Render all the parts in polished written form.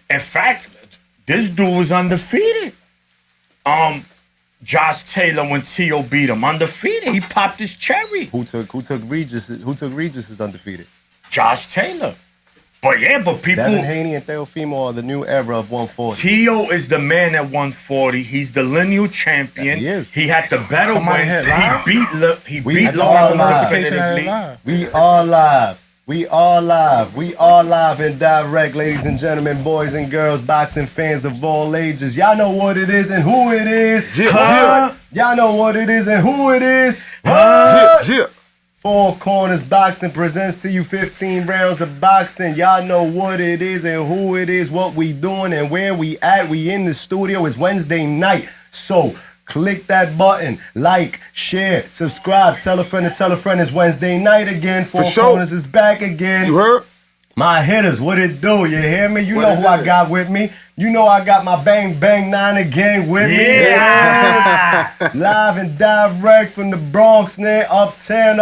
In fact, this dude was undefeated. Josh Taylor when T.O. beat him, undefeated. He popped his cherry. Who took Regis? Who took Regis is undefeated? Josh Taylor. But people. Devin Haney and Teofimo are the new era of 140. T.O. is the man at 140. He's the lineal champion. He is. He had the better win. He beat are Long live. definitively. We are live. We are live. We are live and direct, ladies and gentlemen, boys and girls, boxing fans of all ages. Y'all know what it is and who it is. Y'all know what it is and who it is. Four Corners Boxing presents to you 15 rounds of boxing. Y'all know what it is and who it is, what we doing and where we at. We in the studio. It's Wednesday night. So click that button, like, share, subscribe, tell a friend to tell a friend. It's Wednesday night again. Four Corners is back again. You heard? My hitters, what it do? You hear me? You know who I got with me. You know I got my Bang Bang 9 again with me. Yeah. Live and direct from the Bronx, near Uptown.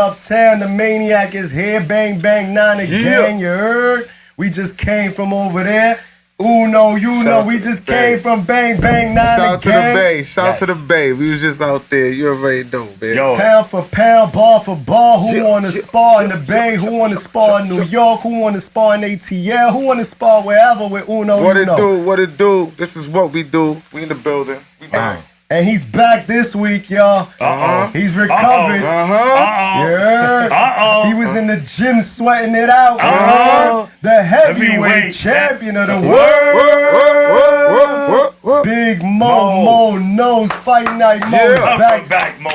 The Maniac is here. Bang Bang 9 again, you heard? We just came from over there. Uno, you know, we just came from Bang Bang 9 Shout out to the again. Bay. Shout out to the Bay. We was just out there. You already know, man. Yo. Pound for pound, bar for bar. Who want to spar in the Bay? Who want to spar in New York? Who want to spar in ATL? Who want to spar wherever with Uno? What it do? What it do? This is what we do. We in the building. We back. And he's back this week, y'all. He's recovered. Yeah. He was in the gym sweating it out. The heavyweight champion of the world. Big Mo knows Fight Night. Mo's back.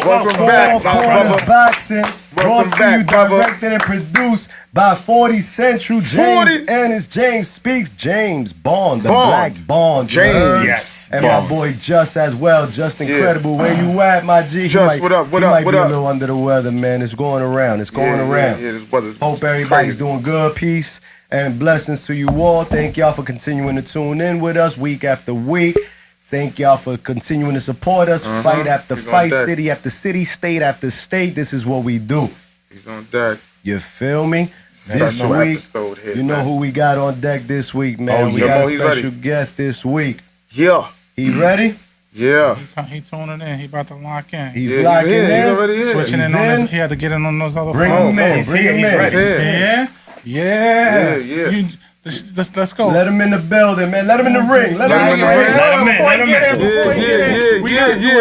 Welcome back, Four Corners Boxing. Brought to you, brother. directed and produced by 40 Central. James Ennis. James Speaks. James Bond, the Black Bond. James. Yes. And my boy Just as well. Just incredible. Where you at, my G? Just, what up, what he up, might what be up? a little under the weather, man. It's going around. It's going around. Yeah, this weather's Hope everybody's doing good. Peace and blessings to you all. Thank y'all for continuing to tune in with us week after week. Thank y'all for continuing to support us. Fight after fight, city after city, state after state. This is what we do. He's on deck. You feel me? This week, here, you know man. who we got on deck this week, man. We got a special guest this week. Yeah. He ready? Yeah. He tuning in. He about to lock in. He's locking in. He's already in. Switching He's in on in. this. He had to get in on those other Bring phones. him in. Bring him in. Yeah. Yeah. Let's go. Let him in the building, man. Let him in the ring. Let him in the ring. Let him in. Yeah. We gonna do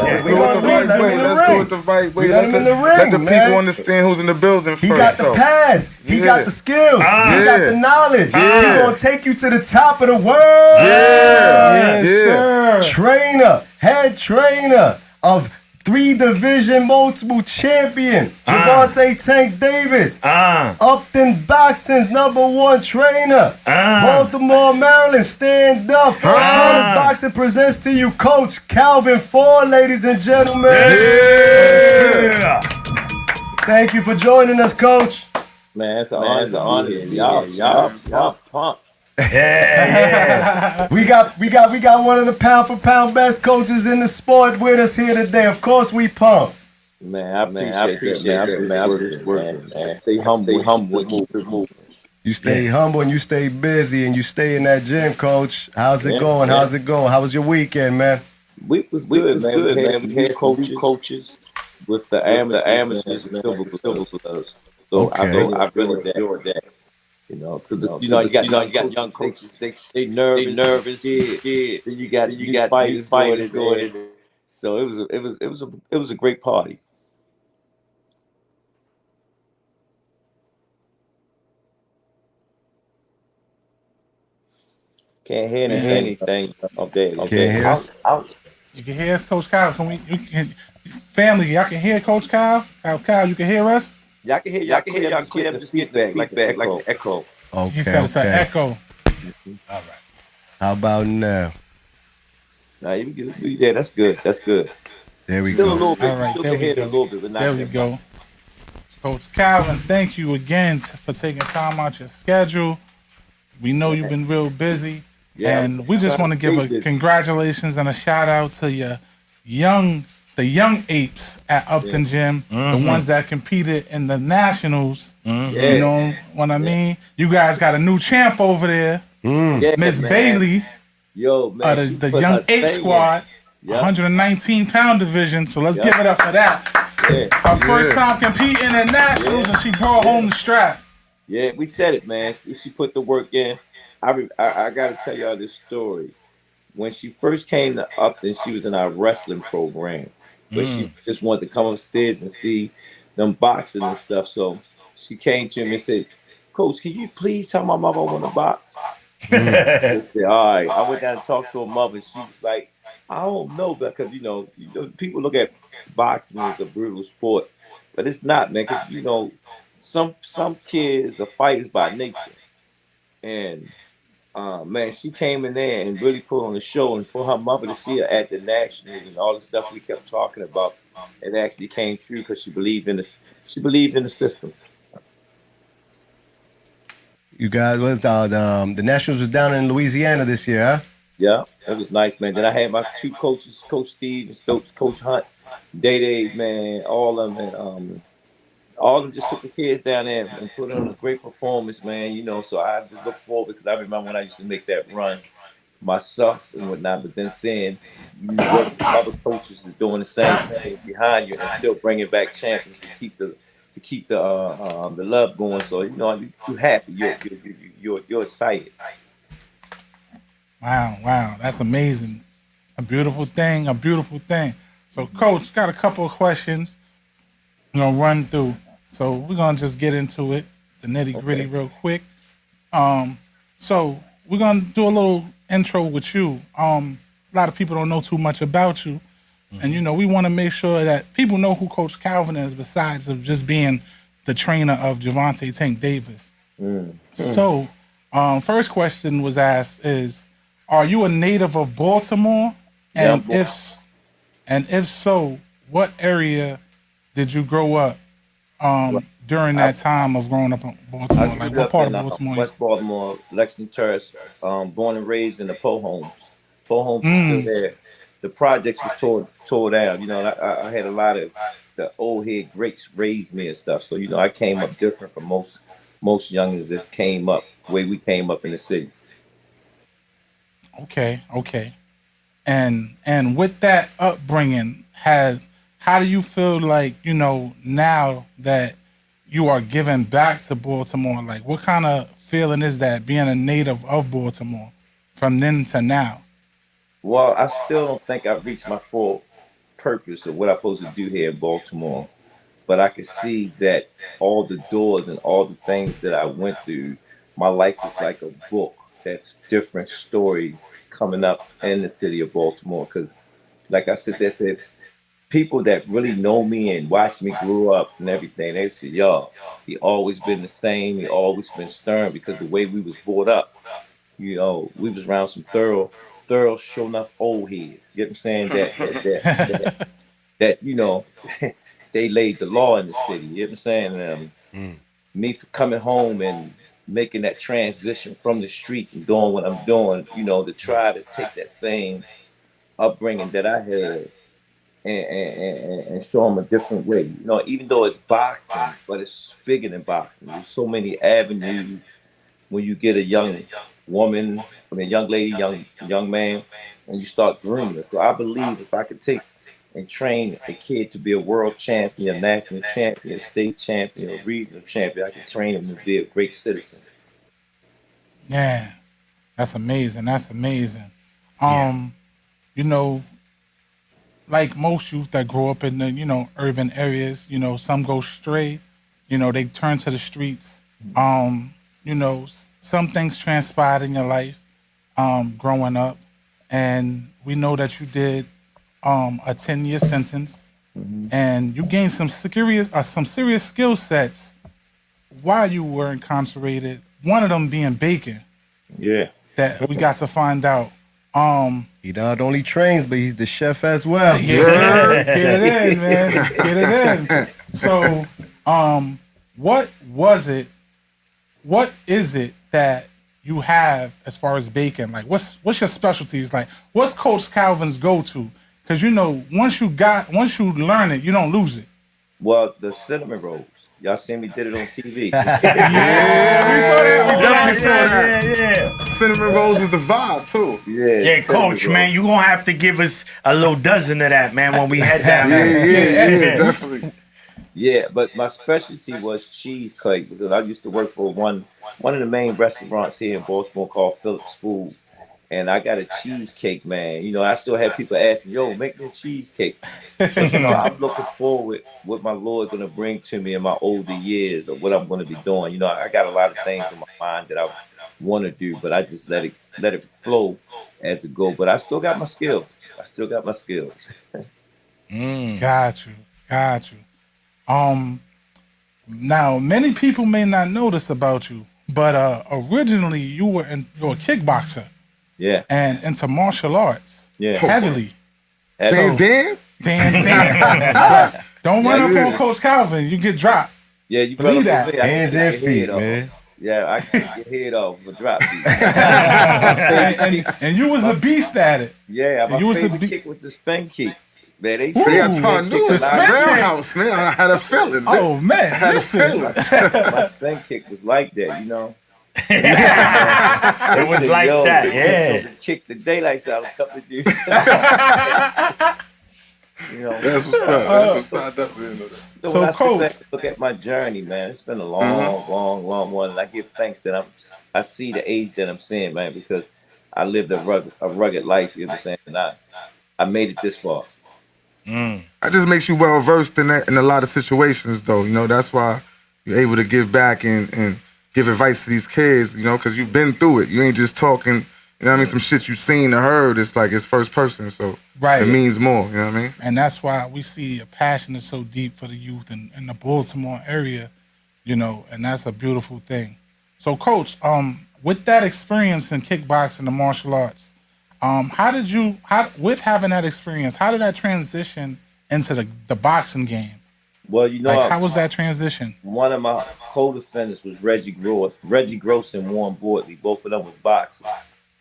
it. We gonna do it. Let him in the Let's do ring. it the right way. Let him in the ring, Let the man. people understand who's in the building first. He got the pads. He got the skills. He got the knowledge. He gonna take you to the top of the world. Yeah. Sir. Trainer, head trainer of 3-division multiple champion, Javante Tank Davis. Upton Boxing's #1 trainer. Baltimore, Maryland, stand up. Four Corners Boxing presents to you Coach Calvin Ford, ladies and gentlemen. Yeah. Thank you for joining us, Coach. Man, it's an honor. Y'all pumped. We got one of the pound for pound best coaches in the sport with us here today. Of course, we pump. Man, I appreciate that, man. I just work, man. Stay humble, keep it moving. You stay humble and you stay busy and you stay in that gym, Coach. How's it going? How's it going? How was your weekend, man? Week was good, man. We had some new coaches with the amateurs and silver gloves. So I really enjoyed that. You know, you got young coaches. They nervous, scared. Then you got fighters going in. So it was a great party. Can't hear anything. Okay. Can't hear us? You can hear us, Coach Kyle. Family, y'all can hear Coach Kyle. Kyle, you can hear us. Y'all can hear. Just get back like the echo. He said it's an echo. All right. How about now? Nah, you good. Yeah, that's good. There we Still go. a little bit. All right, Still there can we hear it go. a little bit, but not There we that go. much. Coach Calvin, thank you again for taking time out your schedule. We know you've been real busy, and we just want to give a congratulations and a shout out to the young apes at Upton Gym, the ones that competed in the nationals. You know what I mean? You guys got a new champ over there. Yeah, Miss man. Bailey, Yo, man, she the put Young her 8 thing in. squad, Yep. 119-pound division. So let's Yep. give it up for that. Yeah. Her first time competing in nationals, and she brought home the strap. Yeah, we said it, man. She put the work in. I got to tell y'all this story. When she first came to Upton, she was in our wrestling program, but she just wanted to come upstairs and see them boxing and stuff. So she came to me and said, "Coach, can you please tell my mother I want to box?" I said, "All right." I went down and talked to her mother, and she was like, "I don't know, because people look at boxing as a brutal sport, but it's not, man. Because some kids are fighters by nature, and man, she came in there and really put on the show, and for her mother to see her at the nationals and all the stuff we kept talking about, it actually came true because she believed in this. She believed in the system. You guys, the Nationals was down in Louisiana this year, huh? Yeah, it was nice, man. Then I had my two coaches, Coach Steve and Coach Hunt, Day Day, man, all of them, and all of them just took the kids down there and put on a great performance, man. So I have to look forward because I remember when I used to make that run myself and whatnot, but then seeing you work with other coaches is doing the same thing behind you and still bringing back champions to keep the love going. So you happy, you're excited. Wow, that's amazing. A beautiful thing, a beautiful thing. So, Coach, got a couple of questions we're going to run through. So, we're going to just get into it, the nitty gritty, real quick. So, we're going to do a little intro with you. A lot of people don't know too much about you. And, we want to make sure that people know who Coach Calvin is besides of just being the trainer of Javante Tank Davis. So, first question was asked is, are you a native of Baltimore? And if so, what area did you grow up during that time of growing up in Baltimore? I Like, grew what up part in of Baltimore? West Baltimore, Lexington Terrace, born and raised in the Po Homes. Po Homes is still there. The projects was tore down. I had a lot of the old head greats raised me and stuff. So I came up different from most youngins that came up the way we came up in the city. Okay. And with that upbringing, how do you feel like, now that you are giving back to Baltimore? Like, what kind of feeling is that being a native of Baltimore from then to now? Well, I still don't think I've reached my full purpose of what I'm supposed to do here in Baltimore. But I can see that all the doors and all the things that I went through, my life is like a book that's different stories coming up in the city of Baltimore. Because, like I said, people that really know me and watch me grow up and everything, they say, "Yo, he always been the same. He always been stern," because the way we was brought up, we was around some thorough, show enough old heads. You get what I'm saying? That they laid the law in the city. You know what I'm saying? Me for coming home and making that transition from the street and doing what I'm doing, to try to take that same upbringing that I had and show them a different way. Even though it's boxing, but it's bigger than boxing. There's so many avenues when you get a young woman, young lady, young man, and you start grooming her. So I believe if I could take and train a kid to be a world champion, a national champion, a state champion, a regional champion, I can train him to be a great citizen. Yeah, that's amazing. That's amazing. You know, like most youth that grow up in the, urban areas, some go stray, they turn to the streets. Some things transpired in your life growing up, and we know that you did a 10-year sentence, and you gained some serious skill sets while you were incarcerated. One of them being bacon. Yeah. That we got to find out. He not only trains, but he's the chef as well. Yeah, get it in, man. Get it in. So, what is it that you have as far as bacon? Like, what's your specialties? Like, what's Coach Calvin's go-to? Because once you learn it, you don't lose it. Well, the cinnamon rolls. Y'all seen me did it on TV. We saw that. We definitely saw that. Yeah. Cinnamon rolls is the vibe too. Yeah, coach, man, you gonna have to give us a little dozen of that, man, when we head down there. Yeah, definitely. Yeah, but my specialty was cheesecake because I used to work for one of the main restaurants here in Baltimore called Phillips Food. And I got a cheesecake, man. You know, I still have people ask me, yo, make me a cheesecake. So, you know, I'm looking forward what my Lord gonna bring to me in my older years or what I'm gonna be doing. You know, I got a lot of things in my mind that I want to do, but I just let it flow as it go. But I still got my skills. I still got my skills. Got you. Now many people may not know this about you, but originally you're a kickboxer. Yeah. And into martial arts. Yeah. Heavily. Damn. Don't run up on Coach Calvin. You get dropped. Yeah, you believe that. Hands and feet, man. Yeah, I can get your head off for drop beat. and you was a beast at it. Yeah, my favorite kick was the spin kick. Man, they say I told you the house, man. I had a feeling. Oh man, I had a feeling. My spin kick was like that, you know. It was like that, yeah. Kick the daylights out of a couple of dudes. You know, that's what's up. So Coach, look at my journey, man. It's been a long one, and I give thanks that I see the age that I'm seeing, man, because I lived a rugged life. You understand? And I made it this far. That just makes you well versed in a lot of situations, though. You know, that's why you're able to give back and give advice to these kids. You know, because you've been through it. You ain't just talking. You know what I mean? Some shit you've seen or heard. It's like it's first person, so it means more. You know what I mean? And that's why we see a passion is so deep for the youth in the Baltimore area. You know, and that's a beautiful thing. So, Coach, with that experience in kickboxing and martial arts, with having that experience, how did that transition into the boxing game? Well, you know, how was that transition? One of my co-defendants was Reggie Gross and Warren Bortley. Both of them was boxers.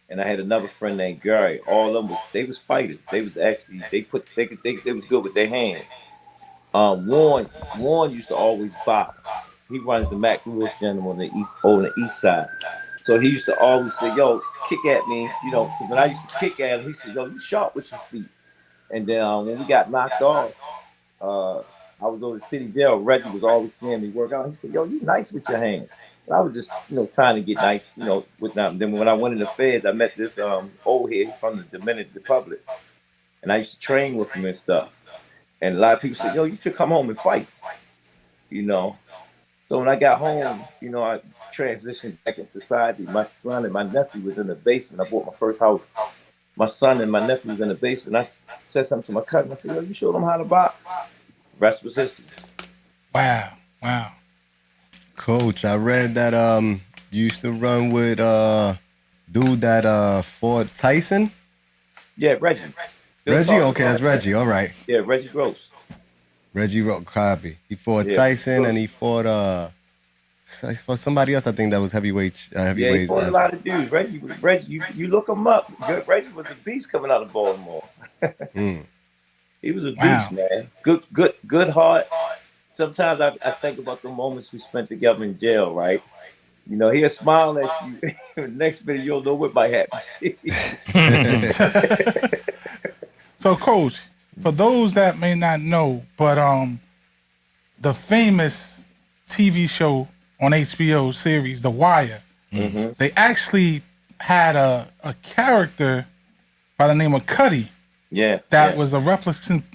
And I had another friend named Gary. All of them was fighters. They was actually they was good with their hands. Warren used to always box. He runs the Mac Lewis Gym on the east side. So he used to always say, "Yo, kick at me." You know, when I used to kick at him, he said, "Yo, you sharp with your feet." And then when we got knocked off, I was over the city jail. Reggie was always seeing me work out. He said, "Yo, you nice with your hands." And I was just, trying to get nice, with them. Then when I went in the feds, I met this old head from the Dominican Republic, and I used to train with him and stuff. And a lot of people said, "Yo, you should come home and fight." So when I got home, I transitioned back in society. My son and my nephew was in the basement. I bought my first house. My son and my nephew was in the basement. I said something to my cousin. I said, "Yo, you showed them how to box." The rest was history. Wow. Coach, I read that you used to run with dude that fought Tyson. Yeah, Reggie. Reggie? Okay, that's Reggie. All right. Yeah, Reggie Gross. Reggie copy. He fought Tyson and he fought somebody else. I think that was heavyweight. Yeah, he fought a lot of dudes. Reggie, you look him up. Reggie was a beast coming out of Baltimore. He was a beast, man. Good heart. Sometimes I think about the moments we spent together in jail, right? He'll smile at you. Next minute, you'll know what might happen. So, Coach, for those that may not know, but the famous TV show on HBO series, The Wire, they actually had a character by the name of Cuddy. That was a replication.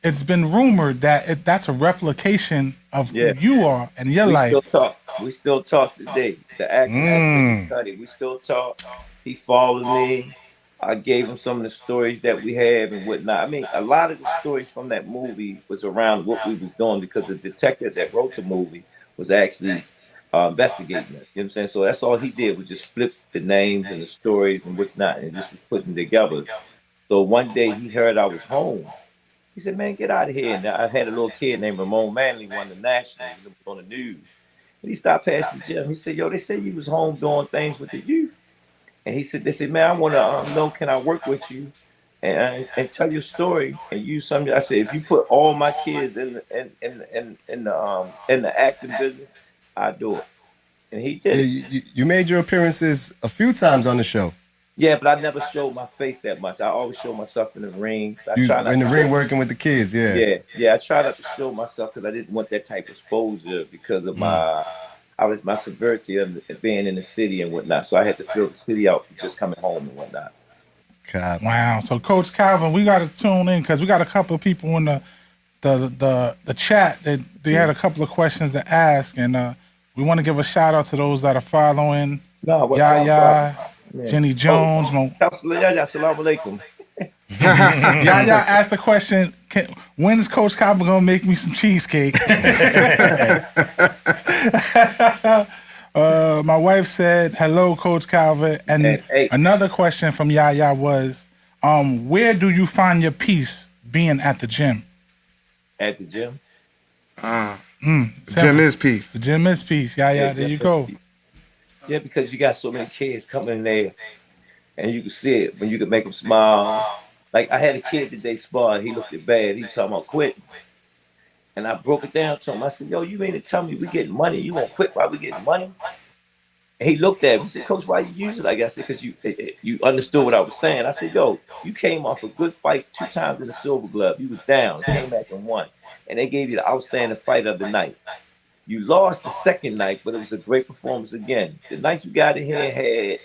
It's been rumored that that's a replication of who you are and your life. We still talk today. The actor, Cuddy, we still talk. He followed me. I gave him some of the stories that we have and whatnot. I mean, a lot of the stories from that movie was around what we was doing because the detective that wrote the movie was actually investigating it. You know what I'm saying? So that's all he did was just flip the names and the stories and whatnot and just was putting together. So one day he heard I was home. He said, "Man, get out of here." And I had a little kid named Ramon Manley, won the national on the news. And he stopped past the gym. He said, "Yo, they said you was home doing things with the youth." And they said, "Man, I want to know, can I work with you and tell your story and use something. I said, if you put all my kids in the acting business, I do it. And he did Yeah, it. you made your appearances a few times on the show. Yeah, but I never showed my face that much. I always show myself in the ring. I You try not in the to ring show. working with the kids, yeah. Yeah. I try not to show myself because I didn't want that type of exposure because of my severity of being in the city and whatnot. So I had to fill the city out just coming home and whatnot. God. Wow. So Coach Calvin, we got to tune in because we got a couple of people in the chat that they had a couple of questions to ask, and we want to give a shout out to those that are following. Yaya, Jenny Jones. Counselor Yaya, salam alaikum. Yaya asked the question, when is Coach Calvin going to make me some cheesecake? My wife said, hello, Coach Calvin. And another question from Yaya was, where do you find your peace being at the gym? At the gym? The gym is peace. The gym is peace. Yeah, there you go. Yeah, because you got so many kids coming in there, and you can see it when you can make them smile. Like I had a kid today spar, he looked at bad. He was talking about quitting. And I broke it down to him. I said, yo, you mean to tell me we getting money? You won't quit while we getting money? And he looked at me. He said, Coach, why you use it like that? I said, because you understood what I was saying. I said, yo, you came off a good fight 2 times in the Silver Glove. You was down, came back and won. And they gave you the outstanding fight of the night. You lost the second night, but it was a great performance again. The night you got in here had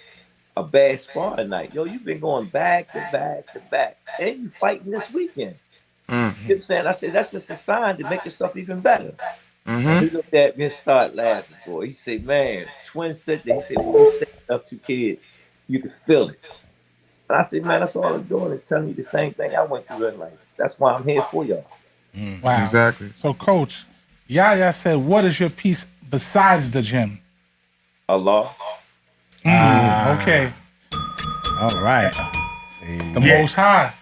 a bad sparring night. Yo, you've been going back to back to back. And you fighting this weekend. You know what I'm saying? I said, that's just a sign to make yourself even better. And he looked at me and started laughing, boy. He said, man, Twin said that. He said, when you say stuff to kids, you can feel it. And I said, man, that's all I'm doing is telling you the same thing I went through in life. That's why I'm here for y'all. Wow. Exactly. So, Coach, Yaya said, what is your peace besides the gym? Allah. Okay. All right. The Most High.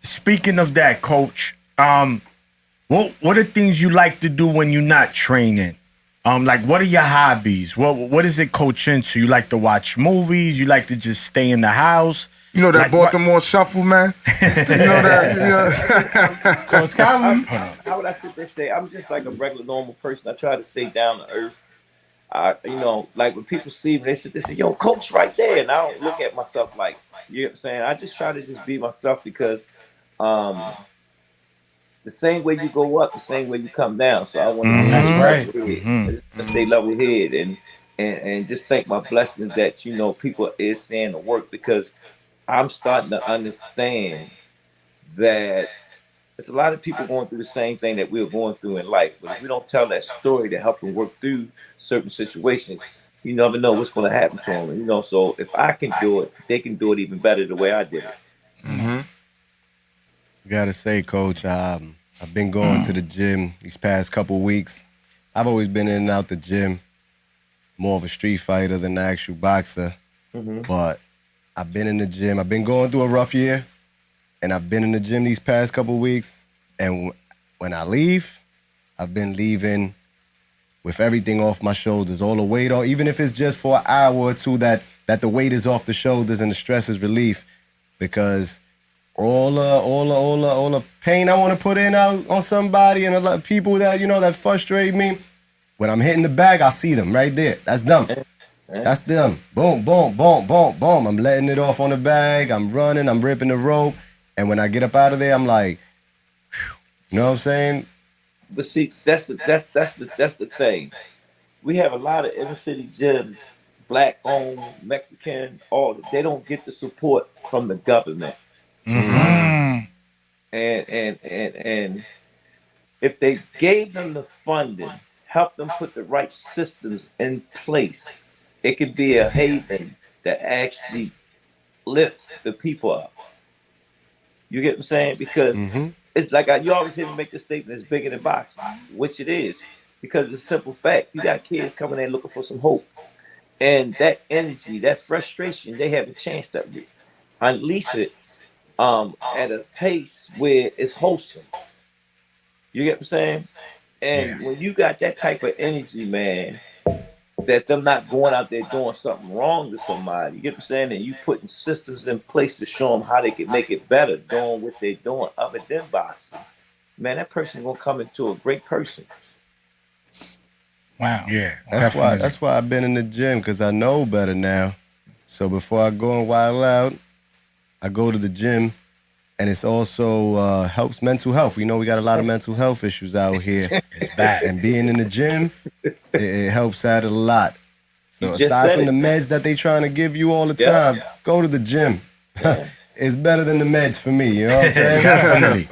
Speaking of that, Coach, what are things you like to do when you're not training? Like what are your hobbies? What is it, Coach, into? You like to watch movies? You like to just stay in the house? You know that Like Baltimore shuffle, man? You know that? Coach Calvin. How would I sit there and say, I'm just like a regular normal person. I try to stay down to earth. Like when people see me, they say, yo, Coach right there. And I don't look at myself like, you know what I'm saying? I just try to just be myself because the same way you go up, the same way you come down. So I want to stay level head and just thank my blessings that, people is saying the work because I'm starting to understand that there's a lot of people going through the same thing that we're going through in life. But if we don't tell that story to help them work through certain situations, you never know what's going to happen to them. So if I can do it, they can do it even better the way I did it. Gotta say, Coach, I've been going to the gym these past couple weeks. I've always been in and out the gym, more of a street fighter than an actual boxer. But I've been in the gym. I've been going through a rough year, and I've been in the gym these past couple weeks. And when I leave, I've been leaving with everything off my shoulders, all the weight off, even if it's just for an hour or two that the weight is off the shoulders and the stress is relief, because all the pain I want to put in out on somebody and a lot of people that, that frustrate me, when I'm hitting the bag, I see them right there. That's them. That's them. Boom, boom, boom, boom, boom. I'm letting it off on the bag. I'm running. I'm ripping the rope. And when I get up out of there, I'm like, whew, you know what I'm saying? But see, that's the thing. We have a lot of inner city gyms, black owned, Mexican, they don't get the support from the government. And if they gave them the funding, help them put the right systems in place, it could be a haven that actually lift the people up. You get what I'm saying? Because it's like you always hear me make the statement, it's bigger than boxing, which it is. Because it's a simple fact. You got kids coming in looking for some hope. And that energy, that frustration, they have a chance to unleash it at a pace where it's wholesome. You get what I'm saying? And when you got that type of energy, man, that them not going out there doing something wrong to somebody. You get what I'm saying? And you putting systems in place to show them how they can make it better, doing what they're doing other than boxing. Man, that person gonna come into a great person. Wow. Yeah, That's why I've been in the gym, because I know better now. So before I go and wild out, I go to the gym, and it's also helps mental health. We know we got a lot of mental health issues out here. It's bad. And being in the gym, it helps out a lot. So You just aside said from the it. meds that they trying to give you all the Yeah. time, go to the gym. It's better than the meds for me, you know what I'm saying? Definitely.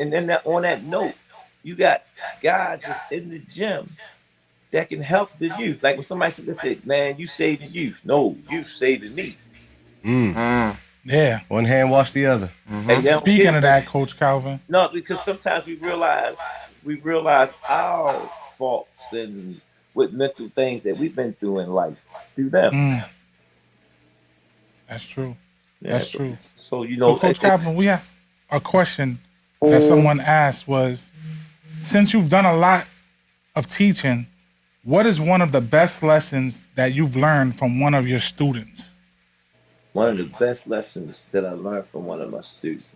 And then on that note, you got guys that's in the gym that can help the youth. Like when somebody said, man, you saved the youth. No, you saved me. Yeah. One hand wash the other. And they don't Speaking get of it. that, Coach Calvin. No, because sometimes we realize our faults and with mental things that we've been through in life through them. That's true. Yeah, That's so- true. So you So, know, Coach Calvin, we have a question that someone asked was, since you've done a lot of teaching, what is one of the best lessons that you've learned from one of your students? one of the best lessons that I learned from one of my students.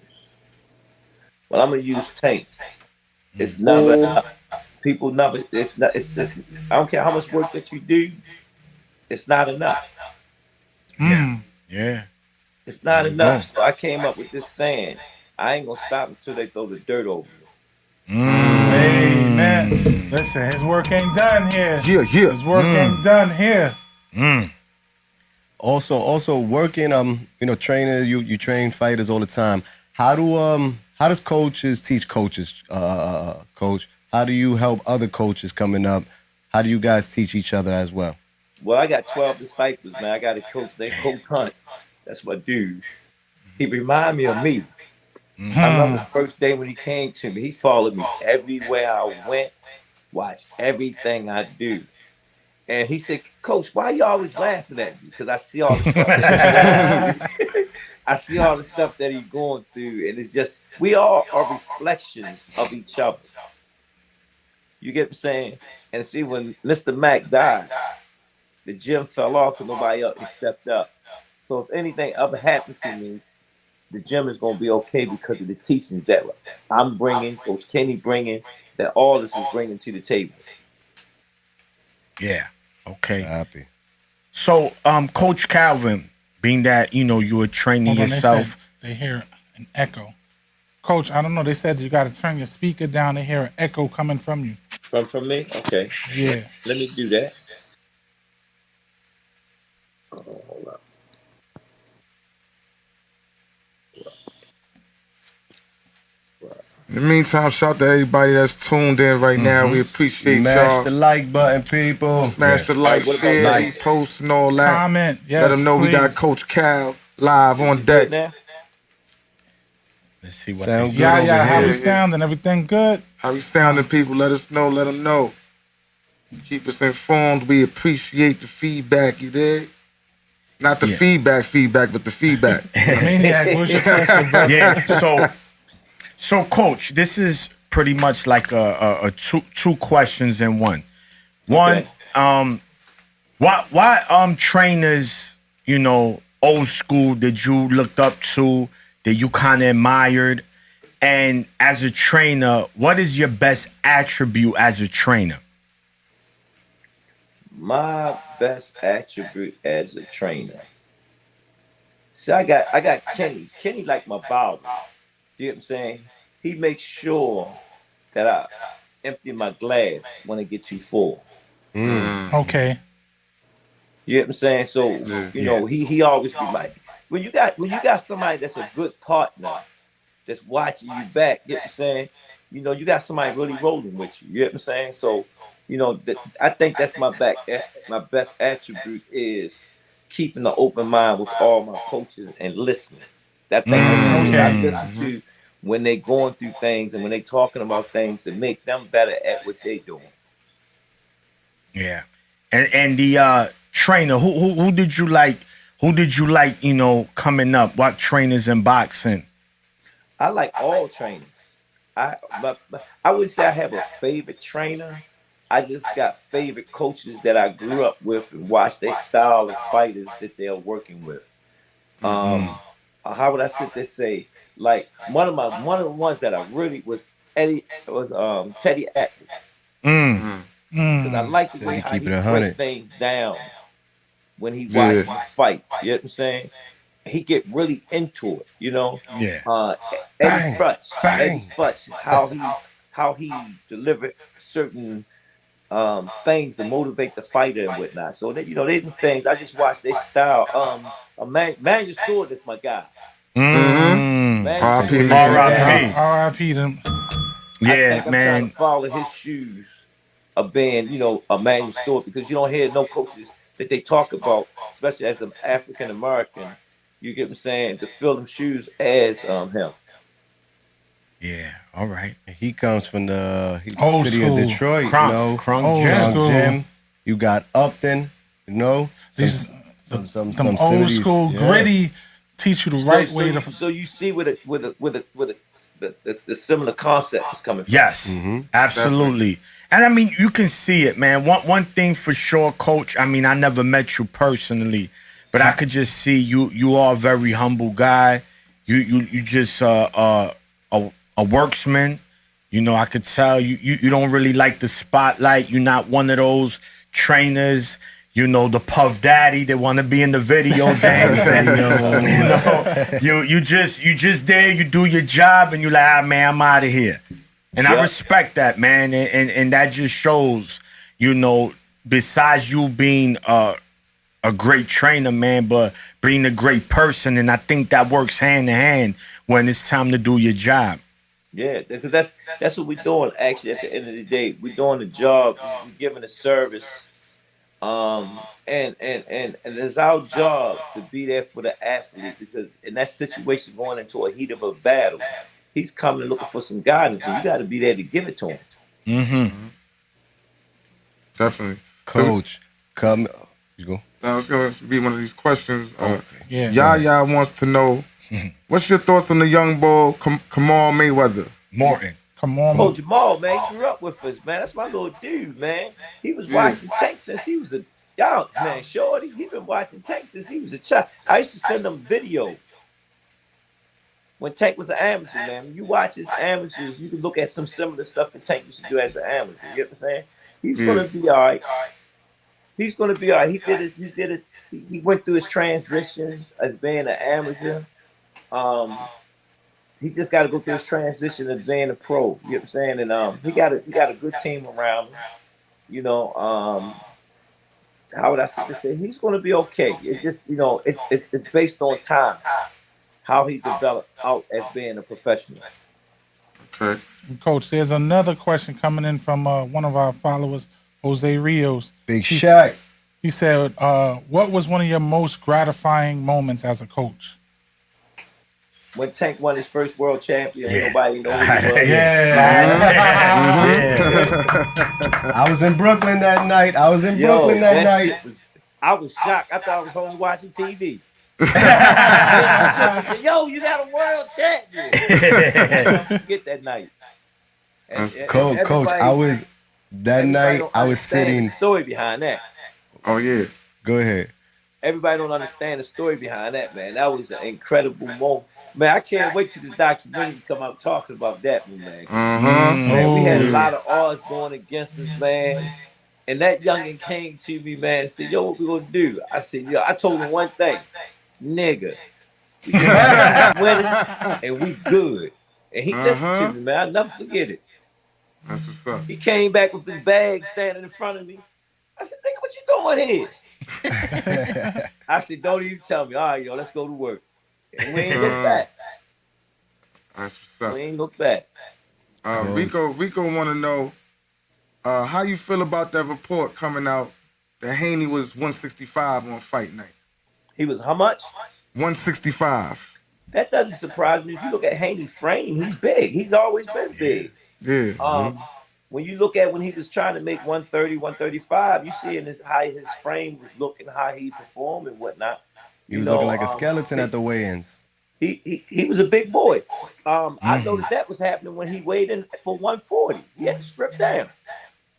Well, I'm gonna use Tank. It's never enough. People never. It's not. It's. I don't care how much work that you do. It's not enough. Yeah. It's not enough. So I came up with this saying: I ain't gonna stop until they throw the dirt over me. Amen. Listen, his work ain't done here. Yeah. His work ain't done here. Also working, trainer, you train fighters all the time. How does coaches teach coaches, coach? How do you help other coaches coming up? How do you guys teach each other as well? Well, I got 12 disciples, man. I got a coach named Coach Hunt. That's my dude. He remind me of me. I remember the first day when he came to me. He followed me everywhere I went, watched everything I do. And he said, Coach, why you always laughing at me? Because I see all the stuff that I see all the stuff that he's going through. And it's just, we all are reflections of each other. You get what I'm saying? And see, when Mr. Mack died, the gym fell off and nobody else stepped up. So if anything ever happened to me, the gym is going to be okay because of the teachings that I'm bringing, Coach Kenny bringing, that all this is bringing to the table. Yeah. Okay. Happy. So, Coach Calvin, being that you were training Hold on, yourself. they hear an echo. Coach, I don't know. They said you got to turn your speaker down to hear an echo coming from you. From me? Okay. Yeah. Let me do that. Oh, hold up. In the meantime, shout out to everybody that's tuned in right now. We appreciate Smash y'all. the like button, people. Smash the like, What about share, like? repost, and all that. Comment. Yes, Let them know we got please. Coach Cal live on Good deck. now? Let's see what Sound they good say. over Yeah, how here. we sound and everything good? How we sounding, people? Let us know. Let them know. Keep us informed. We appreciate the feedback. You dig? Not the feedback, but the feedback. Maniac, what's your question, bro? Yeah. So, Coach, this is pretty much like a two questions in one. One, Okay. why trainers, old school that you looked up to, that you kind of admired, and as a trainer, what is your best attribute as a trainer? My best attribute as a trainer. See, I got Kenny. Kenny like my Bible. You know what I'm saying? He makes sure that I empty my glass when I get too full. Okay. You know what I'm saying? So he always remind when you got somebody that's a good partner that's watching you back. You know what I'm saying? You got somebody really rolling with you. You know what I'm saying? So I think that's my best attribute is keeping an open mind with all my coaches and listening. That thing I listen to when they going through things and when they talking about things to make them better at what they doing. Yeah, and the trainer, who did you like? Who did you like? Coming up, what trainers in boxing? I like all trainers. I would say I have a favorite trainer, I just got favorite coaches that I grew up with and watched their style of fighters that they're working with. How would I sit there say, like one of the ones that I really was Teddy Atlas, because I like the way how keep he it break 100. things down when he Yeah. watches the fight. You know what I'm saying? He get really into it, you know. Yeah. Eddie Bang, Futch, bang. how he delivered certain things to motivate the fighter and whatnot. So that they the things I just watched their style. Manuel Stewart is my guy. Manuel R.I.P. Stewart is man. my guy. R.I.P. R.I.P. them. I Yeah, think I'm trying man. to follow his shoes of being, a Manuel Stewart, because you don't hear no coaches that they talk about, especially as an African American. You get what I'm saying? To fill them shoes as him. Yeah. All right. He comes from the Old city school. of Detroit, Crunk Old Jim. school. Jim. You got Upton, These some them old cities, school yeah. gritty teach you the right way to. So you see where the similar concept is coming from. Yes, absolutely. And I mean, you can see it, man. One thing for sure, Coach. I mean, I never met you personally, but I could just see you. You are a very humble guy. You just a worksman. You know, I could tell you don't really like the spotlight. You're not one of those trainers. You know, the Puff Daddy that want to be in the video games. And, you just there. You do your job, and you like, man, I'm out of here. And I respect that, man. And that just shows, besides you being a great trainer, man, but being a great person. And I think that works hand in hand when it's time to do your job. Yeah, because that's what we're doing. Actually, at the end of the day, we're doing the job. We're giving a service. And it's our job to be there for the athlete, because in that situation, going into a heat of a battle, he's coming looking for some guidance, and you got to be there to give it to him. Definitely. Coach, come. You go. Now it's going to be one of these questions. Yeah. Yaya wants to know, what's your thoughts on the young bull, Kamal Mayweather? Morton. Come on, Oh, Jamal, man, he grew up with us, man. That's my little dude, man. He was watching Tank since he was a young man, shorty. He been watching Tank since he was a child. I used to send him video when Tank was an amateur, man. When you watch his amateurs, you can look at some similar stuff that Tank used to do as an amateur. You get what I'm saying? He's gonna be all right. He's gonna be all right. He went through his transition as being an amateur. He just got to go through his transition as being a pro. You know what I'm saying? And he got a good team around him. You know, how would I say? He's going to be okay. It's just it's based on time, how he developed out as being a professional. Okay. Coach, there's another question coming in from one of our followers, Jose Rios. Big Shaq. He said, what was one of your most gratifying moments as a coach? When Tank won his first world champion, nobody knows who he was. I was in Brooklyn that night. I was shocked. I thought I was home watching TV. Yo, you got a world champion. Get that night. Coach, I was that night. I was sitting. The story behind that. Oh yeah. Go ahead. Everybody don't understand the story behind that, man. That was an incredible moment. Man, I can't wait till this documentary come out talking about that one, man. Man, we had a lot of odds going against us, man. And that youngin' came to me, man, and said, yo, what we gonna do? I said, yo, I told him one thing, nigga. We winning and we good. And he listened to me, man. I'll never forget it. That's what's up. He came back with his bag standing in front of me. I said, nigga, what you doing here? I said, don't even tell me. All right, yo, let's go to work. And we ain't look back. That's what's up. We ain't look back. Rico want to know how you feel about that report coming out that Haney was 165 on fight night. He was how much? 165. That doesn't surprise me. If you look at Haney's frame, he's big. He's always been big. Yeah. When you look at when he was trying to make 130, 135, you see how his frame was looking, how he performed and whatnot. He was looking like a skeleton at the weigh-ins. He was a big boy. I noticed that was happening when he weighed in for 140. He had to strip down.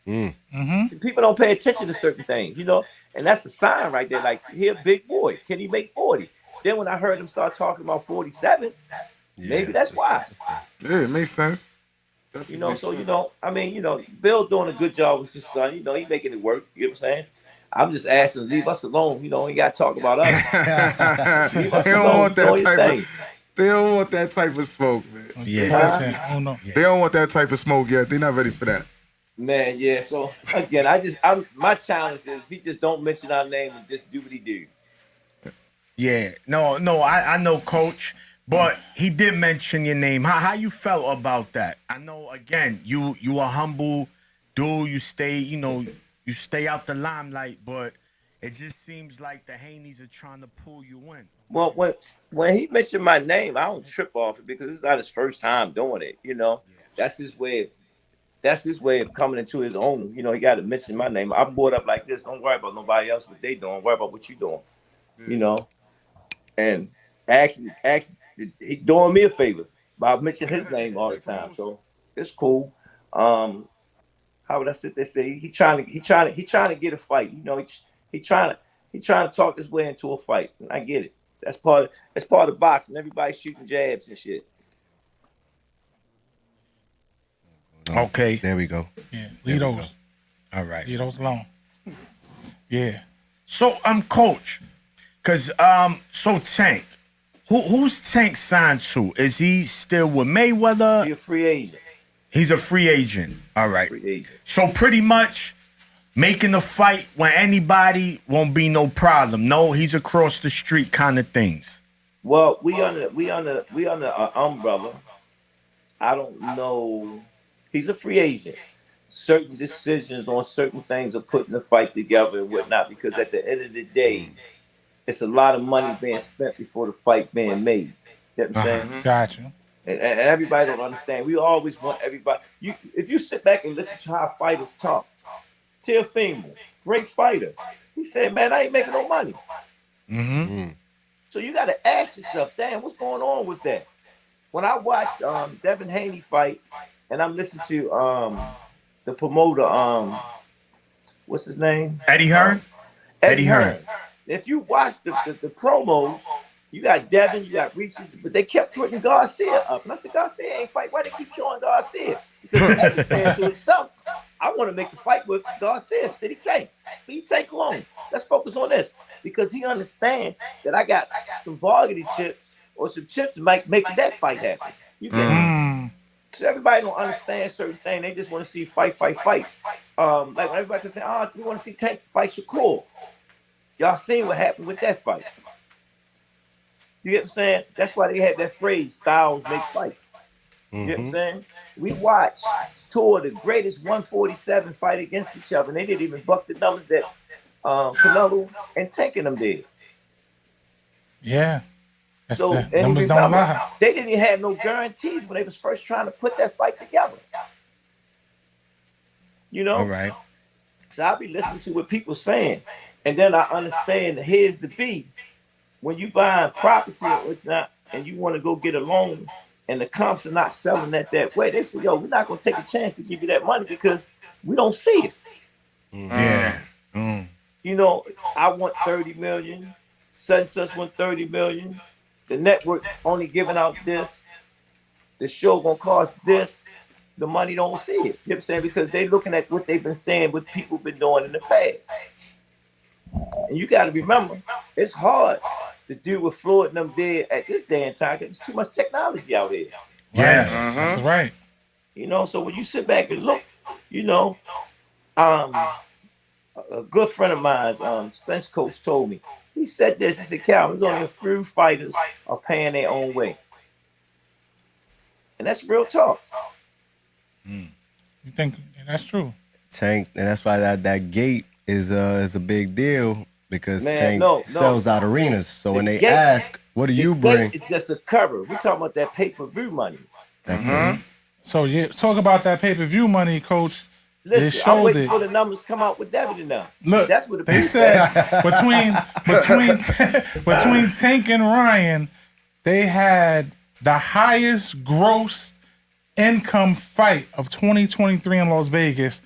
See, people don't pay attention to certain things, and that's a sign right there. Like, he a big boy. Can he make 40? Then when I heard him start talking about 47, maybe that's why. Yeah, it makes sense. So Bill doing a good job with his son. He making it work. You know what I'm saying? I'm just asking, leave us alone. Ain't got to talk about us. Leave us They don't alone. want that Doing your type thing. of. They don't want that type of smoke, man. Yeah. They don't want that type of smoke yet. They're not ready for that. Man, yeah. So again, my challenge is he just don't mention our name and just do what he do. Yeah. No, I know, Coach, but he did mention your name. How you felt about that? I know, again, you a humble dude. You stay, you stay out the limelight, but it just seems like the Haneys are trying to pull you in. Well, when he mentioned my name, I don't trip off it because it's not his first time doing it. That's his way. That's his way of coming into his own. He got to mention my name. I'm brought up like this. Don't worry about nobody else, what they doing. Worry about what you doing. And actually, he doing me a favor by mentioning his name all the time. So it's cool. How would I sit there say he trying to get a fight? He trying to talk his way into a fight. And I get it. That's part of boxing. Everybody's shooting jabs and shit. Okay. There we go. Yeah, leave those. All right. Leave those alone. Yeah. So Coach, cause so Tank, who's Tank signed to? Is he still with Mayweather? He's a free agent. He's a free agent. All right. Free agent. So pretty much making a fight when anybody won't be no problem. No, he's across the street kind of things. Well, we under an umbrella. I don't know. He's a free agent. Certain decisions on certain things are putting the fight together and whatnot, because at the end of the day, it's a lot of money being spent before the fight being made. You know what I'm saying? Gotcha. And everybody don't understand. We always want everybody. If you sit back and listen to how fighters talk, Teofimo, great fighter. He said, "Man, I ain't making no money." So you got to ask yourself, "Damn, what's going on with that?" When I watched Devin Haney fight, and I'm listening to the promoter, what's his name? Eddie Hearn? Eddie Hearn. If you watch the promos, you got Devin, you got Reese's, but they kept putting Garcia up. And I said, Garcia ain't fight. Why they keep showing Garcia? Because Eddie said to himself, I want to make the fight with Garcia. Steady Tank. Leave Tank alone. Let's focus on this. Because he understands that I got some bargaining chips or some chips to make that fight happen. You get it? So everybody don't understand certain things. They just want to see fight. Like when everybody can say, we want to see Tank fight Shakur. Y'all seen what happened with that fight. You get what I'm saying? That's why they had that phrase, styles make fights. You get what I'm saying? We watched two of the greatest 147 fight against each other, and they didn't even buck the numbers that Canelo and Tank and them did. Yeah. That's So the numbers don't lie. they didn't even have no guarantees when they was first trying to put that fight together. All right. So I'll be listening to what people saying, and then I understand that here's the B. When you buying property or whatnot, and you want to go get a loan, and the comps are not selling that way, they say, "Yo, we're not gonna take a chance to give you that money because we don't see it." Yeah. I want 30 million. Such and such want 30 million. The network only giving out this. The show gonna cost this. The money don't see it. You know what I'm saying? Because they looking at what they've been saying, what people been doing in the past. And you got to remember, it's hard to do what Floyd and them did at this day and time because there's too much technology out there. Yes. That's right. So when you sit back and look, a good friend of mine, Spence coach, told me. He said this. He said, "Calvin, there's only a few fighters are paying their own way," and that's real talk. You think that's true? Tank, and that's why that gate is a big deal because Man, Tank sells out arenas. So when they gate- ask, "What do you bring?" It's just a cover. We're talking about that pay-per-view money. So yeah, talk about that pay-per-view money, Coach. They Listen, I'm showed waiting it. for the numbers to come out with Devin and them. Look, That's what the they people said said. between Tank and Ryan, they had the highest gross income fight of 2023 in Las Vegas.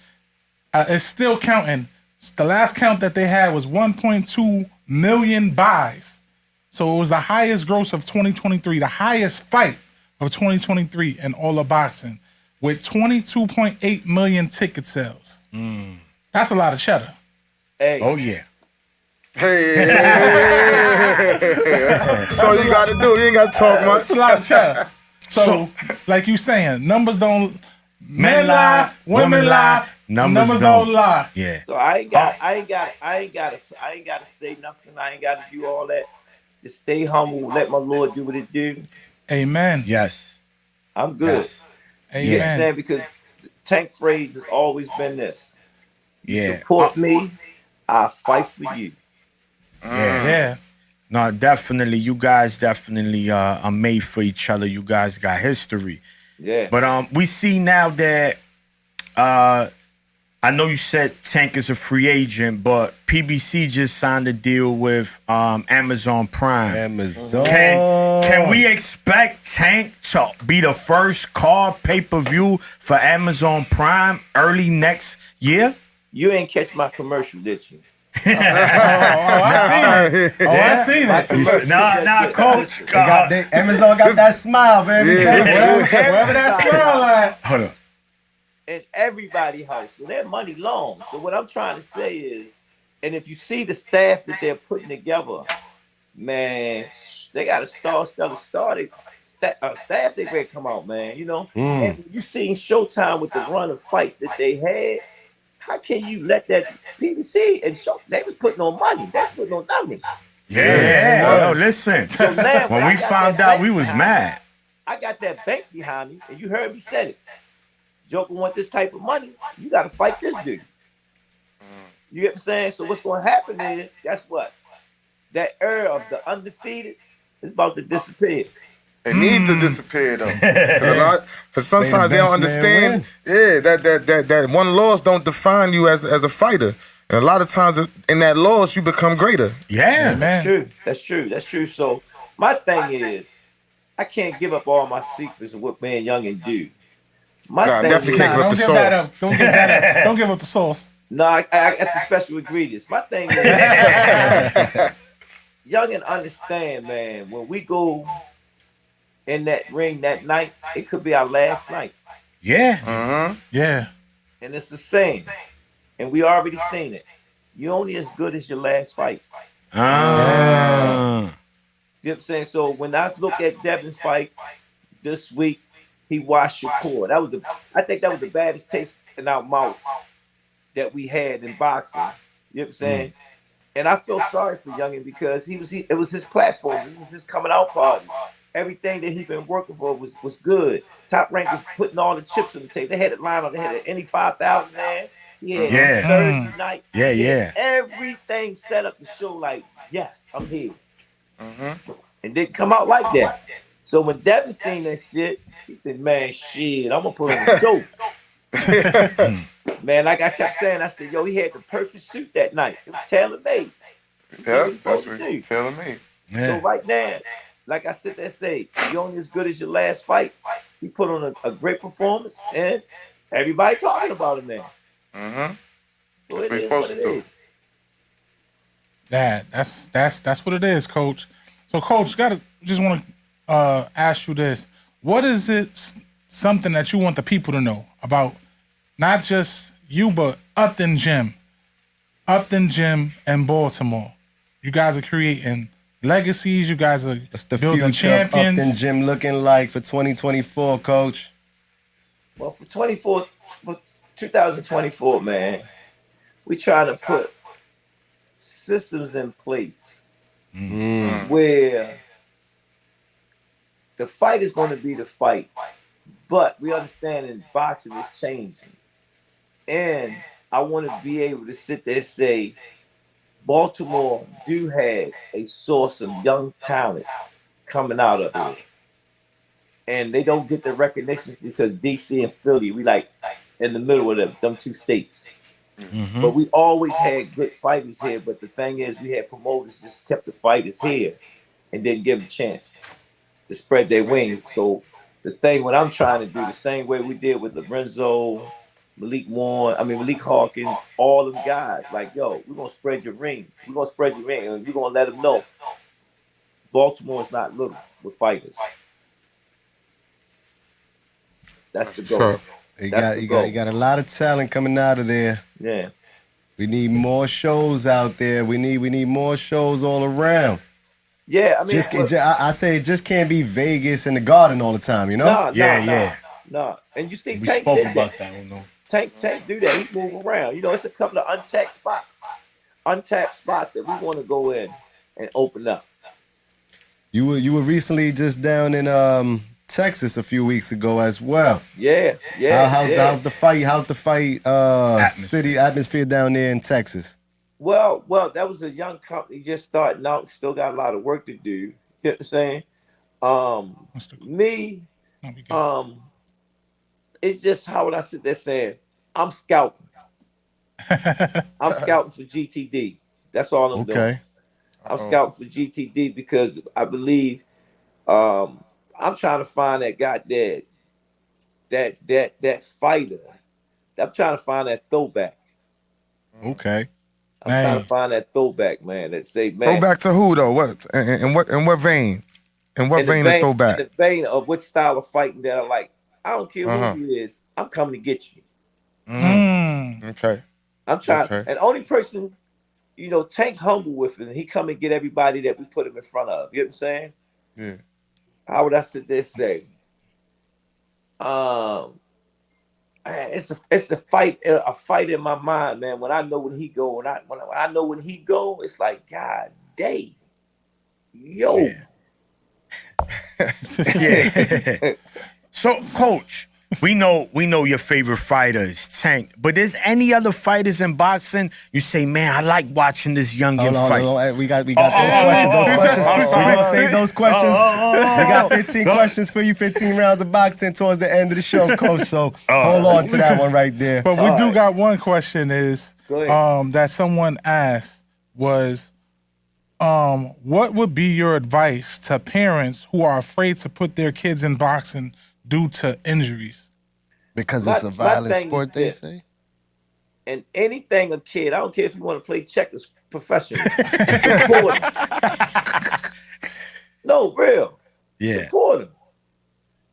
It's still counting. The last count that they had was 1.2 million buys. So it was the highest gross of 2023, the highest fight of 2023 in all of boxing, with 22.8 million ticket sales. That's a lot of cheddar. Hey. Oh yeah. Hey. So you got to do. You ain't got to talk much. That's a lot of cheddar. So, like you saying, numbers don't. Men lie, women lie, numbers don't lie. Yeah. So I ain't gotta say nothing. I ain't gotta do all that. Just stay humble. Let my Lord do what it do. Amen. Yes. I'm good. Yes. Amen. You know what I'm saying? Because the Tank phrase has always been this. You Yeah. support me, I'll fight for you. Yeah. No, definitely. You guys definitely are made for each other. You guys got history. Yeah. But we see now that I know you said Tank is a free agent, but PBC just signed a deal with Amazon Prime. Amazon. Can we expect Tank to be the first card pay-per-view for Amazon Prime early next year? You ain't catch my commercial, did you? I seen it. I seen it. Nah, coach. Amazon got that smile, baby. Wherever that smile at. Hold up. In everybody's house. So their money long. So what I'm trying to say is, and if you see the staff that they're putting together, man, they got a star-studded staff they ready to come out, man. You know? And you seen Showtime with the run of fights that they had. How can you let that PBC and show? They was putting on money. They was putting on numbers. Yeah. Yo, listen. So now, when we found out, we was mad. I got that bank behind me, and you heard me say it. Joker want this type of money. You got to fight this dude. You get what I'm saying? So what's going to happen is, guess what? That era of the undefeated is about to disappear. It needs to disappear though, because sometimes they don't understand. Yeah, that one loss don't define you as a fighter, and a lot of times in that loss you become greater. Yeah, man. That's true. So my thing is, I can't give up all my secrets of what man Youngin do. My thing definitely is, can't give up the Don't give that up. Don't give up the sauce. No, I that's the special ingredients. My thing is, Youngin understand, man. When we go in that ring that night, it could be our last night. Yeah. Yeah. And it's the same. And we already seen it. You're only as good as your last fight. You know what I'm saying? So when I look at Devin's fight this week, he washed Shakur. I think that was the baddest taste in our mouth that we had in boxing. You know what I'm saying? And I feel sorry for Youngin because it was his platform. It was his coming out party. Everything that he'd been working for was good. Top Rank was putting all the chips on the table. They had it lined up. They had any 5,000 man. He had Thursday night. Yeah. Everything set up to show like, yes, I'm here. And didn't come out like that. So when Devin seen that shit, he said, man, shit, I'm gonna put on a show. Man, like I kept saying, I said, yo, he had the perfect suit that night. It was tailor-made. Yeah, that's what you're telling me. So right now, like I said, they say, you're only as good as your last fight. He put on a great performance, and everybody talking about him now. So That's what he's supposed to do. That's what it is, Coach. So, Coach, just want to ask you this: what is it? Something that you want the people to know about, not just you, but Upton Gym in Baltimore. You guys are creating legacies. You guys are building champions. Upton Gym looking like for 2024, Coach? Well, for 2024, man, we try to put systems in place where the fight is going to be the fight, but we understand in boxing is changing. And I want to be able to sit there and say, Baltimore do have a source of young talent coming out of it. And they don't get the recognition because DC and Philly, we like in the middle of them two states. But we always had good fighters here. But the thing is, we had promoters just kept the fighters here and didn't give them a chance to spread their wings. So the thing, what I'm trying to do, the same way we did with Lorenzo Malik Hawkins, all them guys. Like, yo, we're gonna spread your ring. We're gonna spread your ring, and we're gonna let them know Baltimore is not little with fighters. That's the goal. So You got a lot of talent coming out of there. Yeah. We need more shows out there. We need more shows all around. Yeah, I mean, I say it just can't be Vegas and the Garden all the time, you know? Nah. And you see, We Tank spoke did about that. that. No. Tank do that. He move around. You know, it's a couple of untapped spots that we want to go in and open up. You were recently just down in Texas a few weeks ago as well. Yeah. How's the fight Atmosphere. city atmosphere down there in Texas? Well, that was a young company just starting out. Still got a lot of work to do. You know what I'm saying? It's just how would I sit there saying, I'm scouting. I'm scouting for GTD. That's all I'm doing. I'm scouting for GTD because I believe I'm trying to find that guy that fighter. I'm trying to find that throwback. Okay. I'm trying to find that throwback, man. That say, man. Throwback to who though? What? In what vein? In what vein of throwback? In the vein of which style of fighting that I like. I don't care who he is. I'm coming to get you. Okay. I'm trying. And the only person, you know, Tank humble with it. And he come and get everybody that we put him in front of. You know what I'm saying? Yeah. How would I sit there and say? It's a fight in my mind, man. When I know when he go, when I know when he go, it's like, God dang, yo. Yeah. So, Coach, we know your favorite fighter is Tank, but there's any other fighters in boxing you say, man, I like watching this youngin fight. We got those questions. We're gonna save those questions. We got 15 questions for you, 15 rounds of boxing towards the end of the show, Coach. So hold on to that one right there. But we do got one question is that someone asked was what would be your advice to parents who are afraid to put their kids in boxing due to injuries? Because it's a violent sport, they say. And anything a kid, I don't care if you want to play checkers professionally. Support him. No, real. Yeah. Support him.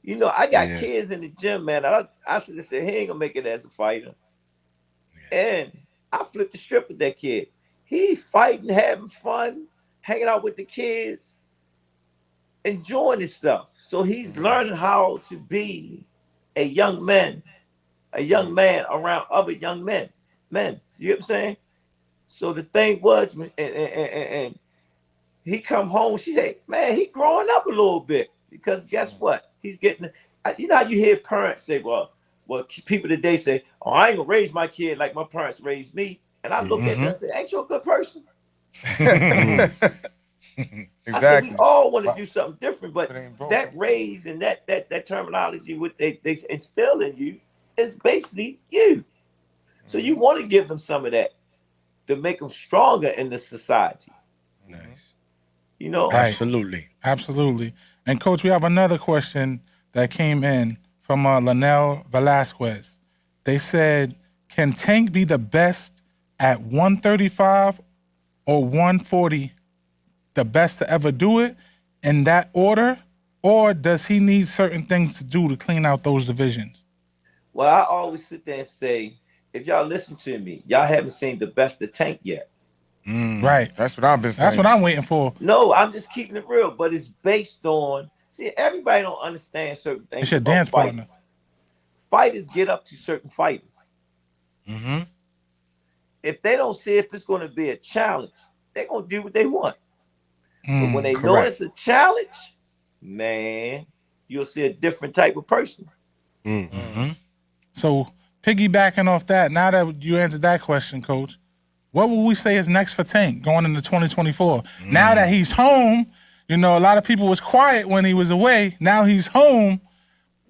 You know, I got kids in the gym, man. I should have said, he ain't gonna make it as a fighter. And I flipped the strip with that kid. He fighting, having fun, hanging out with the kids, enjoying himself. So he's learning how to be a young man around other young men. You know what I'm saying? So the thing was, and he come home, she said, man, he growing up a little bit. Because guess what? He's getting, you know how you hear parents say, well, people today say, oh, I ain't gonna raise my kid like my parents raised me. And I look at them and say, ain't you a good person? Exactly. I said, we all want to do something different, but that raise and that terminology what they instill in you is basically you. So you want to give them some of that to make them stronger in the society. Nice. You know? Right. Absolutely. And Coach, we have another question that came in from Linnell Velasquez. They said, can Tank be the best at 135 or 140, the best to ever do it in that order? Or does he need certain things to do to clean out those divisions? Well, I always sit there and say, if y'all listen to me, y'all haven't seen the best of Tank yet. Right. That's what I've been saying. That's what I'm waiting for. No, I'm just keeping it real, but it's based on, see, everybody don't understand certain things. It's your dance partner. Fighters get up to certain fighters. Mm-hmm. If they don't see if it's going to be a challenge, they're going to do what they want. But when they know it's a challenge, man, you'll see a different type of person. Mm-hmm. So piggybacking off that, now that you answered that question, Coach, what would we say is next for Tank going into 2024? Now that he's home, you know, a lot of people was quiet when he was away. Now he's home.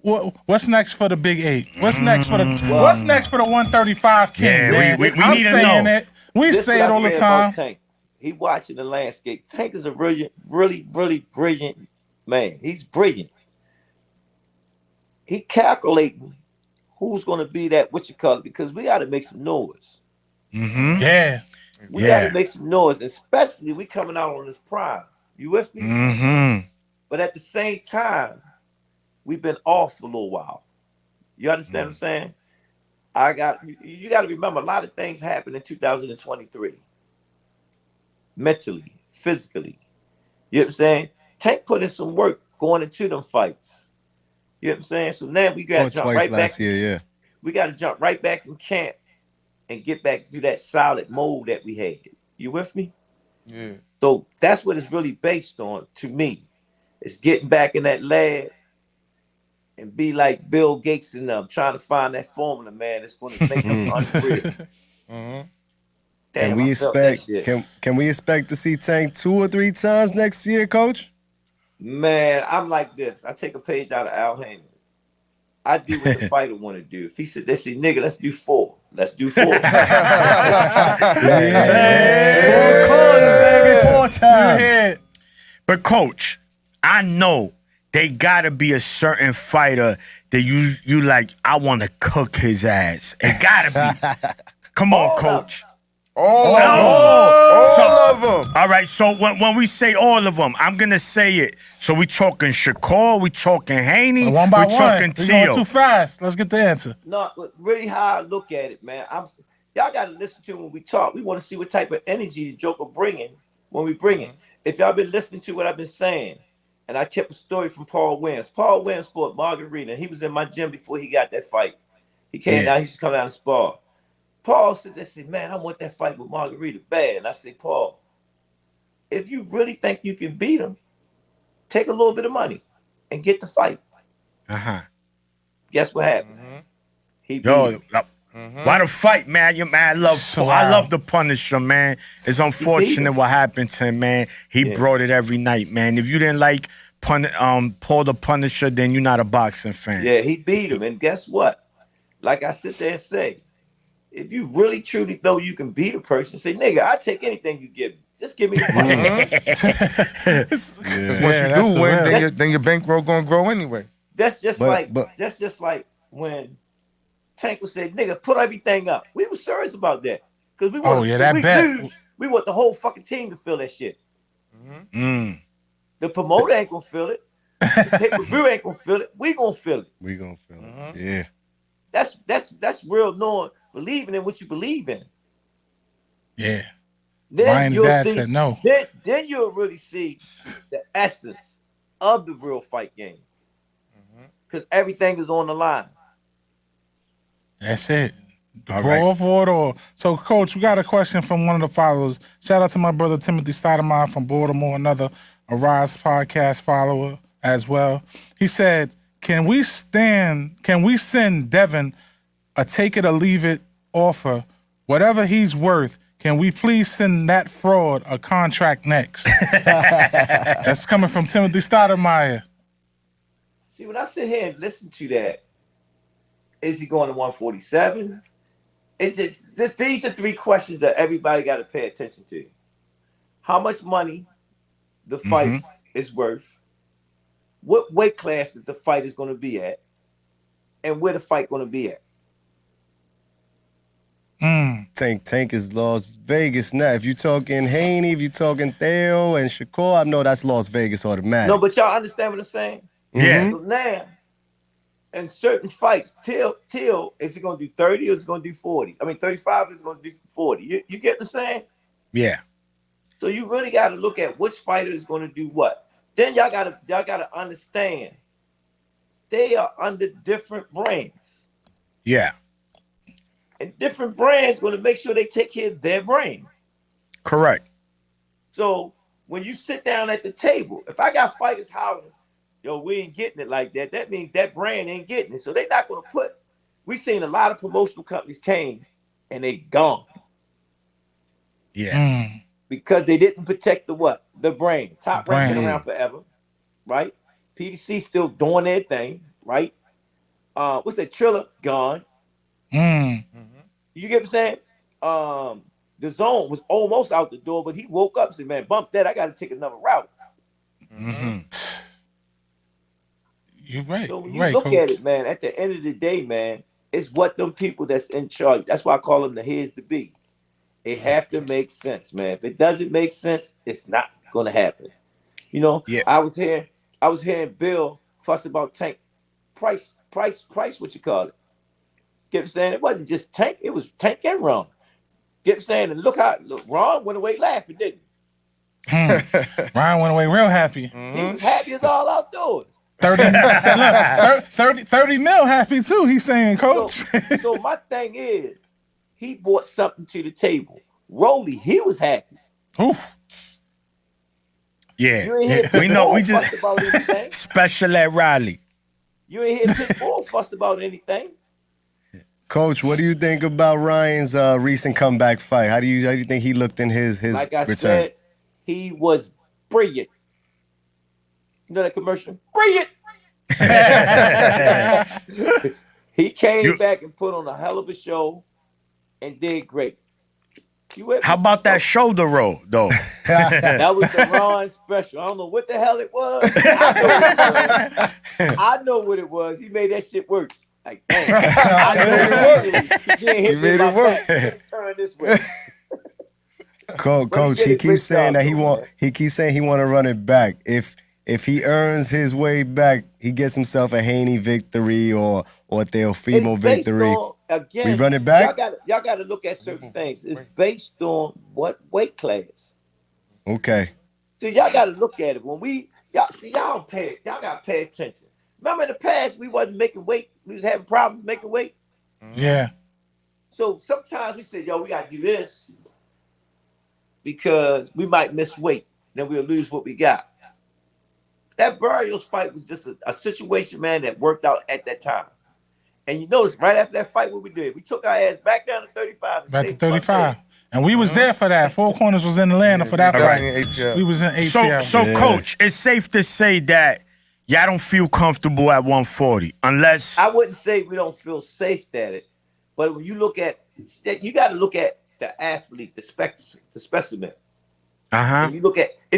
What's next for the Big 8? What's next for the 135 king? Yeah, man? we I'm need to saying know. it. We say it all the time. Tank. He watching the landscape. Tank is a really, really brilliant man. He's brilliant. He calculating who's going to be that what you call it, because we got to make some noise. Yeah. We got to make some noise, especially we coming out on this prime. You with me? But at the same time, we've been off for a little while. You understand what I'm saying? You got to remember a lot of things happened in 2023. Mentally, physically. You know what I'm saying? Tank put in some work going into them fights. You know what I'm saying? So now we got to jump right back. We got to jump right back in camp and get back to that solid mode that we had. You with me? Yeah. So that's what it's really based on to me. It's getting back in that lab and be like Bill Gates and them, trying to find that formula, man, that's going to make them unreal. Can we expect to see Tank 2 or 3 times next year, Coach? Man, I'm like this. I take a page out of Al Heyman. I do what the fighter want to do. If he said, "Let's see, nigga, let's do 4. Let's do 4." 4 corners, baby, 4 times. But Coach, I know they gotta be a certain fighter that you like. I want to cook his ass. It gotta be. Come on, Coach. All of them. All right, so when we say all of them, I'm gonna say it. So we talking Shakur, we talking Haney, One by we one. talking We going Teal. too fast. Let's get the answer. No, but really how I look at it, man. Y'all got to listen to when we talk. We want to see what type of energy the Joker bringing when we bring it. If y'all been listening to what I've been saying, and I kept a story from Paul Williams. Paul Williams fought Margarita. He was in my gym before he got that fight. He came down. He used to come down and spar. Paul said, "Man, I want that fight with Margarita bad." And I said, "Paul, if you really think you can beat him, take a little bit of money and get the fight." Guess what happened? He beat him. Why the fight, man? I love the Punisher, man. It's unfortunate what happened to him, man. He brought it every night, man. If you didn't like Paul the Punisher, then you're not a boxing fan. Yeah, he beat him. And guess what? Like I sit there and say, if you really truly know you can beat a person, say, "Nigga, I take anything you give me. Just give me the fight." Once you do win, then your bankroll gonna grow anyway. That's just like when Tank would say, "Nigga, put everything up." We were serious about that because we want we want the whole fucking team to feel that shit. The promoter ain't gonna feel it. The pay-per-view ain't gonna feel it. We gonna feel it. We gonna feel it. Yeah. That's real knowing, believing in what you believe in. Yeah. Then Ryan's you'll dad see, said no. Then you'll really see the essence of the real fight game. Because everything is on the line. That's it. Brawl for it all. So, Coach, we got a question from one of the followers. Shout out to my brother Timothy Stoudemire from Baltimore, another Arise podcast follower as well. He said, Can we send Devin a take it or leave it offer? Whatever he's worth, can we please send that fraud a contract next? That's coming from Timothy Stoudemire. See, when I sit here and listen to that, is he going to 147? It's just these are 3 questions that everybody got to pay attention to. How much money the fight is worth? What weight class that the fight is going to be at? And where the fight going to be at? Tank is Las Vegas now. If you talking Haney, if you talking Theo and Shakur, I know that's Las Vegas automatic. No, but y'all understand what I'm saying? Yeah. So now, in certain fights, Till is he going to do 30 or is he going to do 40? I mean, 35 is going to do 40. You get what I'm saying? Yeah. So you really got to look at which fighter is going to do what. Then y'all gotta understand they are under different brands. Yeah. And different brands going to make sure they take care of their brand. Correct. So when you sit down at the table, if I got fighters hollering, "Yo, we ain't getting it like that," that means that brand ain't getting it. So they're not going to put. We seen a lot of promotional companies came and they gone. Yeah. Because they didn't protect the what? The brand. Top Rank been around forever, right? PDC still doing their thing, right? What's that? Triller gone. You get what I'm saying? The Zone was almost out the door, but he woke up and said, "Man, bump that. I got to take another route." You're right. So when you look at it, man, at the end of the day, man, it's what them people that's in charge. That's why I call them the heads to be. It have to make sense, man. If it doesn't make sense, it's not gonna happen. You know, Yeah. I was hearing Bill fuss about Tank Price. What you call it? Get what I'm saying? It wasn't just Tank. It was Tank and Ron. Get what I'm saying? And look, Ron went away laughing, didn't he? Ryan went away real happy. He was happy as all outdoors. 30 mil happy too, he's saying, coach. So my thing is, he brought something to the table. Rolly, he was happy. Oof. Yeah. You ain't hear We know we fuss just about anything. special at Raleigh. You ain't hear Pitbull fussed about anything. Coach, what do you think about Ryan's recent comeback fight? How do you think he looked in his Like I return? said, he was brilliant. You know that commercial? Brilliant. He came back and put on a hell of a show and did great. How about that shoulder roll, though? That was the Ron special. I don't know what the hell it was. I know what it was. He made that shit work. Like, damn. I know it worked. He made it work. Turn this way. Coach, he keeps saying that he want to run it back. If he earns his way back, he gets himself a Haney victory or Teofimo victory. Again, we run it back. Y'all got to look at certain things. It's based on what weight class. Okay. So y'all got to look at it. When y'all got to pay attention. Remember in the past we wasn't making weight. We was having problems making weight. Yeah. So sometimes we said, yo, we got to do this because we might miss weight. Then we'll lose what we got. That Barrios fight was just a situation, man, that worked out at that time. And you notice right after that fight, what we did, we took our ass back down to 35. Back to 35. And we was there for that. Four Corners was in Atlanta for that fight. We was in ATL. So Coach, it's safe to say that y'all don't feel comfortable at 140 unless... I wouldn't say we don't feel safe at it, but when you look at, you got to look at the athlete, the specimen. Uh-huh. If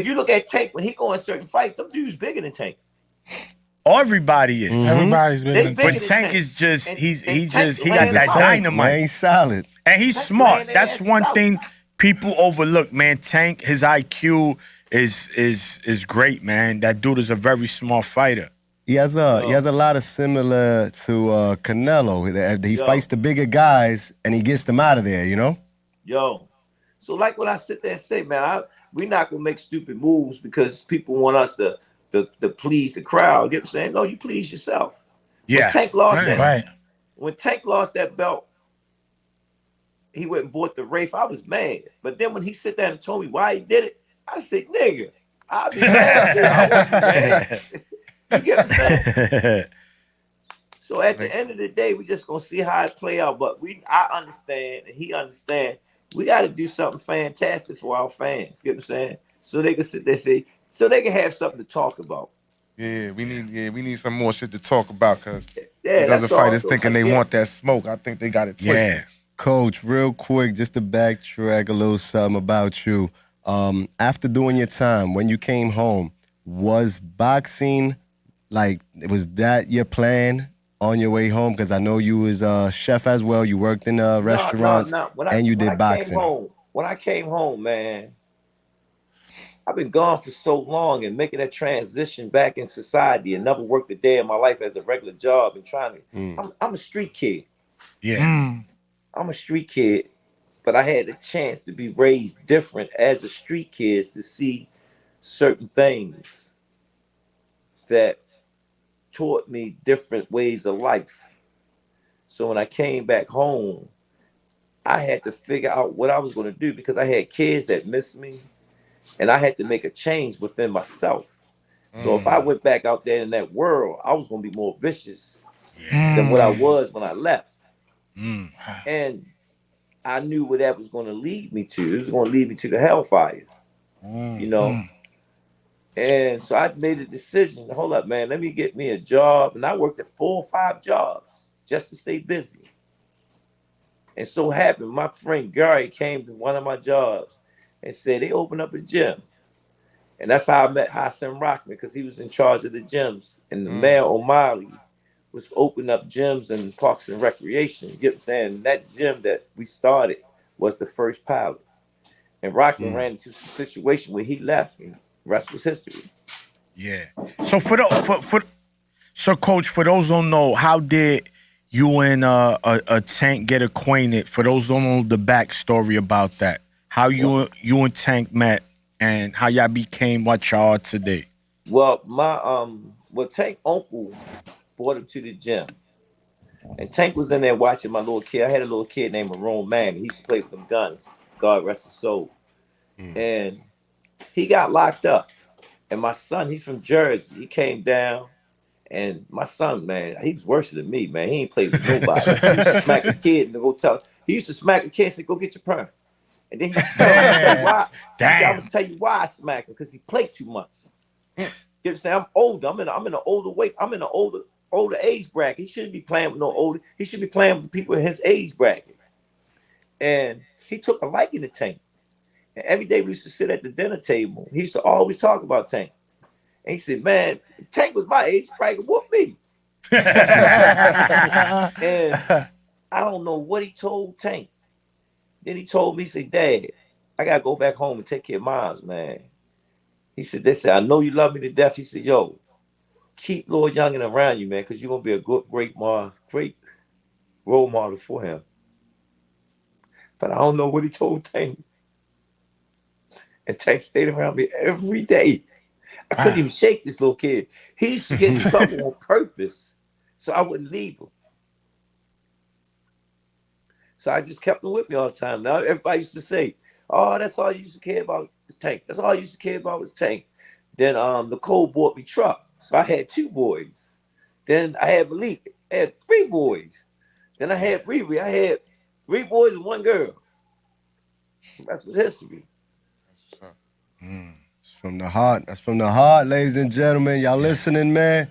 you look at Tank, when he go in certain fights, them dudes bigger than Tank. Everybody is. Everybody's bigger than Tank. But Tank is just, he got laying that dynamite. Man, he's solid. And he's smart. That's one thing people overlook, man. Tank, his IQ is great, man. That dude is a very smart fighter. He has a lot of similar to Canelo. He fights the bigger guys and he gets them out of there, you know? Yo. So like when I sit there and say, man, we're not gonna make stupid moves because people want us to please the crowd. Get what I'm saying? No, you please yourself. Yeah. When Tank lost Right. When Tank lost that belt, he went and bought the Wraith. I was mad. But then when he sit down and told me why he did it, I said, nigga, I'll be mad. I wasn't mad. You get what I'm saying? So at the end of the day, we just gonna see how it play out. But I understand and he understand. We got to do something fantastic for our fans. Get what I'm saying? So they can sit there so they can have something to talk about. Yeah, we need some more shit to talk about because the other fighters thinking they want that smoke. I think they got it twisted. Yeah. Coach, real quick, just to backtrack a little something about you. After doing your time, when you came home, was boxing, was that your plan on your way home? Because I know you was a chef as well. You worked in restaurants and you did boxing. When I came home, man, I've been gone for so long and making that transition back in society and never worked a day in my life as a regular job and trying to. I'm a street kid. Yeah. I'm a street kid, but I had the chance to be raised different as a street kid to see certain things that taught me different ways of life. So when I came back home, I had to figure out what I was going to do because I had kids that missed me and I had to make a change within myself. So if I went back out there in that world, I was going to be more vicious than what I was when I left. And I knew where that was going to lead me to. It was going to lead me to the hellfire, you know? And so I made a decision, hold up, man, let me get me a job. And I worked at 4 or 5 jobs just to stay busy. And so happened, my friend Gary came to one of my jobs and said they opened up a gym. And that's how I met Hassan Rockman, because he was in charge of the gyms. And the mayor O'Malley was opening up gyms and parks and recreation. You get what I'm saying? That gym that we started was the first pilot. And Rockland ran into some situation where he left, and the rest was history. Yeah. So so coach, for those who don't know, how did you and a Tank get acquainted? For those who don't know the backstory about that, how you and Tank met and how y'all became what y'all are today. Well, Tank uncle brought him to the gym. And Tank was in there watching my little kid. I had a little kid named Marone Man. He used to play with them guns. God rest his soul. And he got locked up. And my son, he's from Jersey. He came down. And my son, man, he was worse than me, man. He ain't played with nobody. He used to smack a kid and go tell. He used to smack a kid and say, "Go get your perm." And then he used to tell me why. I'm gonna tell you why I smack him, because he played too much. You know what I'm saying? I'm older. I'm in an older weight. I'm in an older age bracket. He shouldn't be playing with no older. He should be playing with people in his age bracket. And he took a liking to Tank. And every day we used to sit at the dinner table. He used to always talk about Tank. And he said, "Man, Tank was my age, he probably could whoop me." And I don't know what he told Tank. Then he told me, he said, "Dad, I gotta go back home and take care of Miles, man." He said, "They said, I know you love me to death." He said, "Yo, keep Lord Youngin around you, man, because you're gonna be a great role model for him." But I don't know what he told Tank. And Tank stayed around me every day. I couldn't even shake this little kid. He used to get in trouble on purpose so I wouldn't leave him. So I just kept him with me all the time. Now everybody used to say, "Oh, that's all you used to care about was Tank. That's all you used to care about was Tank." Then Nicole bought me truck. So I had 2 boys. Then I had Malik. I had 3 boys. Then I had Riri. I had 3 boys and 1 girl. That's history. From the heart. That's from the heart, ladies and gentlemen. Y'all listening, man?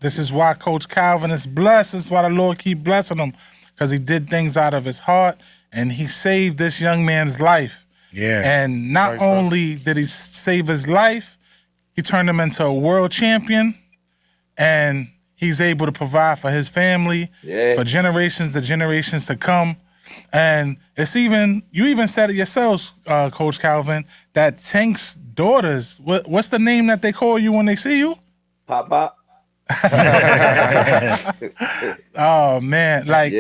This is why Coach Calvin is blessed. This is why the Lord keep blessing him, because he did things out of his heart, and he saved this young man's life. Yeah. And not only did he save his life, he turned him into a world champion, and he's able to provide for his family, for generations to come. And it's you even said it yourselves, Coach Calvin, that Tank's daughters, what's the name that they call you when they see you? Pop Pop. Oh man, like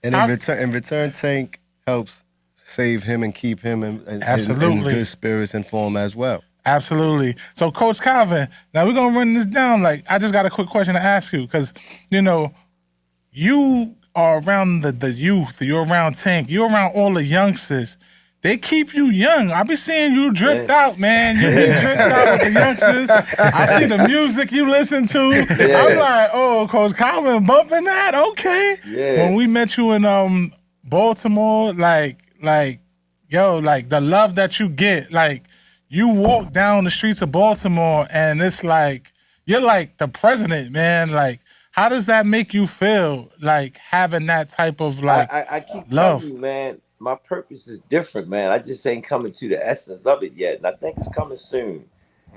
And in return, Tank helps save him and keep him in good spirits and form as well. Absolutely. So, Coach Calvin, now we're gonna run this down. Like, I just got a quick question to ask you, because you are around the youth, you're around Tank, you're around all the youngsters. They keep you young. I be seeing you dripped out, man. You be dripped out with the youngsters. I see the music you listen to. I'm like, oh, Coach Calvin bumping that? Okay. Yeah. When we met you in Baltimore, like the love that you get, like you walk down the streets of Baltimore and it's like you're like the president, man. Like, how does that make you feel, like having that type of like I keep love? telling you, man, my purpose is different, man. I just ain't coming to the essence of it yet, and I think it's coming soon.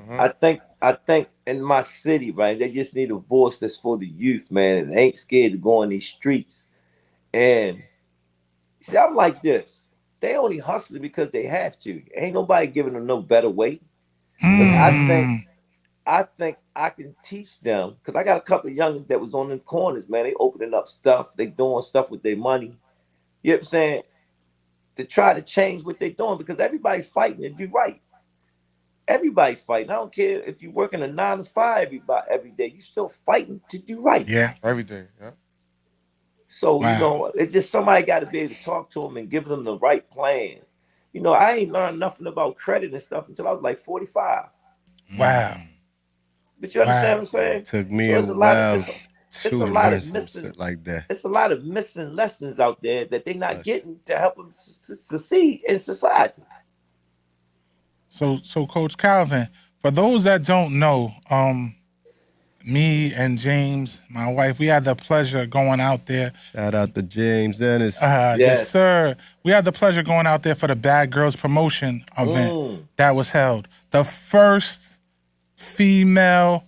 I think in my city, right, they just need a voice that's for the youth, man, and they ain't scared to go on these streets. And see, I'm like this. They only hustling because they have to. Ain't nobody giving them no better way. I think I can teach them, because I got a couple of youngins that was on them corners, man. They opening up stuff. They doing stuff with their money. You know what I'm saying? To try to change what they're doing, because everybody fighting to do right. Everybody fighting. I don't care if you're working a 9 to 5 every day. You still fighting to do right. Yeah. Every day. Yeah. So, it's just somebody got to be able to talk to them and give them the right plan. I ain't learned nothing about credit and stuff until I was like 45. Wow. But you understand what I'm saying? It took me a while to learn some shit like that. It's a lot of missing lessons out there that they're not getting to help them succeed in society. So Coach Calvin, for those that don't know, me and James, my wife, we had the pleasure going out there. Shout out to James Dennis. Yes, sir. We had the pleasure going out there for the Bad Girls promotion event that was held. The first female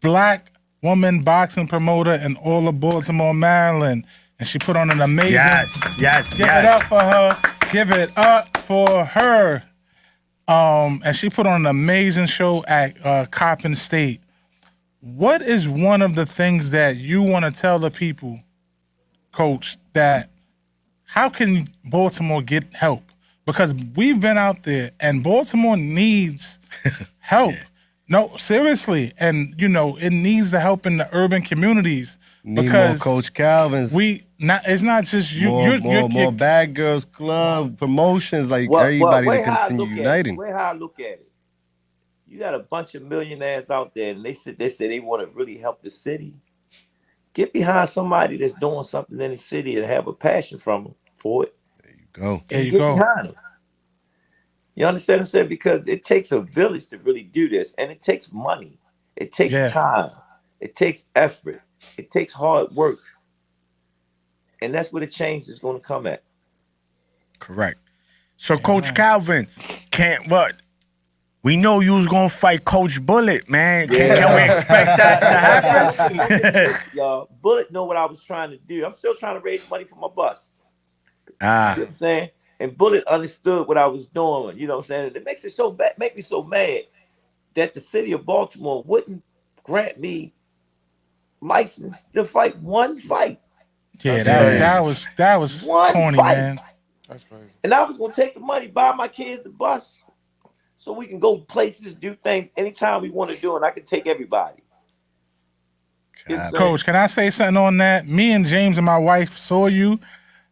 Black woman boxing promoter in all of Baltimore, Maryland. And she put on an amazing... Yes. Give it up for her. Give it up for her. And she put on an amazing show at Coppin State. What is one of the things that you want to tell the people, Coach, that how can Baltimore get help? Because we've been out there and Baltimore needs help. No, seriously. And, it needs the help in the urban communities. Need because more Coach Calvin's. It's not just you. More Bad Girls Club promotions, like everybody to continue uniting. How I look at it. You got a bunch of millionaires out there, and they say they want to really help the city. Get behind somebody that's doing something in the city and have a passion for it. There you go. And get behind them. You understand what I'm saying? Because it takes a village to really do this, and it takes money. It takes time. It takes effort. It takes hard work. And that's where the change is going to come at. Correct. So, Coach Calvin, we know you was going to fight Coach Bullet, man. Can we expect that to happen? Y'all, Bullet know what I was trying to do. I'm still trying to raise money for my bus. You know what I'm saying? And Bullet understood what I was doing. You know what I'm saying? And it makes it so bad, make me so mad that the city of Baltimore wouldn't grant me license to fight one fight. Yeah, that was one corny, fight. man. That's crazy. And I was gonna take the money, buy my kids the bus, so we can go places, do things anytime we want to do, and I can take everybody. You know what I'm saying? Coach, can I say something on that? Me and James and my wife saw you.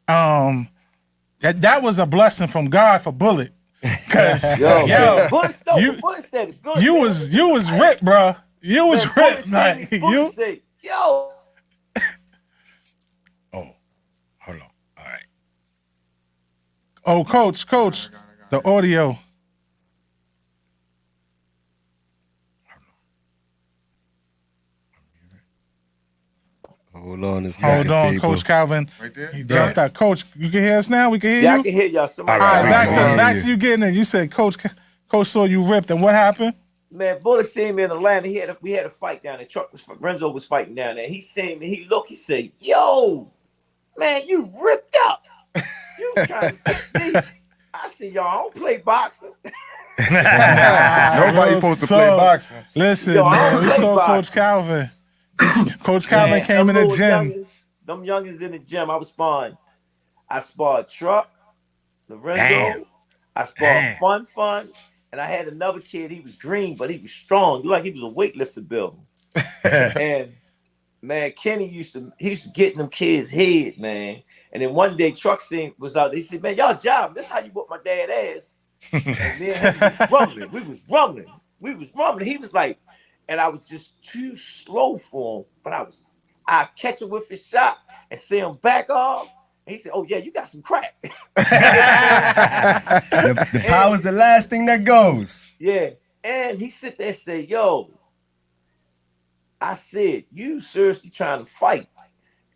That was a blessing from God for Bullet. Cause Bullet said it good. You was ripped, bro. You was ripped. Like you. Said, yo. Oh, hold on. All right. Oh, Coach, the audio. Hold on a second. Hold on, people. Coach Calvin. Right there? He dropped that. Coach, you can hear us now? We can hear you? I can hear y'all. Somebody. All right, can back hear to you getting it. You said Coach saw you ripped, and what happened? Man, Bullet seen me in Atlanta. We had a fight down there. Renzo was fighting down there. He seen me. He said, "Yo, man, you ripped up. You trying to fight me?" I said, "Y'all, I don't play boxing." Nobody supposed to play boxing. Listen, Yo, man, we play saw boxing. Coach Calvin. Coach Calvin came in the gym. Them youngins in the gym. I was sparring. I sparred Truck, Lorenzo. I sparred Fun. And I had another kid. He was green, but he was strong. Looked like he was a weightlifter building. And man, Kenny used to get in them kids' head, man. And then one day, Truck was out. He said, "Man, y'all job. This how you whoop my dad ass." And then he was rumbling. We was rumbling. He was like, and I was just too slow for him. But I catch him with his shot and see him back off. And he said, "Oh yeah, you got some crack." The power's the last thing that goes. Yeah. And he sit there and say, "Yo," I said, "You seriously trying to fight?"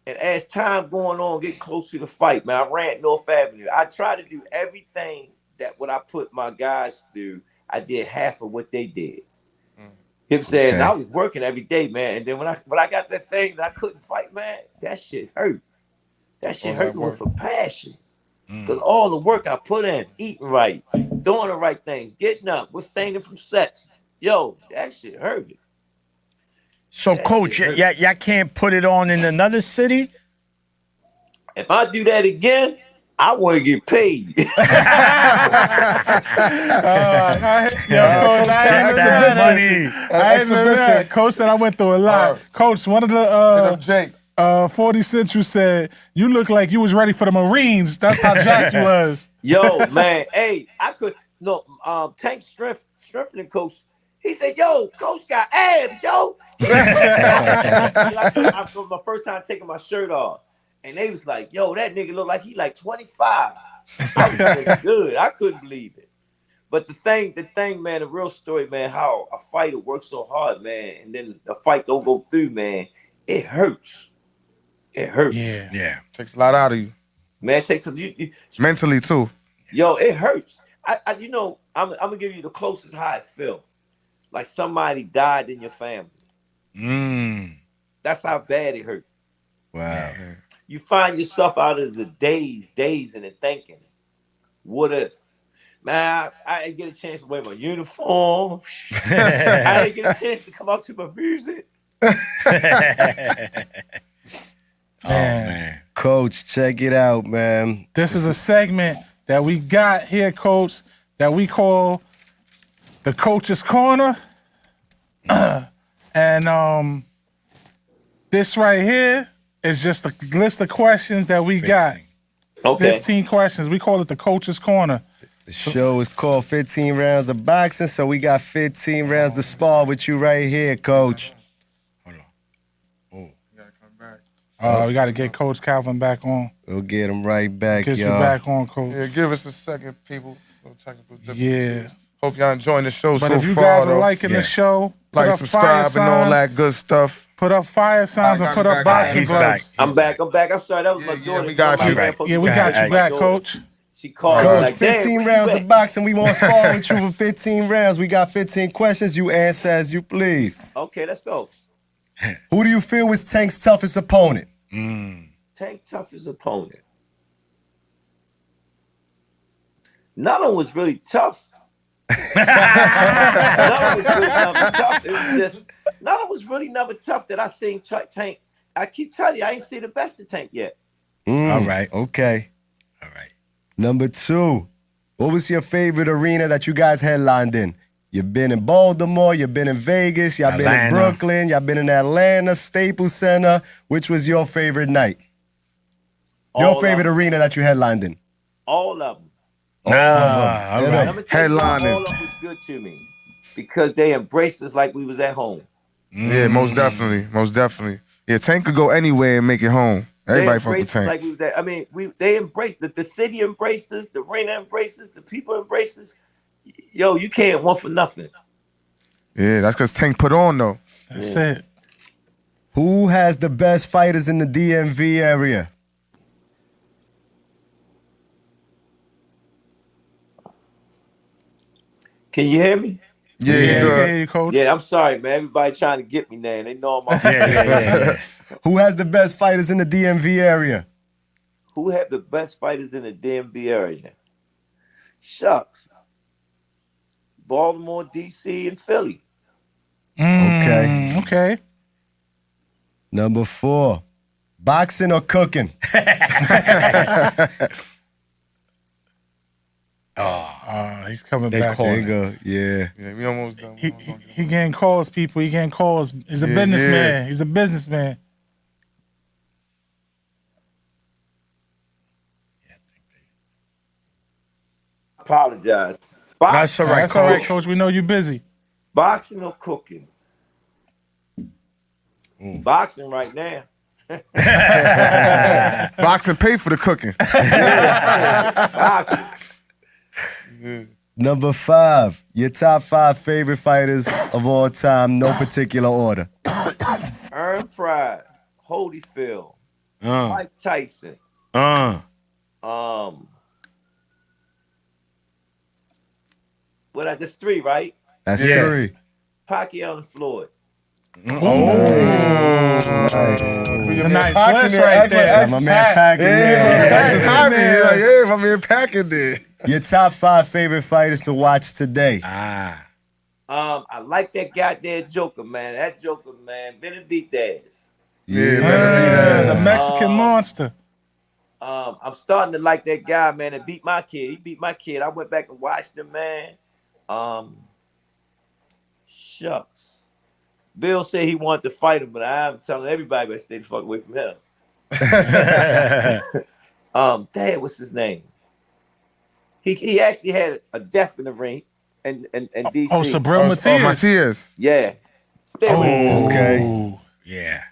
And as time going on, getting close to the fight, man, I ran North Avenue. I tried to do everything that what I put my guys to do. I did half of what they did. You know what I'm saying? Okay. And I was working every day, man. And then when I got that thing that I couldn't fight, man, that shit hurt. That shit hurt me for passion. Because all the work I put in, eating right, doing the right things, getting up, abstaining from sex. Yo, that shit hurt me. So, Coach, y'all can't put it on in another city? If I do that again, I want to get paid. Coach, I ain't that. Coach said I went through a lot. Coach, one of the 40 Central said, "You look like you was ready for the Marines." That's how jacked you was. Yo, man, hey, Tank strengthening coach. He said, "Yo, Coach got abs, yo." I for my first time taking my shirt off, and they was like, "Yo, that nigga look like he like 25." I was like, good. I couldn't believe it. But the thing, man, the real story, man, how a fighter works so hard, man, and then the fight don't go through, man, it hurts. It hurts. Yeah. Takes a lot out of you. Man, it takes you Mentally too. Yo, it hurts. I'm gonna give you the closest how I feel. Like somebody died in your family. That's how bad it hurt. Wow. You find yourself out of the dazing and thinking, what if? Man, I didn't get a chance to wear my uniform. I didn't get a chance to come out to my music. Man. Coach, check it out, man. This is a segment that we got here, Coach, that we call the Coach's Corner. And this right here is just a list of questions that we got. Okay. 15 questions. We call it the Coach's Corner. The show is called 15 Rounds of Boxing, so we got 15 rounds to spar with you right here, Coach. We got to get Coach Calvin back on. We'll get him right back, Get you y'all. back on, Coach. Yeah, give us a second, people. Yeah. Hope y'all enjoying the show But so if you far. guys are though. liking the show, put Like, up fire subscribe, and all signs. that good stuff. Put up fire signs and put up boxing He's gloves. back. I'm back. I'm sorry. That was my daughter. we got you. Yeah, we got you back, Coach. She called me Coach, like, "Damn, 15 where you rounds at?" of boxing. We want to spar with you for 15 rounds. We got 15 questions. You answer as you please. Okay, let's go. Who do you feel was Tank's toughest opponent? Tank toughest opponent. None of them was really tough. None of them was really never tough. It was just none of them was really never tough that I seen Tank. I keep telling you, I ain't seen the best of Tank yet. All right. Okay. All right. Number 2. What was your favorite arena that you guys headlined in? You've been in Baltimore, you've been in Vegas, y'all been in Atlanta. Brooklyn, y'all been in Atlanta, Staples Center. Which was your favorite night? Your All favorite of them. arena that you headlined in? All of them. All right. Let me tell you, Headlining. all of them was good to me because they embraced us like we was at home. Yeah, most definitely. Most definitely. Yeah, Tank could go anywhere and make it home. Everybody fuck with They embraced us Tank. like we was at. I mean, they embraced the city embraced us, the arena embraced us, the people embraced us. Yo, you can't want for nothing. Yeah, that's because Tank put on, though. That's it. Who has the best fighters in the DMV area? Can you hear me? Yeah, Yeah, you you good. can hear you, Coach. Yeah, I'm sorry, man. Everybody trying to get me now. And they know I'm Yeah. Who has the best fighters in the DMV area? Who have the best fighters in the DMV area? Shucks. Baltimore, DC, and Philly. Okay. Okay. Number 4. Boxing or cooking? He's coming They back. call There it. you go. Yeah. Yeah, we almost done. He getting calls, people. He getting calls. He's a Yeah, businessman. yeah. He's a businessman. Apologize. That's all right, That's all right, Coach. Coach. We know you're busy. Boxing or cooking? Boxing right now. Boxing pay for the cooking. Boxing. Number 5. Your top 5 favorite fighters of all time, no particular order. Earn Pride, Holyfield, Uh, Mike Tyson, uh. that's 3, right? That's Yeah. 3. Pacquiao and Floyd. Nice. It's a nice Packing list it, right extra, there. Yeah, my man Packing Yeah, there. that's happy. Like, yeah, my man packing there. Your top 5 favorite fighters to watch today. Ah. I like that goddamn Joker, man. That Joker, man. Benavidez. Yeah, the Mexican monster. I'm starting to like that guy, man, that beat my kid. He beat my kid. I went back and watched him, man. Shucks. Bill said he wanted to fight him, but I'm telling everybody to stay the fuck away from him. Dad, what's his name? He actually had a death in the ring and DC. Oh, Sabril Matias. Matias. Yeah. Stay away from him. Okay. Yeah.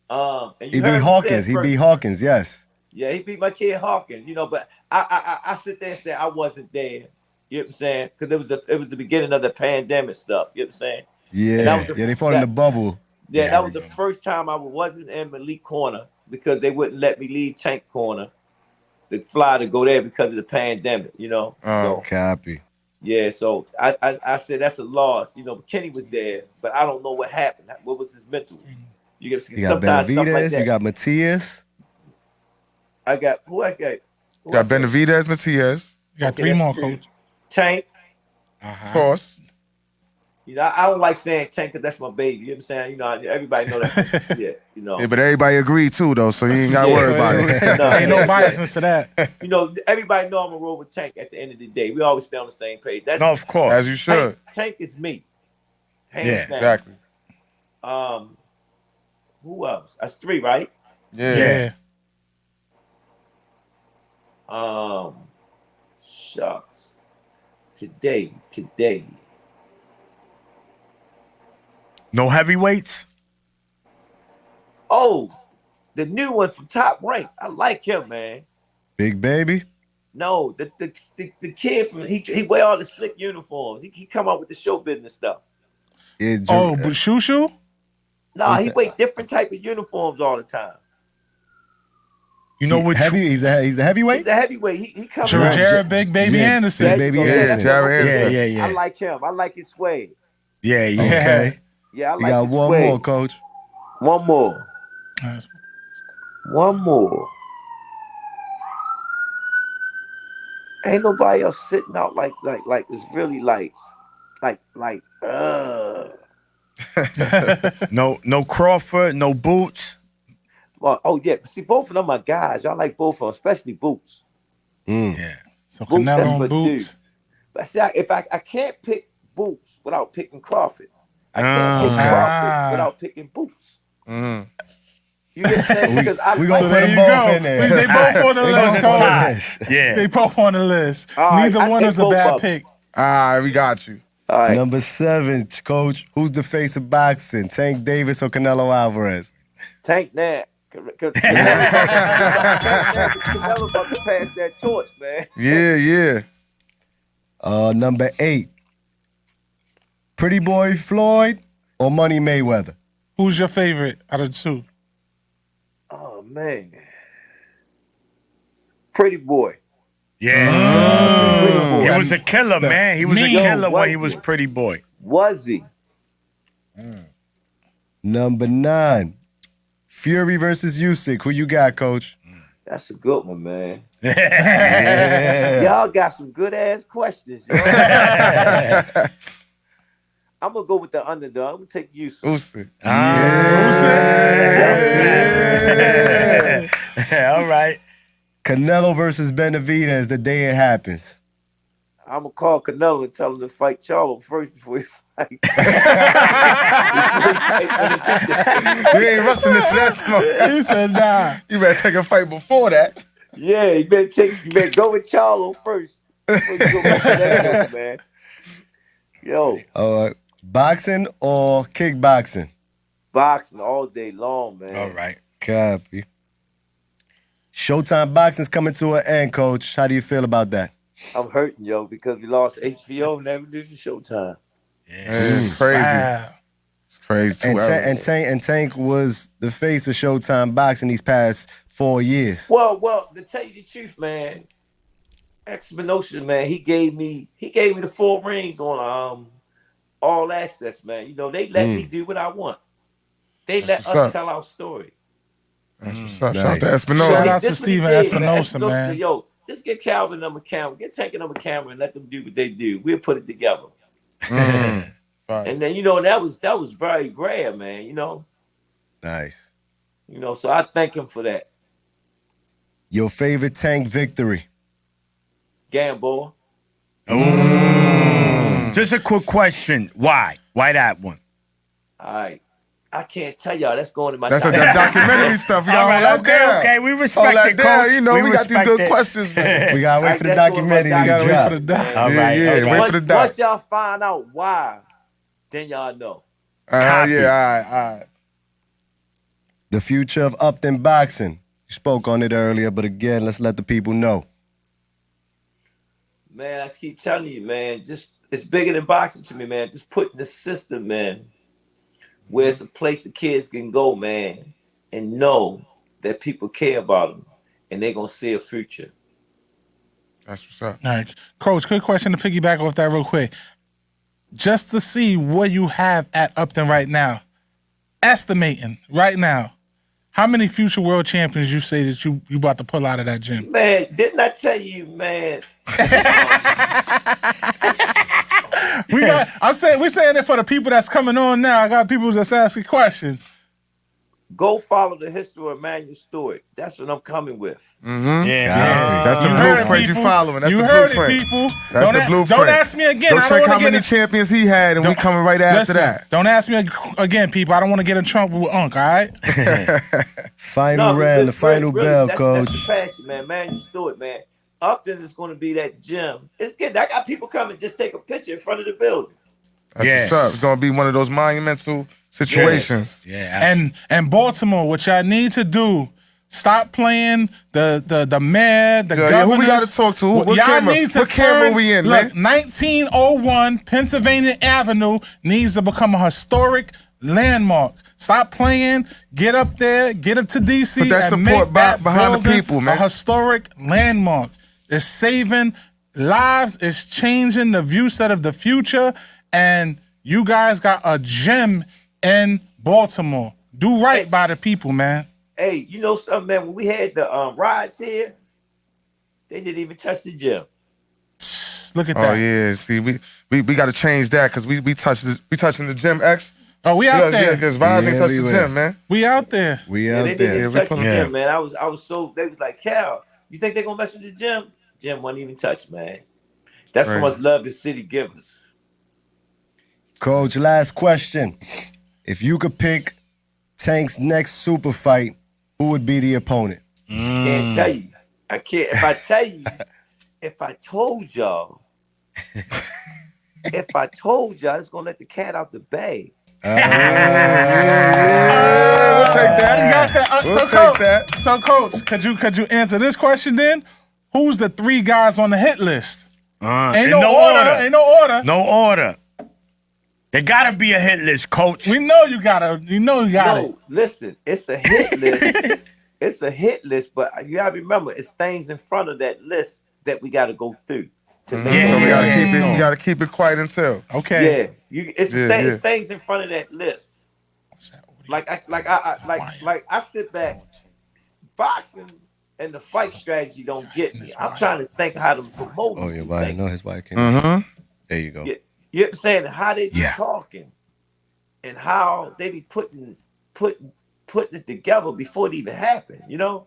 And you He heard beat him Hawkins. say He first- beat Hawkins, yes. Yeah, he beat my kid Hawkins, but I sit there and say I wasn't there. You know what I'm saying? Because it was the beginning of the pandemic stuff. You know what I'm saying? And that Yeah. was the- Yeah, they fought in the bubble. Yeah, Yeah, that I was the remember. first time I wasn't in Malik corner because they wouldn't let me leave Tank corner to fly to go there because of the pandemic. So Copy. yeah, so I said that's a loss. But Kenny was there, but I don't know what happened. What was his mental? You get You got sometimes stuff like Benavidez. that. You got Matias. I got who I got. You got Benavidez, Matias. You got three more, Coach. Tank. Of course. You know, I don't like saying Tank because that's my baby. You know what I'm saying? You know, everybody know that. Yeah, you know. Yeah, but everybody agreed too, though, so you ain't got to worry about it. No, Ain't no biasness to that. You know, everybody know I'm a roll with Tank at the end of the day. We always stay on the same page. That's No, of course. As you should. Tank is me. Yeah, down. Exactly. Who else? That's three, right? Yeah. Shucks. Today. No heavyweights? Oh, the new one from Top Rank. I like him, man. Big Baby. No, the kid from he wear all the slick uniforms. He come up with the show business stuff. But Shushu? No, he wear different type of uniforms all the time. You know what? He's a heavyweight. He's a heavyweight. He comes Jared Big Baby Anderson. Big Baby Anderson. Yeah. I like him. I like his sway. Yeah. Okay. Yeah, I You like got his one sway. more, Coach. One more. Ain't nobody else sitting out like it's really like. No Crawford, no Boots. Well, oh yeah, see, both of them are guys. Y'all like both of them, especially Boots. Yeah. So Boots, that's Canelo what and Boots. do. But see, if I can't pick Boots without picking Crawford. I can't pick Crawford without picking Boots. You get what I'm saying? Because we gonna put them both in there. They both on the list, Coach. Yeah. They both on the list. right, Neither I one take is a both bad of them. pick. All right, we got you. All right. Number 7, Coach. Who's the face of boxing? Tank Davis or Canelo Alvarez? Tank that. Canelo about to pass that torch, man. Yeah. Number 8. Pretty Boy Floyd or Money Mayweather? Who's your favorite out of the two? Oh man. Pretty Boy. Yeah. Pretty Boy. He was a killer, man. He was a killer when he was Was Pretty Boy. Was he? Number 9. Fury versus Usyk. Who you got, Coach? That's a good one, man. Yeah. Y'all got some good ass questions. Yo. I'm gonna go with the underdog. I'm gonna take Yusuf. Usyk. All right. Canelo versus Benavidez the day it happens. I'm gonna call Canelo and tell him to fight Charlo first before he fight. You ain't rushing this next one. He said, nah. You better take a fight before that. Yeah, you better go with Charlo first. Before you go back to that one, man. Yo, Boxing or kickboxing? boxing all day long, man. All right. Copy. Showtime Boxing's coming to an end, Coach. How do you feel about that? I'm hurting, yo, because we lost HBO and never did the Showtime. It's crazy. Wow. It's crazy. And Tank was the face of Showtime Boxing these past 4 years. Well, to tell you the truth, man, Espinosa, man, he gave me the 4 rings on All Access, man. You know, they let me do what I want. They let us tell our story. That's what's up. Nice. Shout out to Espinosa. Shout out to This what he Steven did, Espinosa, man. said, yo, just get Calvin on the camera, get Tank on the camera, and let them do what they do. We'll put it together. Right. And then, you know, that was very rare, man. You know, Nice. So I thank him for that. Your favorite Tank victory? Gamble. Just a quick question. Why? Why that one? All right. I can't tell y'all. That's going to my That's documentary stuff. All right, okay. We respect it, Coach. You know, we got these respect good it. questions, man. We gotta wait for the that's going documentary on my to Wait drop. for the doc. All right. Yeah, okay. wait for the doc. Once y'all find out why, then y'all know. Copy. Yeah, all right. The future of Upton Boxing. You spoke on it earlier, but again, let's let the people know. Man, I keep telling you, man, just it's bigger than boxing to me, man. Just putting the system, man, where it's a place the kids can go, man, and know that people care about them and they're going to see a future. That's what's up. All right. Coach, quick question to piggyback off that real quick. Just to see what you have at Upton right now, estimating right now, how many future world champions you say that you about to pull out of that gym? Man, didn't I tell you, man? We're saying it for the people that's coming on now. I got people that's asking questions. Go follow the history of Emmanuel Stewart. That's what I'm coming with. Yeah. That's the blueprint you following. That's You the heard blueprint. it, people. That's the blueprint. Don't ask me again. Go check how many champions he had, and we coming right after that. Don't ask me again, people. I don't want to get in trouble with Unc, all right? Final round, the final bell, Coach. That's the passion, man. Emmanuel Stewart, man. Upton is going to be that gym. It's good. I got people coming just take a picture in front of the building. That's what's up. It's going to be one of those monumental situations. Yeah. And Baltimore, what y'all need to do, stop playing the mayor, the governor. Who we got to talk to? What camera we in, look, man? 1901 Pennsylvania Avenue needs to become a historic landmark. Stop playing. Get up there. Get up to D.C. Put that and support make that behind the people, man. A historic landmark. It's saving lives. It's changing the view set of the future. And you guys got a gym in Baltimore. Do right by the people, man. Hey, you know something, man? When we had the rides here, they didn't even touch the gym. Look at that. Oh yeah, see, we got to change that because we touching the gym X. Oh, we out there. Because Vibes ain't touched the gym, man. We out there. They didn't touch the gym, man. I was so they was like, Cal, you think they gonna mess with the gym? Gym wasn't even touched, man. That's how much love the city gives us. Coach, last question. If you could pick Tank's next super fight, who would be the opponent? Can't tell you. I can't. If I tell you, if I told y'all, it's gonna let the cat out the bag. We'll take that. We'll take that. So, Coach, could you answer this question then? Who's the 3 guys on the hit list? Ain't no order. No order. There gotta be a hit list, Coach. We know you got it. Listen, it's a hit list. It's a hit list, but you gotta remember, it's things in front of that list that we gotta go through. So we gotta keep it quiet until. Okay. Yeah. It's things in front of that list. Like I sit back, boxing and the fight strategy don't get me. I'm trying to think how to promote. Oh, your wife. I know his wife came. There you go. Yeah. You know what I'm saying? How they be talking and how they be putting it together before it even happened, you know?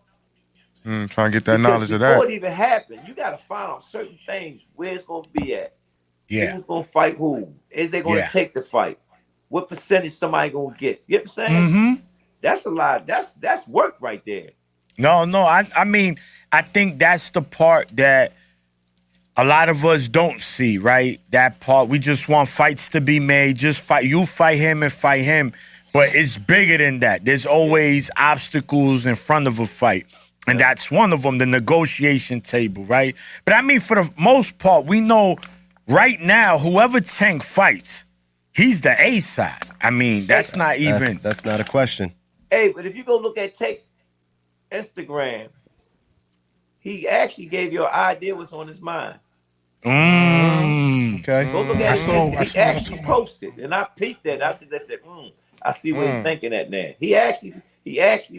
Trying to get that knowledge of that. Before it even happened, you got to find out certain things, where it's going to be at. Yeah. Who's going to fight who? Is they going to take the fight? What percentage somebody going to get? You know what I'm saying? Mm-hmm. That's a lot. That's work right there. No. I mean, I think that's the part that a lot of us don't see, right? That part, we just want fights to be made. Just fight. You fight him and fight him. But it's bigger than that. There's always obstacles in front of a fight. And that's one of them, the negotiation table, right? But I mean, for the most part, we know right now, whoever Tank fights, he's the A side. I mean, that's not even... That's not a question. Hey, but if you go look at Tank Instagram, he actually gave you an idea what's on his mind. Okay. Go look at it. He actually posted, and I peeped that. I said, I see what he's thinking at now. He actually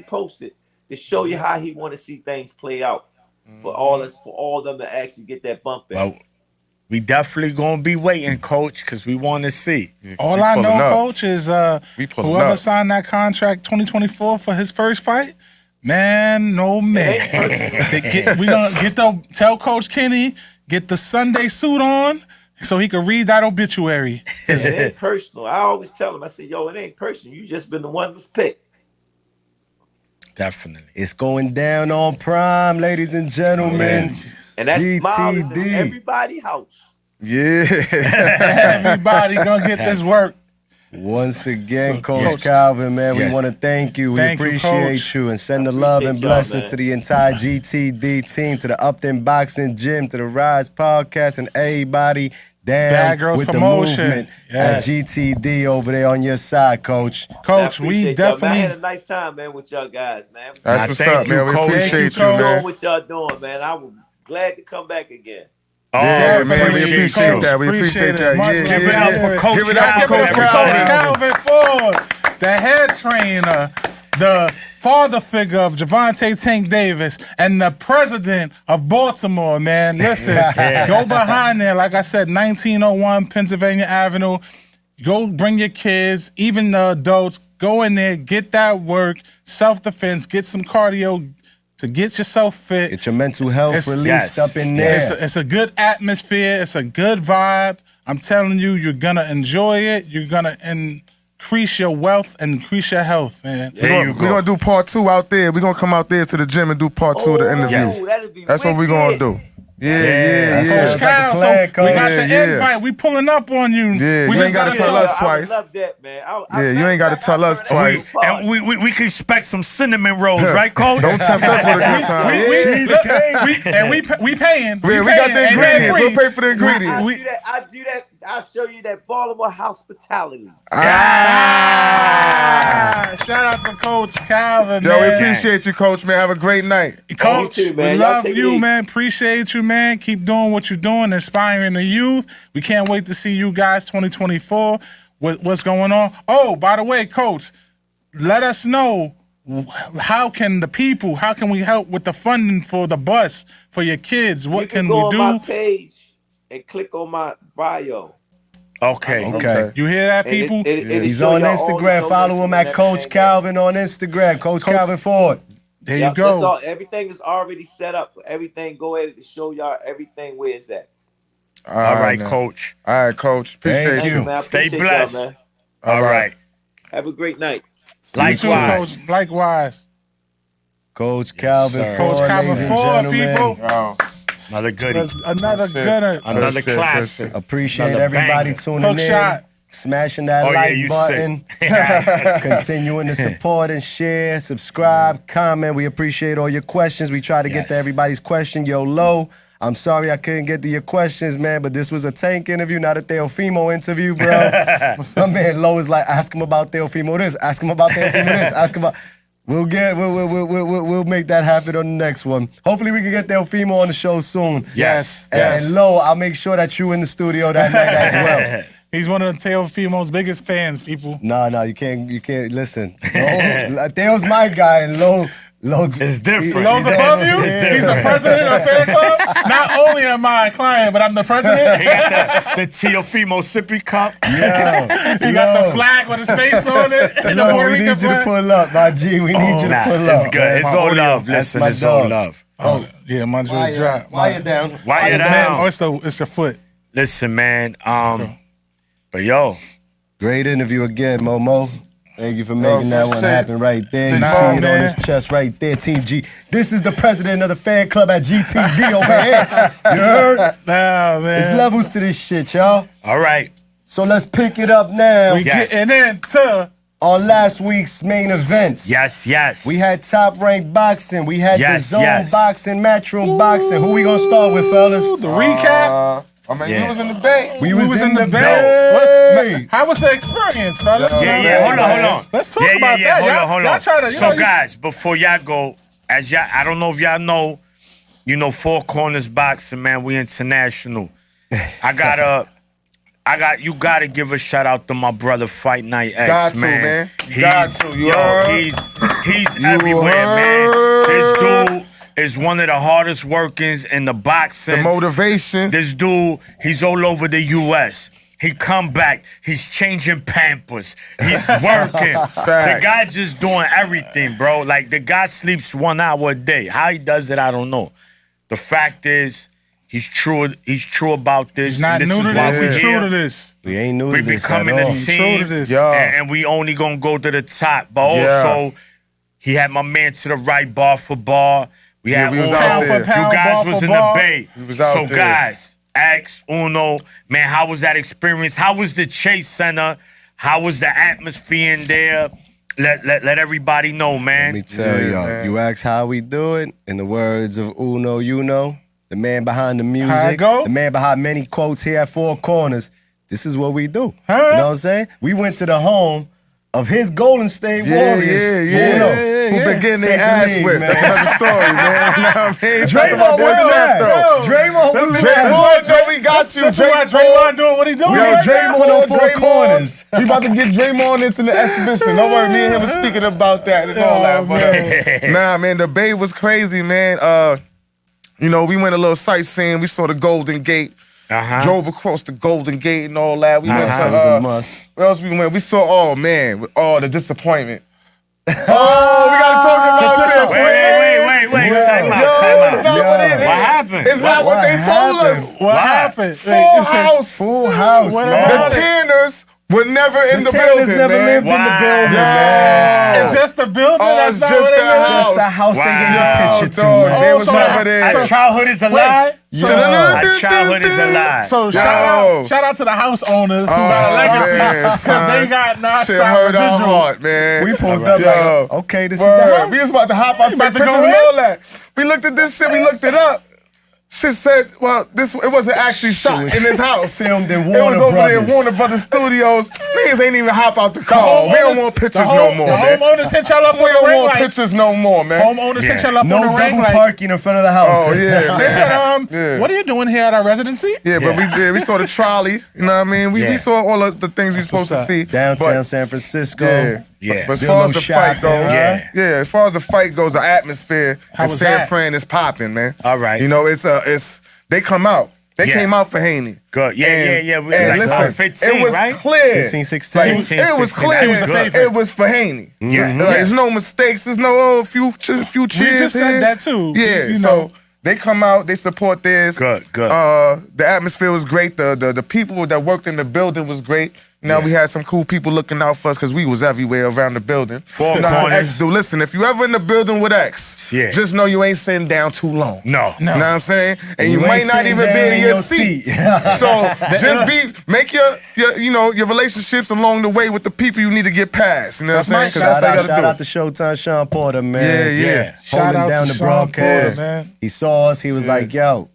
posted to show you how he want to see things play out for all of them to actually get that bump in. Well, we definitely gonna be waiting, Coach, because we want to see. All I know, Coach, is whoever signed that contract 2024 for his first fight, man, no man. We gonna tell Coach Kenny, get the Sunday suit on so he can read that obituary. It ain't personal. I always tell him, I say, yo, it ain't personal. You just been the one who's picked. Definitely. It's going down on Prime, ladies and gentlemen. And that's GTD. in everybody's house. Yeah. Everybody gonna get this work. Once again, Coach Calvin, man, we want to thank you. We appreciate you and send the love and blessings to the entire GTD team, to the Upton Boxing Gym, to the Rise Podcast, and everybody down with the movement at GTD over there on your side, Coach. Coach, we definitely... I had a nice time, man, with y'all guys, man. That's what's up, man. We appreciate you, man. What y'all doing, man. I was glad to come back again. Yeah, man, we appreciate that. We appreciate that. Give it up for Coach Calvin. Give it up for Coach Calvin Ford. the head trainer, the father figure of Javante Tank Davis, and the president of Baltimore, man. Listen, go behind there. Like I said, 1901 Pennsylvania Avenue. Go bring your kids, even the adults. Go in there, get that work, self-defense, get some cardio to get yourself fit. Get your mental health released up in there. It's a good atmosphere. It's a good vibe. I'm telling you, you're going to enjoy it. You're going to increase your wealth and increase your health, man. We're going to do part 2 out there. We're going to come out there to the gym and do part 2 of the interview. That's what we're going to do. Yeah. Sounds like a plan, so we got the invite. We pulling up on you. Yeah, we you ain't got to tell us twice. I love that, man. You ain't got to tell us twice. And we can expect some cinnamon rolls, right, Coach? Don't tempt us with a good time. We paying. We got the ingredients. We'll pay for the ingredients. I do that. I'll show you that Baltimore hospitality. Shout out to Coach Calvin, Yo, man. we appreciate you, Coach, man. Have a great night. Coach, you too, man. we Y'all love take it you, easy. man. Appreciate you, man. Keep doing what you're doing, inspiring the youth. We can't wait to see you guys 2024. What's going on? Oh, by the way, Coach, let us know how can we help with the funding for the bus for your kids? What You can can go we on do? my page and click on my bio. Okay. You hear that, people? He's on Instagram. Follow him at Coach Calvin on Instagram. Coach Calvin Ford. There you go. Everything is already set up. Everything, go ahead and show y'all everything where it's at. All right, man. Coach. All right, Coach. Appreciate Thank you. Man, I Stay appreciate blessed. y'all, man. All right. Have a great night. You too, Likewise. Coach. Likewise. Coach Calvin sir. Ford, Coach Calvin ladies and Ford, gentlemen. people. Oh, Another goodie. Another good Another Good shit, classic. good shit. Appreciate Another everybody banger. tuning Hook in. shot. Smashing that Oh, yeah, like you button. sick. Continuing to support and share, subscribe, comment. We appreciate all your questions. We try to get to Yes. everybody's question. Yo, Lo, I'm sorry I couldn't get to your questions, man, but this was a Tank interview, not a Teofimo interview, bro. My man Lo is like, ask him about Teofimo this, ask him about Teofimo this, ask him about... We'll make that happen on the next one. Hopefully we can get Teofimo on the show soon. Yes. And Lo, I'll make sure that you in the studio that night as well. He's one of the Teofimo's biggest fans, people. No, you can't listen. Theo's my guy, and Lo, It's different. Lowe's above you? Yeah. He's the president of fan club? Not only am I a client, but I'm the president. He got the Teofimo sippy cup. Yeah. He got the flag with his face on it. The Yo, Puerto we Rican need you to flag. pull up, my G. We need you to Nah, pull up. it's good. It's all love. That's Listen, my it's all dog. love. Oh, yeah, my jaw drop. Why you down? Why you down? Oh, it's your foot. Listen, man. But yo, Great interview again, Momo. Thank you for making that one shit. happen right there. You Nah, see it on man. his chest right there, Team G. This is the president of the fan club at GTD over here. You heard? Nah, man. It's levels to this shit, y'all. all right. So let's pick it up now We Yes. getting into on last week's main events. Yes. We had Top Rank Boxing. We had Yes, the Zone yes. Boxing, Matchroom Boxing. Who we gonna start with, fellas? the recap. You Yeah. was in the Bay. We was in the Bay. Bay. How was the experience, fellas? Yeah. Hold on. Let's talk about that. Hold Y'all on. try to, So, guys, before y'all go, I don't know if y'all know, Four Corners Boxing, man. We international. You gotta give a shout out to my brother Fight Night X, Got to, man. man. Got to, you yo, heard? he's You everywhere, man. This heard? dude is one of the hardest workings in the boxing. The motivation. This dude, he's all over the U.S. He come back. He's changing Pampers. He's working. The guy just doing everything, bro. Like, the guy sleeps 1 hour a day. How he does it, I don't know. The fact is, he's true about this. He's not and this new to is why this. we He's here. true to this. We ain't new We to this at becoming a all. True team, to this. Yeah. and we only gonna go to the top. But Yeah. also, he had my man to the right, bar for bar. We had we was Uno. out there. You Pound for guys pound, was bar in for the bar. Bay. We was out So there. guys, X, Uno, man, how was that experience? How was the Chase Center? How was the atmosphere in there? Let everybody know, man. Let me tell Yeah, y'all. man. You ask how we do it. In the words of Uno, the man behind the music, How it go? the man behind many quotes here at Four Corners. This is what we do. Huh? You know what I'm saying? We went to the home of his Golden State Warriors. Who been getting their ass whipped. That's another story, man. You know what I mean? Draymond, what's that? Draymond, what's that? Joe, we got you. Draymond doing what he doing. We got Draymond on four corners. We about to get Draymond into the exhibition. Don't worry, me and him was speaking about that and all that. But, nah, man, the Bay was crazy, man. You know, we went a little sightseeing. We saw the Golden Gate. Drove across the Golden Gate and all that. We went That was a must. where else we went? We saw, oh man, the disappointment. We gotta talk about this. Wait. Time out. What happened? It's not what they told us. What happened? Full house, What man. about The Tanners were never in the Taylors building, never man. lived in the building, man. It's just the building. That's it's not just what it the is. Just the house they gave the picture to, dog, man. they Oh, was so never there. Our childhood is a lie. Our childhood is a lie. So shout out to the house owners who got a legacy man, because son. they got Shit nonstop hurt our residual. heart, man. We pulled up Yo. like, okay, this is Word. the house. We was about to hop out, take about to pictures go and in? all that. We looked at this shit, we looked it up. Shit said, well, it wasn't actually shot in his house. Filmed in It was Warner over there Brothers. in Warner Brothers Studios. Niggas ain't even hop out the car. We don't want pictures no more, The man. homeowners hit y'all up We on the don't ring want light. pictures no more, man. Homeowners hit y'all up No on the ring double light. parking in front of the house. Oh, yeah. They said, Yeah. what are you doing here at our residency? Yeah, but we saw the trolley. You know what I mean? We saw all of the things we supposed to see. Downtown But, San Francisco. Yeah. But as Did a far as little the fight shopping, goes, right? as far as the fight goes, the atmosphere in was San that? Fran is popping, man. All right. You know, it's they come out. They Yeah. came out for Haney. Good. Yeah. We And like listen, 15, it was right? clear. 15, 16. Like, 15, it was 16. clear. He was the favorite. It was for Haney. Yeah. Like, there's no mistakes. There's no few cheers We just said here. that too. Yeah. You So know. they come out. They support theirs. Good. The atmosphere was great. The people that worked in the building was great. Now we had some cool people looking out for us because we was everywhere around the building. Four You know how corners. X do. Listen, if you ever in the building with X, just know you ain't sitting down too long. No. You know what I'm saying? And you You might ain't not sitting even be down in your seat. So just make your relationships along the way with the people you need to get past. You know what I'm saying? 'Cause Shout how you out gotta to Showtime Sean Porter, man. Yeah. Shout Holding out down to the Sean broadcast. Porter, man. He saw us. He was like, yo,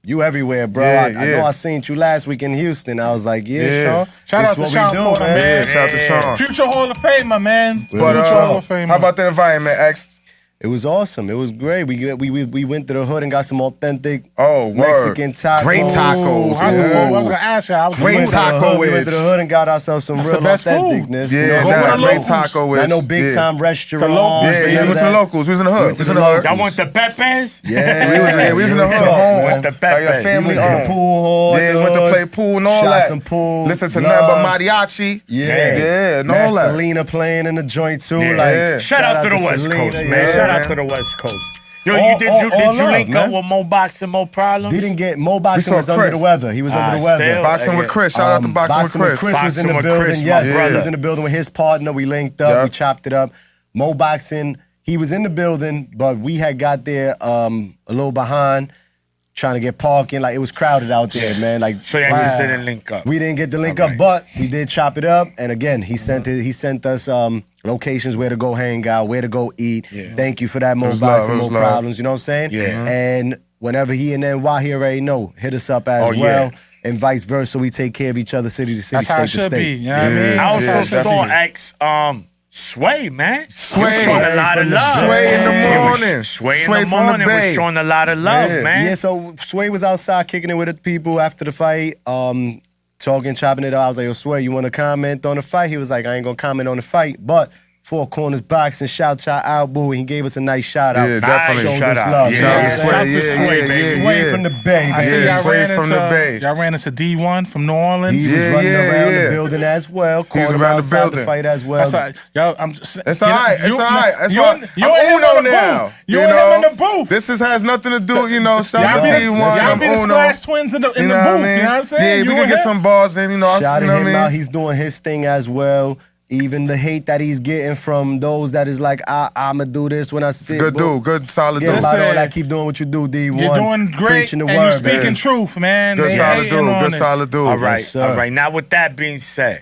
you everywhere, bro. Yeah, I know I seen you last week in Houston. I was like, Yeah. Sean. Shout this out to what Sean we do, Porter, man. Yeah, shout out to Sean. Future Hall of Famer, man. But Future Hall of Famer. how about the environment, X? It was awesome. It was great. We went to the hood and got some authentic Oh, word. Mexican tacos. Great tacos. How's the Yeah. food? I was gonna ask you. I was Great We went to the taco hood, we went to wedge. the hood and got ourselves some That's real the best food. authenticness. Yeah, you know, Go nah, with the great locals. taco wedge. Not no big Yeah. time restaurants. locals. Yeah, and we none went of to the that. locals. We was in the hood. Went We to was the in the hood. locals. Y'all want the Peppers? Yeah, We was in the hood. talk, Home. man. the Like Peppers. a family We went to owned. pool hall. Yeah, went to play pool and all Shot that. some pool. Listen to love. nothing but mariachi. Yeah, and all that. Selena playing in the joint too. Yeah. Like, Shout out to the West Selena, Coast, man. yeah. Shout out to the West Coast. Yo, All- did all you love, link up man. with Mo Boxing, Mo Problems? Didn't get Mo Boxing saw was under Chris. the weather. He was under the weather. still. Boxing with Chris. Shout out to Boxing with Chris. was in Boxing the with building. Chris, my Yes, he brother. was in the building with his partner. We linked up. Yeah. We chopped it up. Mo Boxing, he was in the building, but we had got there a little behind, trying to get parking. Like, it was crowded out there, man. Like, So y'all just didn't link up. we didn't get the link All up, right. but we did chop it up. And again, he sent us locations where to go hang out, where to go eat. Yeah. Thank you for that, Mo was love, Boxing, it Mo was love. Problems. You know what I'm saying? Yeah. And whenever he in NY, he already know. Hit us up as Oh, well. yeah. And vice versa. We take care of each other, city to city, That's how it state to should be. state. You know what I mean? I also Yeah, saw definitely. X Sway, man. Sway. He was showing a lot of From the love. Sway in the He was- morning. Sway in Sway the from the morning was Bay. showing a lot of love, Yeah. man. Yeah, so Sway was outside kicking it with the people after the fight, talking, chopping it up. I was like, yo, Sway, you want to comment on the fight? He was like, I ain't going to comment on the fight, but Four Corners Boxing, shout out, boo. He gave us a nice shout out. Yeah, definitely. Showed Shout us out. love. Yeah, you know what I'm yeah, saying? Sway, yeah, Sway, yeah, baby. yeah, Sway yeah. from the Bay, I see baby. Yeah, y'all Sway ran from into the Bay. y'all ran into D1 from New Orleans. He was Yeah, running yeah, around yeah. the building as well. Caught him around the outside the building. fight as well. That's all right. Yo, I'm just It's all right. It's all right. It's you all and right. you and him Uno in the now. booth. You and him in the booth. This has nothing to do, you know. Shout Y'all out be to the, D1. y'all I'm be the Uno. Splash Twins in the booth. You know what I'm saying? Yeah, You we can and get him. some bars in, you know. Shouting you know him what I out. mean? He's doing his thing as well. Even the hate that he's getting from those that is like, I'ma do this when I see Good dude. Good, solid Get dude. about all Listen, that. Keep doing what you do, D1. You're doing great, Preaching the and word, you're speaking man. truth, man. Good, They solid hating dude. on Good, it. solid dude. All right, sir. all right. Now, with that being said,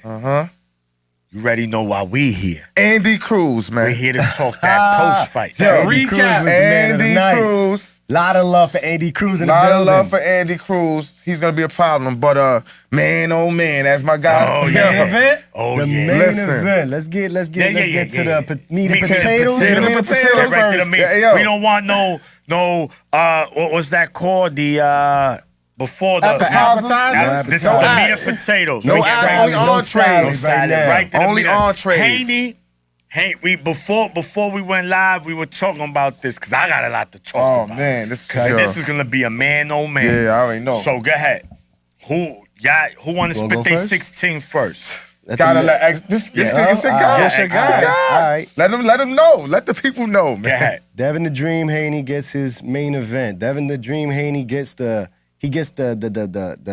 you already know why we here. Andy Cruz, man. We're here to talk that post fight. Yo, Andy Recap. Cruz was the man of the Andy night. Cruz Lot of love for Andy Cruz in the Lot building. of love for Andy Cruz. He's gonna be a problem, but man, oh man, that's my guy. Oh, Main yeah. event. Oh, The yeah. main Listen. event. Let's get to the meat and Meat potatoes. Meat and Let's potatoes get right to the first. meat. Yeah, yo. We don't want no, what was that called? The, before the Appetizers? This is No the ass. meat and potatoes. No ass, only entrees. No salad, now. right to the Only meat and- entrees. We before we went live, we were talking about this because I got a lot to talk Oh about. man, this This is gonna be a man, oh man. Yeah, I already know. So go ahead. Who want to Wanna spit go their first? 16 first? gotta let this Yeah. nigga's a guy. Yes, your guy. All right. Let him know. Let the people know, man. Go ahead. Devin the Dream Haney gets his main event. Devin the Dream Haney gets the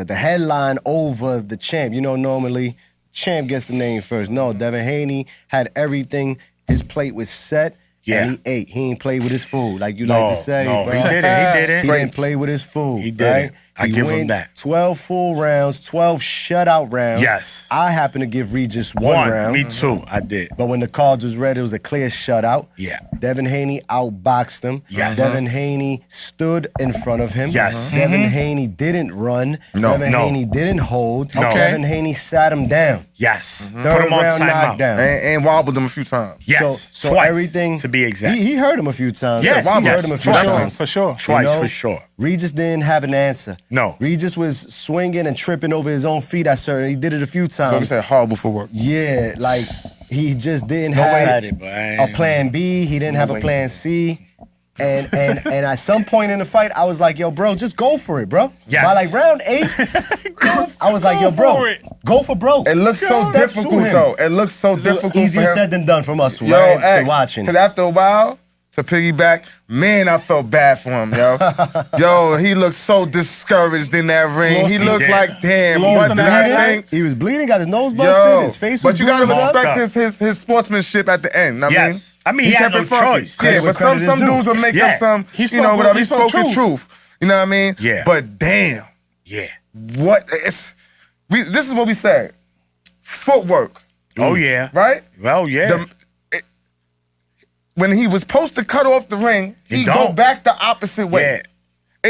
headline over the champ. You know, normally champ gets the name first. No, Devin Haney had everything. His plate was set. Yeah. And he ate. He ain't played with his food, like you like to say. No, bro. he didn't. He didn't play with his food. He didn't. Right? I He give him went that. 12 full rounds, 12 shutout rounds. Yes. I happen to give Regis one round. Me too. I did. But when the cards was read, it was a clear shutout. Yeah. Devin Haney outboxed him. Yes. Devin Haney stood in front of him. Yes. Devin Haney didn't run. No. Devin No. Haney didn't hold. No. Devin Haney sat him down. Yes. Put Third him on round timeout. knockdown. And wobbled him a few times. Yes. So Twice, everything to be exact. He heard him a few times. Yes, Wobble yes, heard him a few twice. times. For sure. Twice, You know? for sure. Regis didn't have an answer. No. Regis was swinging and tripping over his own feet. He did it a few Like I times. said, horrible for work. Yeah, like he just didn't I have said it, but I a ain't- plan B. He didn't have a plan C. And at some point in the fight, I was like, yo, bro, just go for it, bro. Yes. By like round 8, I was like, yo, bro, for it. go for broke. It looks so Step to difficult him. though. It looks so difficult. Easier for him. said than done from us, Yo, right? To watching. Because after a while, to piggyback, man, I felt bad for him, yo. Yo, he looked so discouraged in that ring. Lost He him. looked Yeah. like, damn, Lost what him did in I that think? He was bleeding, got his nose busted, Yo, his face was but you gotta bruised up. respect his sportsmanship at the end. Yes. I mean, he had kept no it funky. choice. Yeah, Credit but where some credit is due. dudes will make Yeah. up some, He you spoke- know, whatever. he He spoke spoken truth. You know what I mean? Yeah. But damn, Yeah. what? This is what we say. Footwork, Oh yeah. right? Well, yeah. When he was supposed to cut off the ring, he go don't. back the opposite way. Yeah.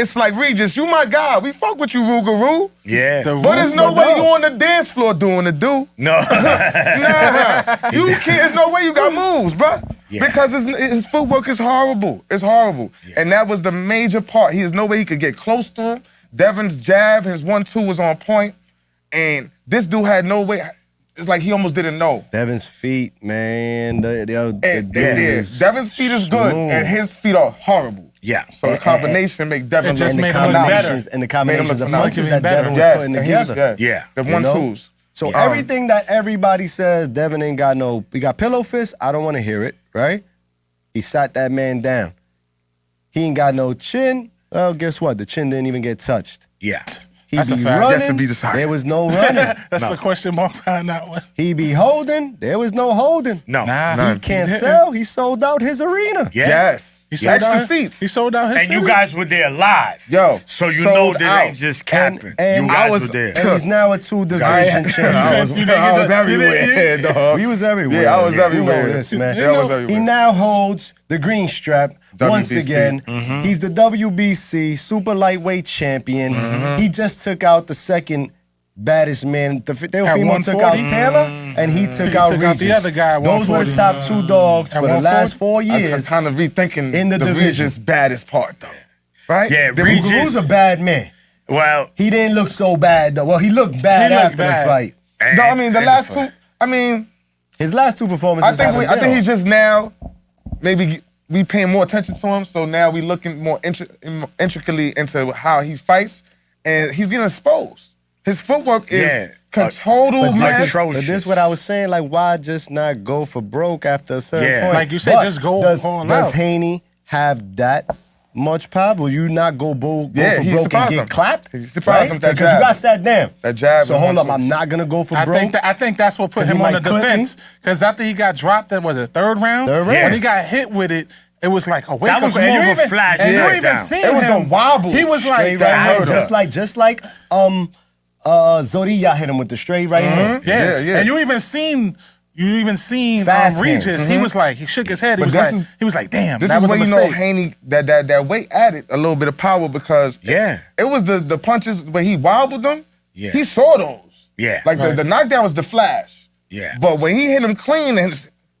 It's like, Regis, you my guy. We fuck with you, Rougarou. Yeah. But there's no way you on the dance floor doing the do. No. Nah, you can't. There's no way you got moves, bruh. Yeah. Because his footwork is horrible. It's horrible. And that was the major part. There's no way he could get close to him. Devin's jab, his 1-2 was on point. And this dude had no way. It's like he almost didn't know. Devin's feet, man. The And dude is Devin's feet is good, smooth. and his feet are horrible. Yeah. So the combination make Devin It just look made him phenomenal. look better. And the combinations look of phenomenal. punches that Better. Devin was Yes, putting and he was together. good. Yeah. The You know? 1-2s. So Yeah. everything that everybody says, Devin ain't got no, he got pillow fists, I don't want to hear it, right? He sat that man down. He ain't got no chin. Well, guess what? The chin didn't even get touched. Yeah. He That's a be fact. running, That's to be decided. there was no running. That's the question mark behind that one. He be holding, there was no holding. No. Nah. He can't didn't. sell, he sold out his arena. Yeah. Yes. He sold Extra out, seats. He sold out his And you city. guys were there live. Yo, So you sold know that out. ain't just capping. And you I guys was- were there. And he's now a 2-division I champion. was everywhere, dog. We was everywhere. Yeah, I was You everywhere. know this, man. Yeah, I was everywhere. He now holds the green strap once WBC. again. Mm-hmm. He's the WBC super lightweight champion. Mm-hmm. He just took out the second baddest man. The At female took out 140? Taylor, and he took out took out Regis. the other guy at Those were the 140. top two dogs At for the 140? last 4 I'm years. kind of rethinking in the division. Regis' baddest part, though. Right? Yeah, The Regis- Uguru's a bad man. Well, He didn't look so bad though. Well, he looked bad He looked after bad. the fight. No, I mean, the and last fight. two, I mean, His last two performances. I haven't think been he's on. just now, maybe we paying more attention to him, so now we looking more intricately into how he fights, and he's getting exposed. His footwork is Yeah. total But mess. atrocious. this is what I was saying. Like, why just not go for broke after a certain Yeah. point? Like you said, But just go does, all does out. Haney have that much power? Will you not go Yeah, for he broke and surprised get him. clapped? He surprised him with that Because you jab. got sat down. That jab So was hold one up, too. I'm not gonna go for I broke. think that's what put 'Cause he him on the might clip me. defense. Because after he got dropped, that was a third round. Third round. When he got hit with it, it was like a wake That up. was And more you of a even- flash And you right even down. seen It was him. the wobble. He was Straight like, right hand, hurt just like Zorilla hit him with the straight right hand. yeah. Yeah, yeah. And you even seen You even seen Fast Regis. hands. He shook his head. But He was like, damn, This that is was a where you know mistake. Haney that weight added a little bit of power because it was the punches where he wobbled them. Yeah. He saw those. Yeah. Like the knockdown was the flash. Yeah. But when he hit him clean and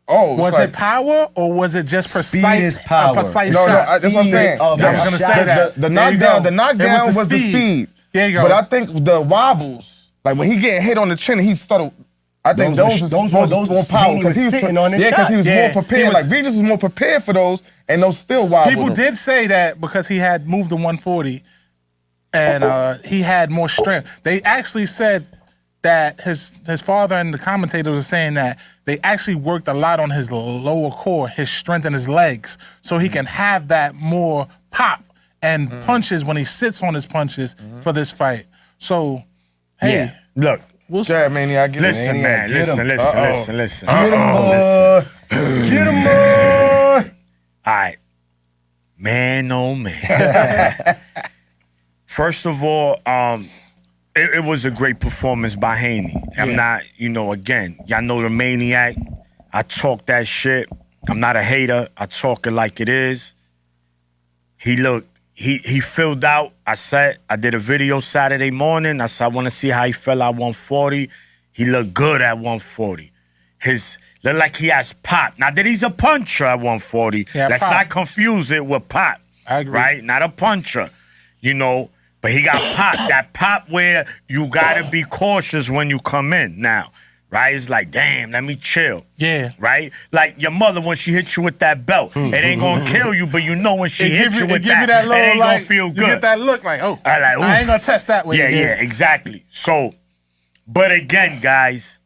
was it power or was it just precise? is power. Precise No, shot? that's what I'm saying. of I was gonna say that. The There you knockdown, go. the knockdown It was the speed. There you go. But I think the wobbles, like when he getting hit on the chin, he started. I think those more power Haney was sitting on his because he was shots. more Yeah, prepared. he was- like Regis was more prepared for those, and those still wobbled. People him. did say that because he had moved to 140 and he had more strength. They actually said that his father and the commentators were saying that they actually worked a lot on his lower core, his strength in his legs, so he can have that more pop and punches when he sits on his punches for this fight. So, hey, Look. we'll see. Yeah, Maniac. Get Listen, him. man. Get him. Listen. Get him, boy. Get him, boy. All right. Man, oh man. First of all, it was a great performance by Haney. I'm not, again, y'all know the Maniac. I talk that shit. I'm not a hater. I talk it like it is. He filled out. I did a video Saturday morning. I said, I want to see how he fell at 140. He looked good at 140. Look like he has pop. Now that he's a puncher at 140, let's not confuse it with pop. I agree. Right? Not a puncher, but he got pop. That pop where you gotta be cautious when you come in now. Right? It's like, damn, let me chill. Yeah. Right? Like your mother when she hit you with that belt. It ain't gonna kill you, but when she hit you with that, little, it ain't gonna feel you good. get that look like, oh, I I ain't gonna test that way. Yeah, exactly. So, but again, guys,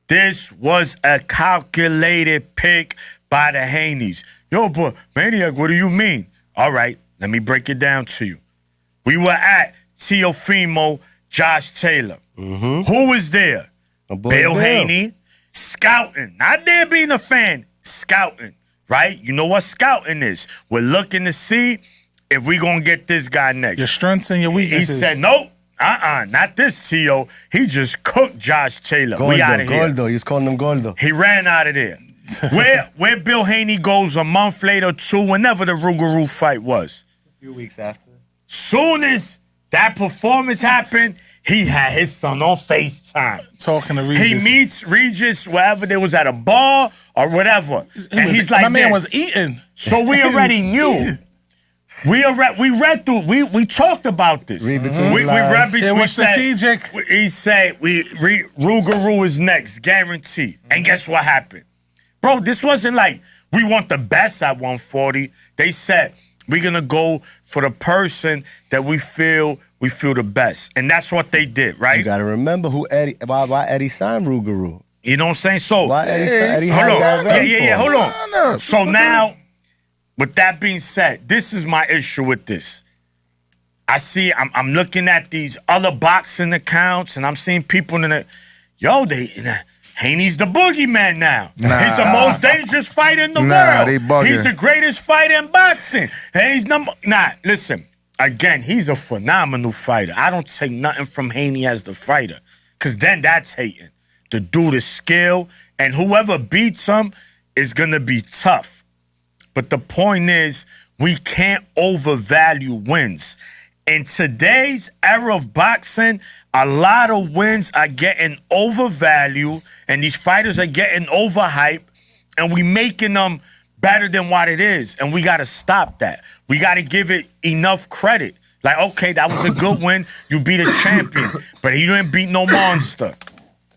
this was a calculated pick by the Haneys. Yo, but Maniac, what do you mean? All right, let me break it down to you. We were at Teofimo Josh Taylor. Who was there? Bill Haney, scouting. Not there being a fan, scouting, right? You know what scouting is? We're looking to see if we going to get this guy next. Your strengths and your weaknesses. He said, nope, not this T.O. He just cooked Josh Taylor. We out of here. Gordo. He's calling him Gordo. He ran out of there. Where Bill Haney goes a month later, 2, whenever the Rougarou fight was. A few weeks after. Soon as that performance happened, he had his son on FaceTime. Talking to Regis. He meets Regis wherever they was at a bar or whatever. And he's like, my man this. was eating. So we already knew. We read through. We talked about this. Read between the we lines. read. It we was said- strategic. He said Rougarou is next, guaranteed. And guess what happened, bro? This wasn't like we want the best at 140. They said we're gonna go for the person that we feel the best, and that's what they did, right? You gotta remember why Eddie signed Rougarou. You know what I'm saying? So Why Eddie hold had on. that ready for him. Hold on. So now, with that being said, this is my issue with this. I'm looking at these other boxing accounts, and I'm seeing people in the, Haney's the boogeyman now. He's the most dangerous fighter in the world. They bugging. He's the greatest fighter in boxing. And listen. Again, he's a phenomenal fighter. I don't take nothing from Haney as the fighter, because then that's hating. The dude is skilled, and whoever beats him is going to be tough. But the point is, we can't overvalue wins. In today's era of boxing, a lot of wins are getting overvalued, and these fighters are getting overhyped, and we making them better than what it is, and we got to stop that. We got to give it enough credit. Like, okay, that was a good win. You beat a champion, but you didn't beat no monster.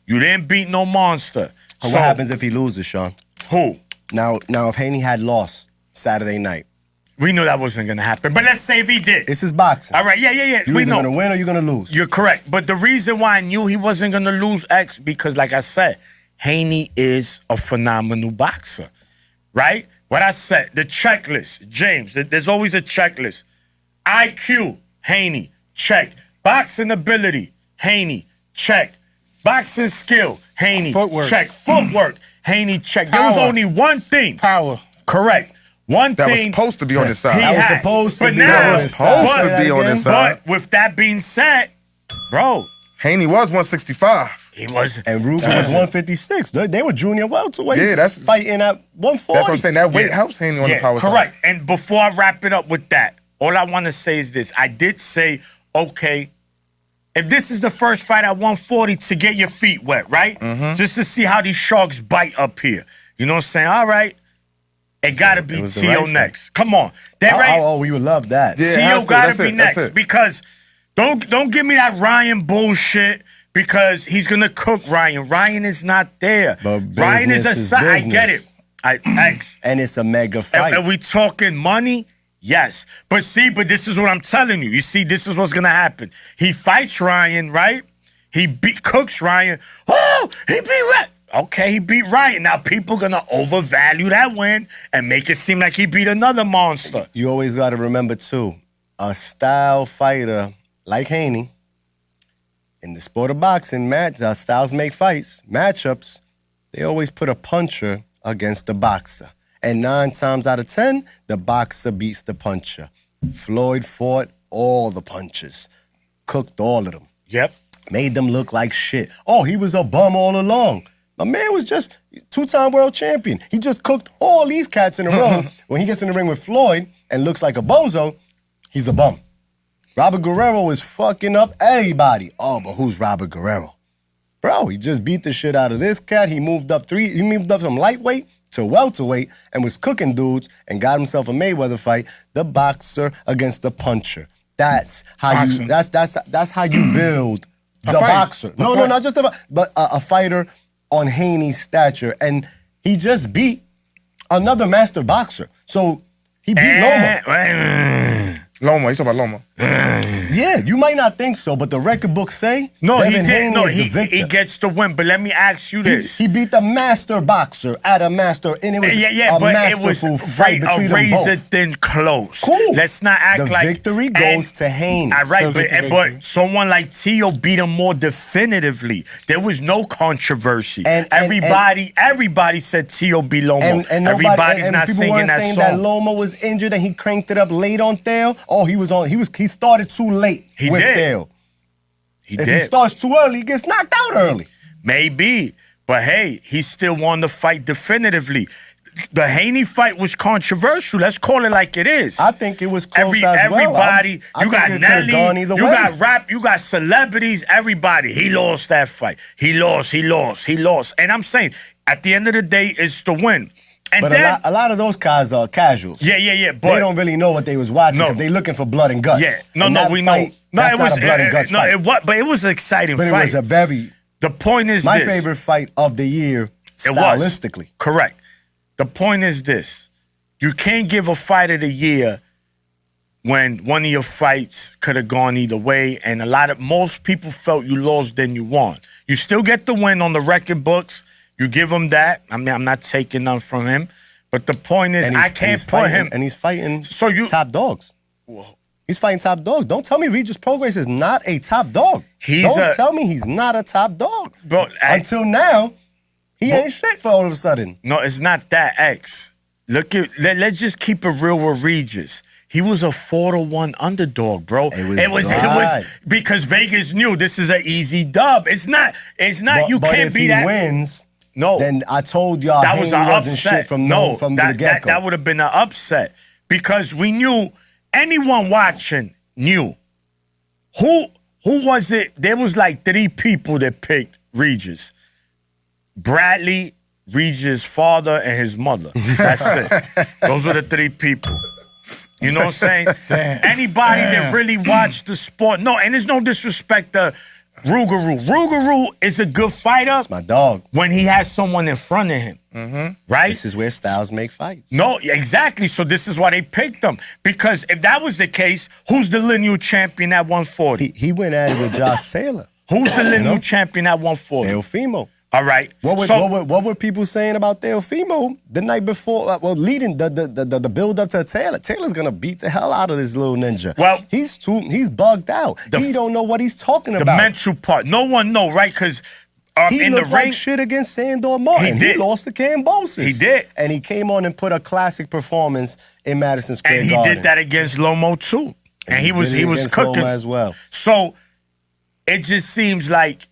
You didn't beat no monster. What happens if he loses, Sean? Who? Now, if Haney had lost Saturday night, We knew that wasn't going to happen, but let's say if he did. this is boxing. All right, yeah. You're We either know. gonna win or you're gonna lose. You're correct. But the reason why I knew he wasn't going to lose X, because like I said, Haney is a phenomenal boxer, right? What I said, the checklist, James, there's always a checklist. IQ, Haney, check. Boxing ability, Haney, check. Boxing skill, Haney, Footwork. check. Footwork, Haney, check. There was Power. only one thing. Power. Correct. One That was thing. supposed to be on his side. he That was had. supposed to But be now, on his side. Supposed to be on his side. But with that being said, bro, Haney was 165. He was. And Ruger was 156. They were junior welterweights. Yeah, that's fighting at 140. That's what I'm saying. That weight helps Haney on the power side. Correct. And before I wrap it up with that, all I want to say is this. I did say, okay, if this is the first fight at 140, to get your feet wet, right? Just to see how these sharks bite up here. You know what I'm saying? All right. It gotta be Tio next. Come on. Oh, we would love that. Tio gotta be next. Because don't give me that Ryan bullshit. Because he's gonna cook Ryan. Ryan is not there. But Ryan is a side. I get it. And it's a mega fight. Are we talking money? Yes. But this is what I'm telling you. You see, this is what's gonna happen. He fights Ryan, right? He cooks Ryan. Oh, he beat Ryan. Okay, he beat Ryan. Now people gonna overvalue that win and make it seem like he beat another monster. You always gotta remember too, a style fighter like Haney. In the sport of boxing, styles make fights, matchups, they always put a puncher against the boxer. And 9 times out of 10, the boxer beats the puncher. Floyd fought all the punches, cooked all of them. Yep. Made them look like shit. Oh, he was a bum all along. My man was just 2-time world champion. He just cooked all these cats in a row. When he gets in the ring with Floyd and looks like a bozo, he's a bum. Robert Guerrero is fucking up everybody. Oh, but who's Robert Guerrero? Bro, he just beat the shit out of this cat. He moved up from lightweight to welterweight and was cooking dudes and got himself a Mayweather fight. The boxer against the puncher. That's how you build the boxer. No, not just a fighter on Haney's stature. And he just beat another master boxer. So he beat Loma. Loma, you talking about Loma? Yeah, you might not think so, but the record books say no, Devin he did. Haney No, is the victor. he gets the win. But let me ask you this: he beat the master boxer at a master, and it was a masterful fight between them both. Razor thin close. Cool. Let's not act the like victory goes to Haney. All right, but someone like Tio beat him more definitively. There was no controversy. Everybody said Tio beat Loma. And everybody's not people singing weren't that saying song. that Loma was injured and he cranked it up late on Theo. Oh, he started too late with Theo. If he starts too early, he gets knocked out early. Maybe. But hey, he still won the fight definitively. The Haney fight was controversial. Let's call it like it is. I think it was close as everybody, well. you got Nelly, you got rap, you got celebrities, everybody. He lost that fight. He lost. And I'm saying, at the end of the day, it's the win. And but then, a lot of those guys are casuals. Yeah. But they don't really know what they was watching because they looking for blood and guts. Yeah, we know. That's not a blood and guts fight. But it was an exciting fight. But it was a very... The point is my favorite fight of the year, stylistically. Correct. The point is this. You can't give a fight of the year when one of your fights could have gone either way, and most people felt you lost than you won. You still get the win on the record books. You give him that. I mean, I'm not taking none from him. But the point is, I can't put him... And he's fighting top dogs. He's fighting top dogs. Don't tell me Regis Prograis is not a top dog. Don't tell me he's not a top dog. Bro, until now, he ain't shit for all of a sudden. No, it's not that, X. Let's just keep it real with Regis. He was a 4-1 underdog, bro. It was because Vegas knew this is an easy dub. It's not. You can't be that. But if he wins... No. Then I told y'all that was an upset. Shit from the get-go. That would have been an upset because we knew, anyone watching knew. Who was it? There was like 3 people that picked Regis. Bradley, Regis' father, and his mother. That's it. Those were the 3 people. You know what I'm saying? Anybody that really watched the sport. No, and there's no disrespect to Rougarou. Rougarou is a good fighter. That's my dog. When he has someone in front of him. Right? This is where styles make fights. No, exactly. So this is why they picked him. Because if that was the case, who's the lineal champion at 140? He went at it with Josh Taylor. Who's the lineal champion at 140? Teofimo. All right. What were people saying about Teofimo the night before? Leading the build up to Taylor. Taylor's gonna beat the hell out of this little ninja. Well, he's bugged out. He don't know what he's talking about. The mental part. No one know, right? Because he looked like shit against Sandor Martin. He lost to Cambosis. He did, and he came on and put a classic performance in Madison Square Garden. And he did that against Lomo too. And he was cooking. Loma as well. So it just seems like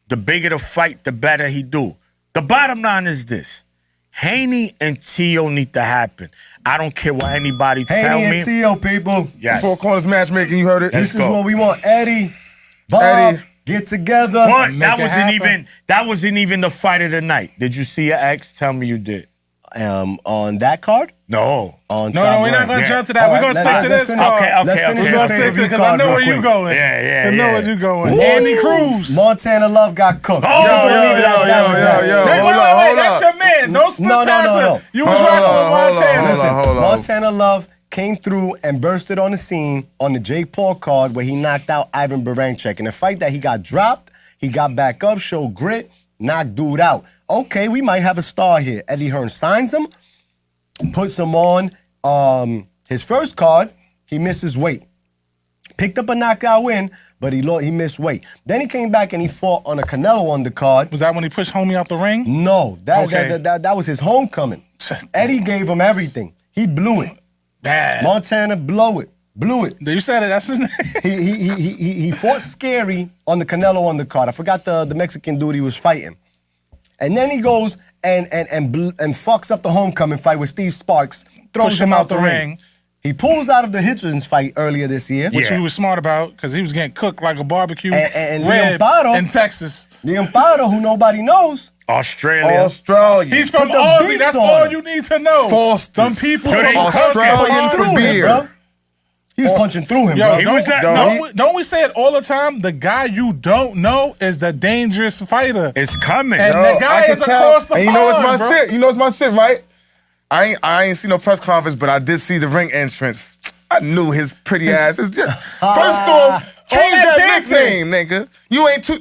the bigger the fight, the better he do. The bottom line is this. Haney and Tio need to happen. I don't care what anybody tell me. Haney and Tio, people. Yes. Four corners matchmaking, you heard it. This is what we want. Eddie, Bob, get together. But that wasn't even the fight of the night. Did you see your ex? Tell me you did. On that card? No. On No, we're not going to jump to that. We're going to stick to this. Let's finish We're going to stick to it because I know where you're going. Yeah. I know where you're going. Andy Cruz. Montana Love got cooked. Yo, Wait, that's your man. Don't slip past him. You was rocking with Montana. Listen, Montana Love came through and bursted on the scene on the Jake Paul card where he knocked out Ivan Baranchyk. In a fight that he got dropped, he got back up, showed grit, knocked dude out. Okay, we might have a star here. Eddie Hearn signs him, puts him on his first card. He misses weight. Picked up a knockout win, but he missed weight. Then he came back and he fought on a Canelo undercard. Was that when he pushed Homie out the ring? No, that was his homecoming. Eddie gave him everything. He blew it. Bad. Montana blew it. You said it. That's his name. He fought Scary on the Canelo undercard. I forgot the Mexican dude he was fighting. And then he goes and fucks up the homecoming fight with Steve Sparks, throws him out the ring. He pulls out of the Hitchens fight earlier this year. Which he was smart about because he was getting cooked like a barbecue and rib Leopardo, in Texas. Leopardo, who nobody knows. Australia. He's from Aussie. That's all you need to know. Foster. Some people from Australian for beer. He was punching through him, Yo, bro. Don't we say it all the time? The guy you don't know is the dangerous fighter. It's coming. And the guy is across the pond, and you know what's my bro. shit? You know what's my shit, right? I ain't seen no press conference, but I did see the ring entrance. I knew his pretty ass. First off, change that nickname, nigga. You ain't too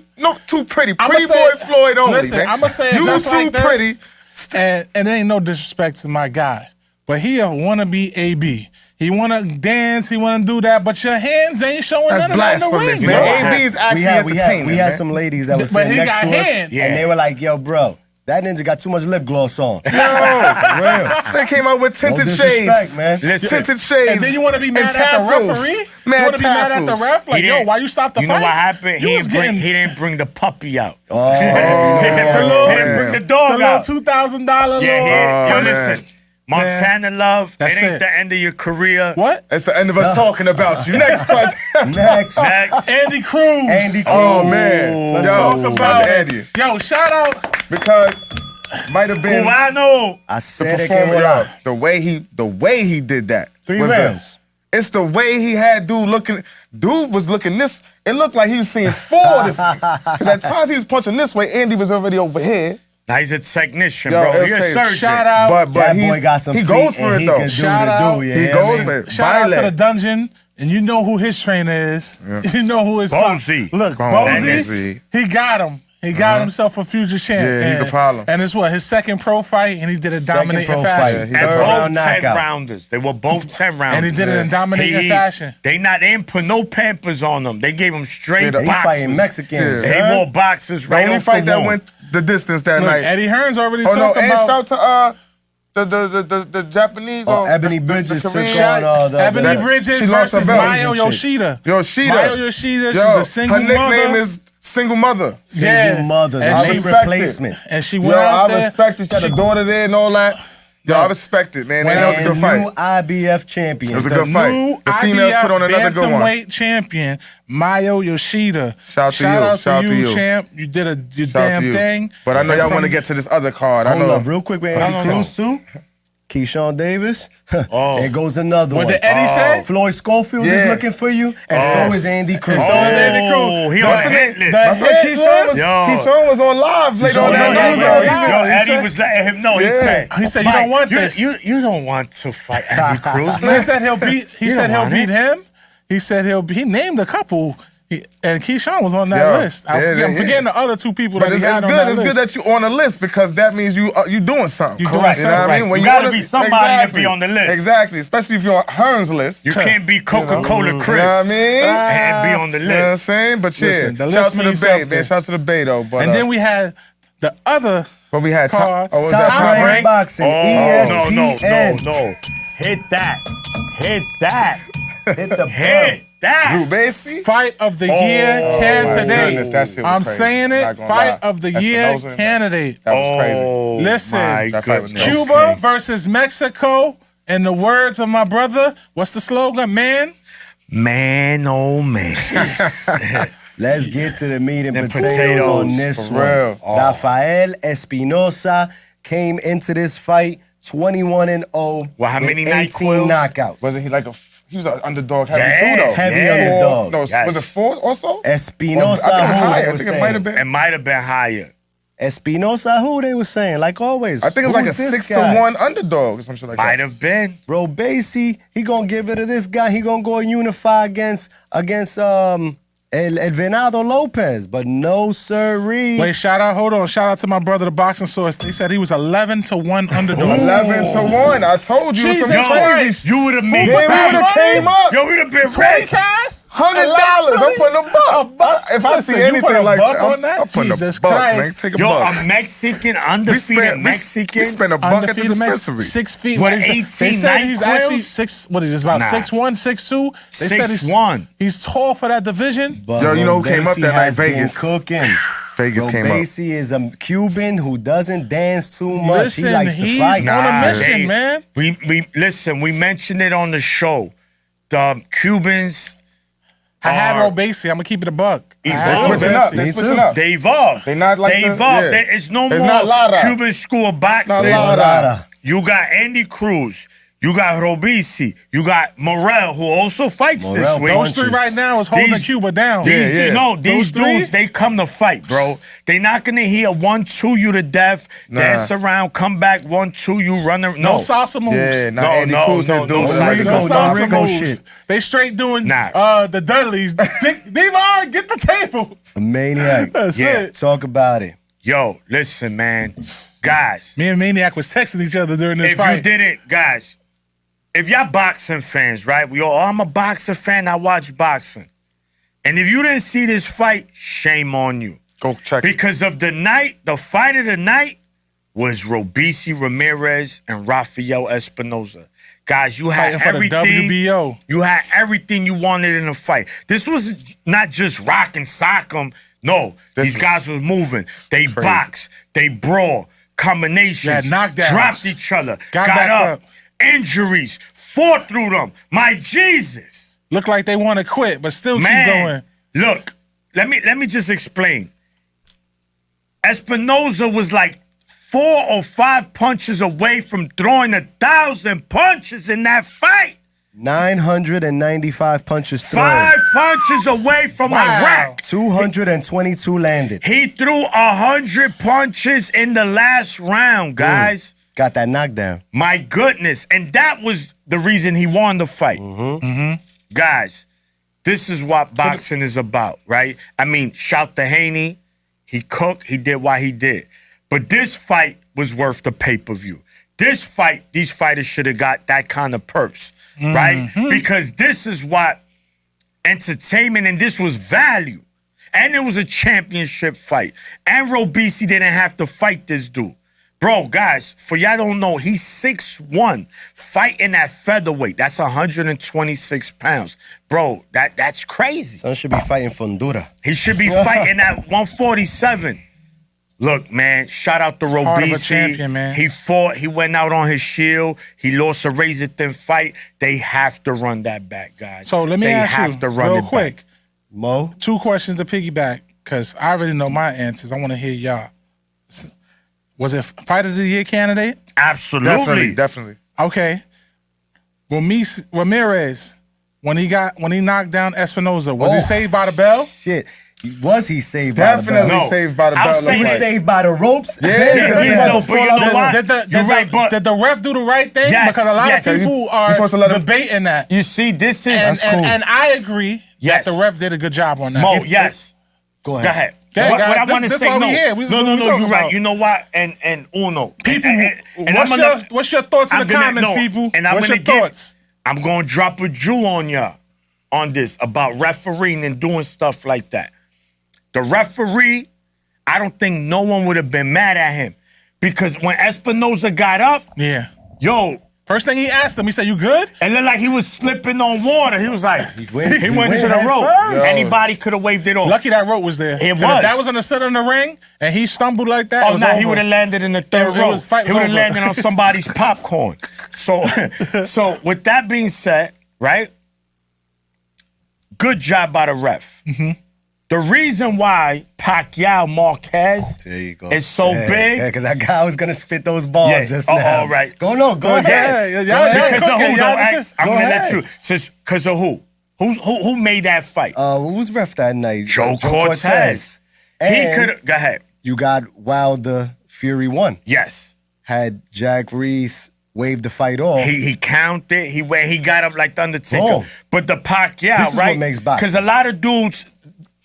pretty. Pretty boy Floyd only. Listen, man. I'm going to say it you just too like this, pretty. And it ain't no disrespect to my guy, but he a wannabe AB. He want to dance, he want to do that, but your hands ain't showing That's none of that in the blasphemous, ring. man. AB is actually entertaining. We had some ladies that were But sitting he next got to us, hands. and they were like, yo, bro, that ninja got too much lip gloss on. Yo, they came out with tinted disrespect, shades. man. Tinted shades. And then you want to be mad and at the tassels. referee? You Mad want to be mad at the tassels. ref? Like, yo, why you stop the fight? You know what happened? You He was didn't bring the puppy out. Oh, He didn't bring the dog out. The little $2,000 Yo, listen. Montana Love, That's it ain't it. the end of your career. What? It's the end of us talking about you. Next question. Next. Andy Cruz. Andy Cruz. Oh, man. Let's Yo, talk about Andy. Yo, shout out. Because might have been Cubano. I the said it performance. came The way he did that. 3 was rounds. It's the way he had dude looking. Dude was looking this. It looked like he was seeing 4 this way. Because at times he was punching this way. Andy was already over here. Now he's a technician, Yo, bro. it's He's a crazy. surgeon. Shout out. But That he's, boy got some he feet goes for and it he though. can do Shout the out. do. Yeah, He goes for it. Shout out to the Baile. dungeon. And you know who his trainer is. You know who his Bozy. Look, Bozy. He got him. He got himself a future champ. Yeah, he's and, a problem. And it's his second pro fight, and he did a Second dominating pro fashion. fight. And Third both round 10 knockout. rounders. They were both 10 rounders. And he did it in dominating fashion. They didn't put no pampers on them. They gave him straight He boxes. fighting Mexicans. Yeah. He huh? wore boxes The right only off fight the that wall. went the distance that Look, night. Eddie Hearn's already Oh no! talking And about. shout to the Japanese. Ebony Bridges took Korean- on Ebony the Bridges she lost her versus belt. Mayo Asian chick. Yoshida. Yoshida. Mayo Yoshida, she's Yo, a single her nickname mother. is Single Mother. single mother, the And late she respect replacement. And she Yo, went out I there. respect it. She had a daughter there and all that. Yo, I respect it, man. When That was a good And fight. new IBF champion. It was a The good fight. new The females IBF put on another good one. bantamweight champion, Mayo Yoshida. Shout out to to you, you, champ. You did your Shout out damn to you. thing. But I know And y'all from- want to get to this other card. I Hold know. up, real quick with I Andy don't know. Cruz too. Keyshawn Davis. Oh. There goes another What one. did Eddie say? Floyd Schofield is Yeah. looking for you, and so is Andy Cruz. And so is Andy Cruz. Oh, he What's on the the name? hit list. That's what hit list? Keyshawn was on live later Keyshawn on was that on night. live. Yo, He Eddie said- was letting him know. He Yeah. said, He said, you "Mike, don't want this." You don't want to fight Andy Cruz, He man. said he'll beat. He You said don't he'll want beat it. him. He said he named a couple. And Keyshawn was on that Yeah. list. I'm Yeah, forgetting the other 2 people But that it's he had on that good. It's list. good that you're on a list because that means you doing something. You doing Correct. You know what I something. mean? When You gotta wanna- be somebody to be on the list. Exactly. Especially if you're on Hearn's list. You can't be Coca-Cola Chris You know what I mean? and be on the You know what I'm list. saying? But yeah, Listen, the shout list to the means Bay, something. man. Shout to the Bay, though. But, And then we had the other but we had card. what was Top that? Top Rank Rank? Boxing, ESPN. No. Hit that. Hit the Hit that? Rubesi? Fight of the year my candidate. goodness, that shit was I'm crazy. saying Not it. gonna Fight lie. of the year Espinosa, candidate. That was crazy. Oh, Listen, my That fight was goodness. crazy. Cuba versus Mexico. In the words of my brother, what's the slogan? Man, oh man. Let's get to the meat and The potatoes on potatoes, this for one. real. Oh. Rafael Espinosa came into this fight 21-0. Well, how with many 18 NyQuils? knockouts. Wasn't he like he was an underdog heavy Yeah, too though? Heavy Yeah. underdog. No, Yes. was it 4 also? Espinosa, I think it was who higher. they I were think it might have saying? been. It might have been higher. Espinosa, who they were saying? Like always. I think it was like a Who's this 6-1 underdog or some shit like Might that. have been. Bro, Basie, he gonna give it to this guy. He gonna go and unify against El Venado Lopez, but no sirree. Wait, shout out to my brother, the boxing source. They said he was 11-1 underdog. 11-1. I told you. Jesus some Christ. crazy. You would have made Then we would have came up. Yo, we'd have been 20 rich. cash? $100. I'm putting a buck. If I Listen, see you anything put a like buck that, on that? I'm putting Jesus a buck, Christ. man. Take a Yo, buck. a Mexican, We undefeated Mexican. spent a buck at the Undefeated dispensary. 6 feet. What, They said- 18 They said he's NyQuils? actually 6. What is this? About Nah. 6'1", 6'2". They said 6'1". he's tall for that division. But Yo, you know who came up Basie that night? has been Vegas. cooking. Vegas Bro, came up. Basie is a Cuban who doesn't dance too much. Listen, he likes to he's fight. on a mission, man. We listen. We mentioned it on the show. The Cubans, I had are- Robesi. I'm gonna keep it a buck. I They're had switching up. Robesi. They Me switching too. up. they evolved. They not like they the- evolved. yeah. It's no It's more not Lara. Cuban school of boxing. Not Lara. Lara. You got Andy Cruz. You got Robisi. You got Morel, who also fights Morel this week. Those three right now is holding These- Cuba down. These, Yeah, yeah. No, these Those three? dudes, they come to fight, bro. They not gonna hear 1-2 you to death, Nah. dance around, come back 1-2 you running. No No, salsa moves. Yeah, not No, Andy no, Cruz no, didn't do no, it. no, Like Rigo, No the- no salsa Rigo moves. shit. They straight doing Nah. the Dudleys. Devon, get the table. A maniac. That's Yeah. it. Talk about it. yo, listen, man, guys. Me and Maniac was texting each other during this If fight. you didn't, guys, if y'all boxing fans, right? I'm a boxing fan. I watch boxing. And if you didn't see this fight, shame on you. Go check it. Because of the night, the fight of the night was Robisi Ramirez and Rafael Espinosa. Guys, you had Fighting for the everything. WBO. You had everything you wanted in a fight. This was not just rock and sock 'em. No, these was guys was moving. They boxed. They brawl. Combinations. Yeah, knockdowns. Dropped each other. Got Got back up. up. Injuries. Fought through them. My Jesus. Look like they want to quit, but still keep Man, going. look, let me just explain. Espinosa was like 4 or 5 punches away from throwing 1,000 punches in that fight. 995 punches thrown. 5 punches away from Wow. a wreck. 222 landed. He threw 100 punches in the last round, guys. Got that knockdown. My goodness. And that was the reason he won the fight. Guys, this is what boxing is about, right? I mean, shout to Haney. He cooked. He did what he did. But this fight was worth the pay-per-view. This fight, these fighters should have got that kind of purse, right? Because this is what entertainment, and this was value. And it was a championship fight. And Robisi didn't have to fight this dude. Bro, guys, for y'all don't know, he's 6'1", fighting at featherweight. That's 126 pounds. Bro, that's crazy. Son should be fighting Fundura. He should be fighting at 147. Look, man, shout out to Heart of a Robisi. champion, man. He fought. He went out on his shield. He lost a razor-thin fight. They have to run that back, guys. So let me they ask have you to run real it quick. back. Mo? 2 questions to piggyback, because I already know my answers. I want to hear y'all. Was it Fight of the Year candidate? Absolutely. Definitely. Okay. Ramirez, when he knocked down Espinosa, was he Oh. saved by the bell? Shit. Was he saved by the Definitely bell? No. saved by the I'll bell. say He was this. saved by the ropes? Yeah, Then yeah, the yeah, bell. no, but you know what? You're right, but Did the ref do the right thing? Yes, Because a lot yes. of people You are supposed to let him- debating that. You see, this is And, That's cool. and I agree Yes. that the ref did a good job on that. Mo. If- Yes. Go ahead. Go ahead. Okay, what guys, I want to this say, why we no, here. This is no, what no, we no, talking you're right. about. You know what? And Uno, People, and what's your thoughts in the comments, people? And I'm What's gonna your thoughts? I'm gonna drop a jewel on y'all on this about refereeing and doing stuff like that. The referee, I don't think no one would have been mad at him because when Espinosa got up, Yeah. yo, First thing he asked him, he said, "You good?" It looked like he was slipping on water. He was like, he went he into went the head rope. first. Anybody could have waved it off. Lucky that rope was there. It 'Cause was. If that was in the center of the ring and he stumbled like that, it Oh, was nah, over. he would have landed in the third It row. was- fight He was would have over. landed on somebody's popcorn. So with that being said, right? Good job by the ref. Mm-hmm. The reason why Pacquiao Marquez There you go. is so big. Yeah, because that guy was gonna spit those balls Yeah. just Oh, now. all right. Go ahead. Yeah, Because of who, though? I'm Go gonna ahead. let you. Because of who? Who made that fight? Who was ref that night? Joe Cortez. He And could. Go ahead. you got Wilder Fury 1. Yes. Had Jack Reese waved the fight off. He counted. He got up like the Undertaker. Boom. But the Pacquiao, This is right? what makes boxing. Because a lot of dudes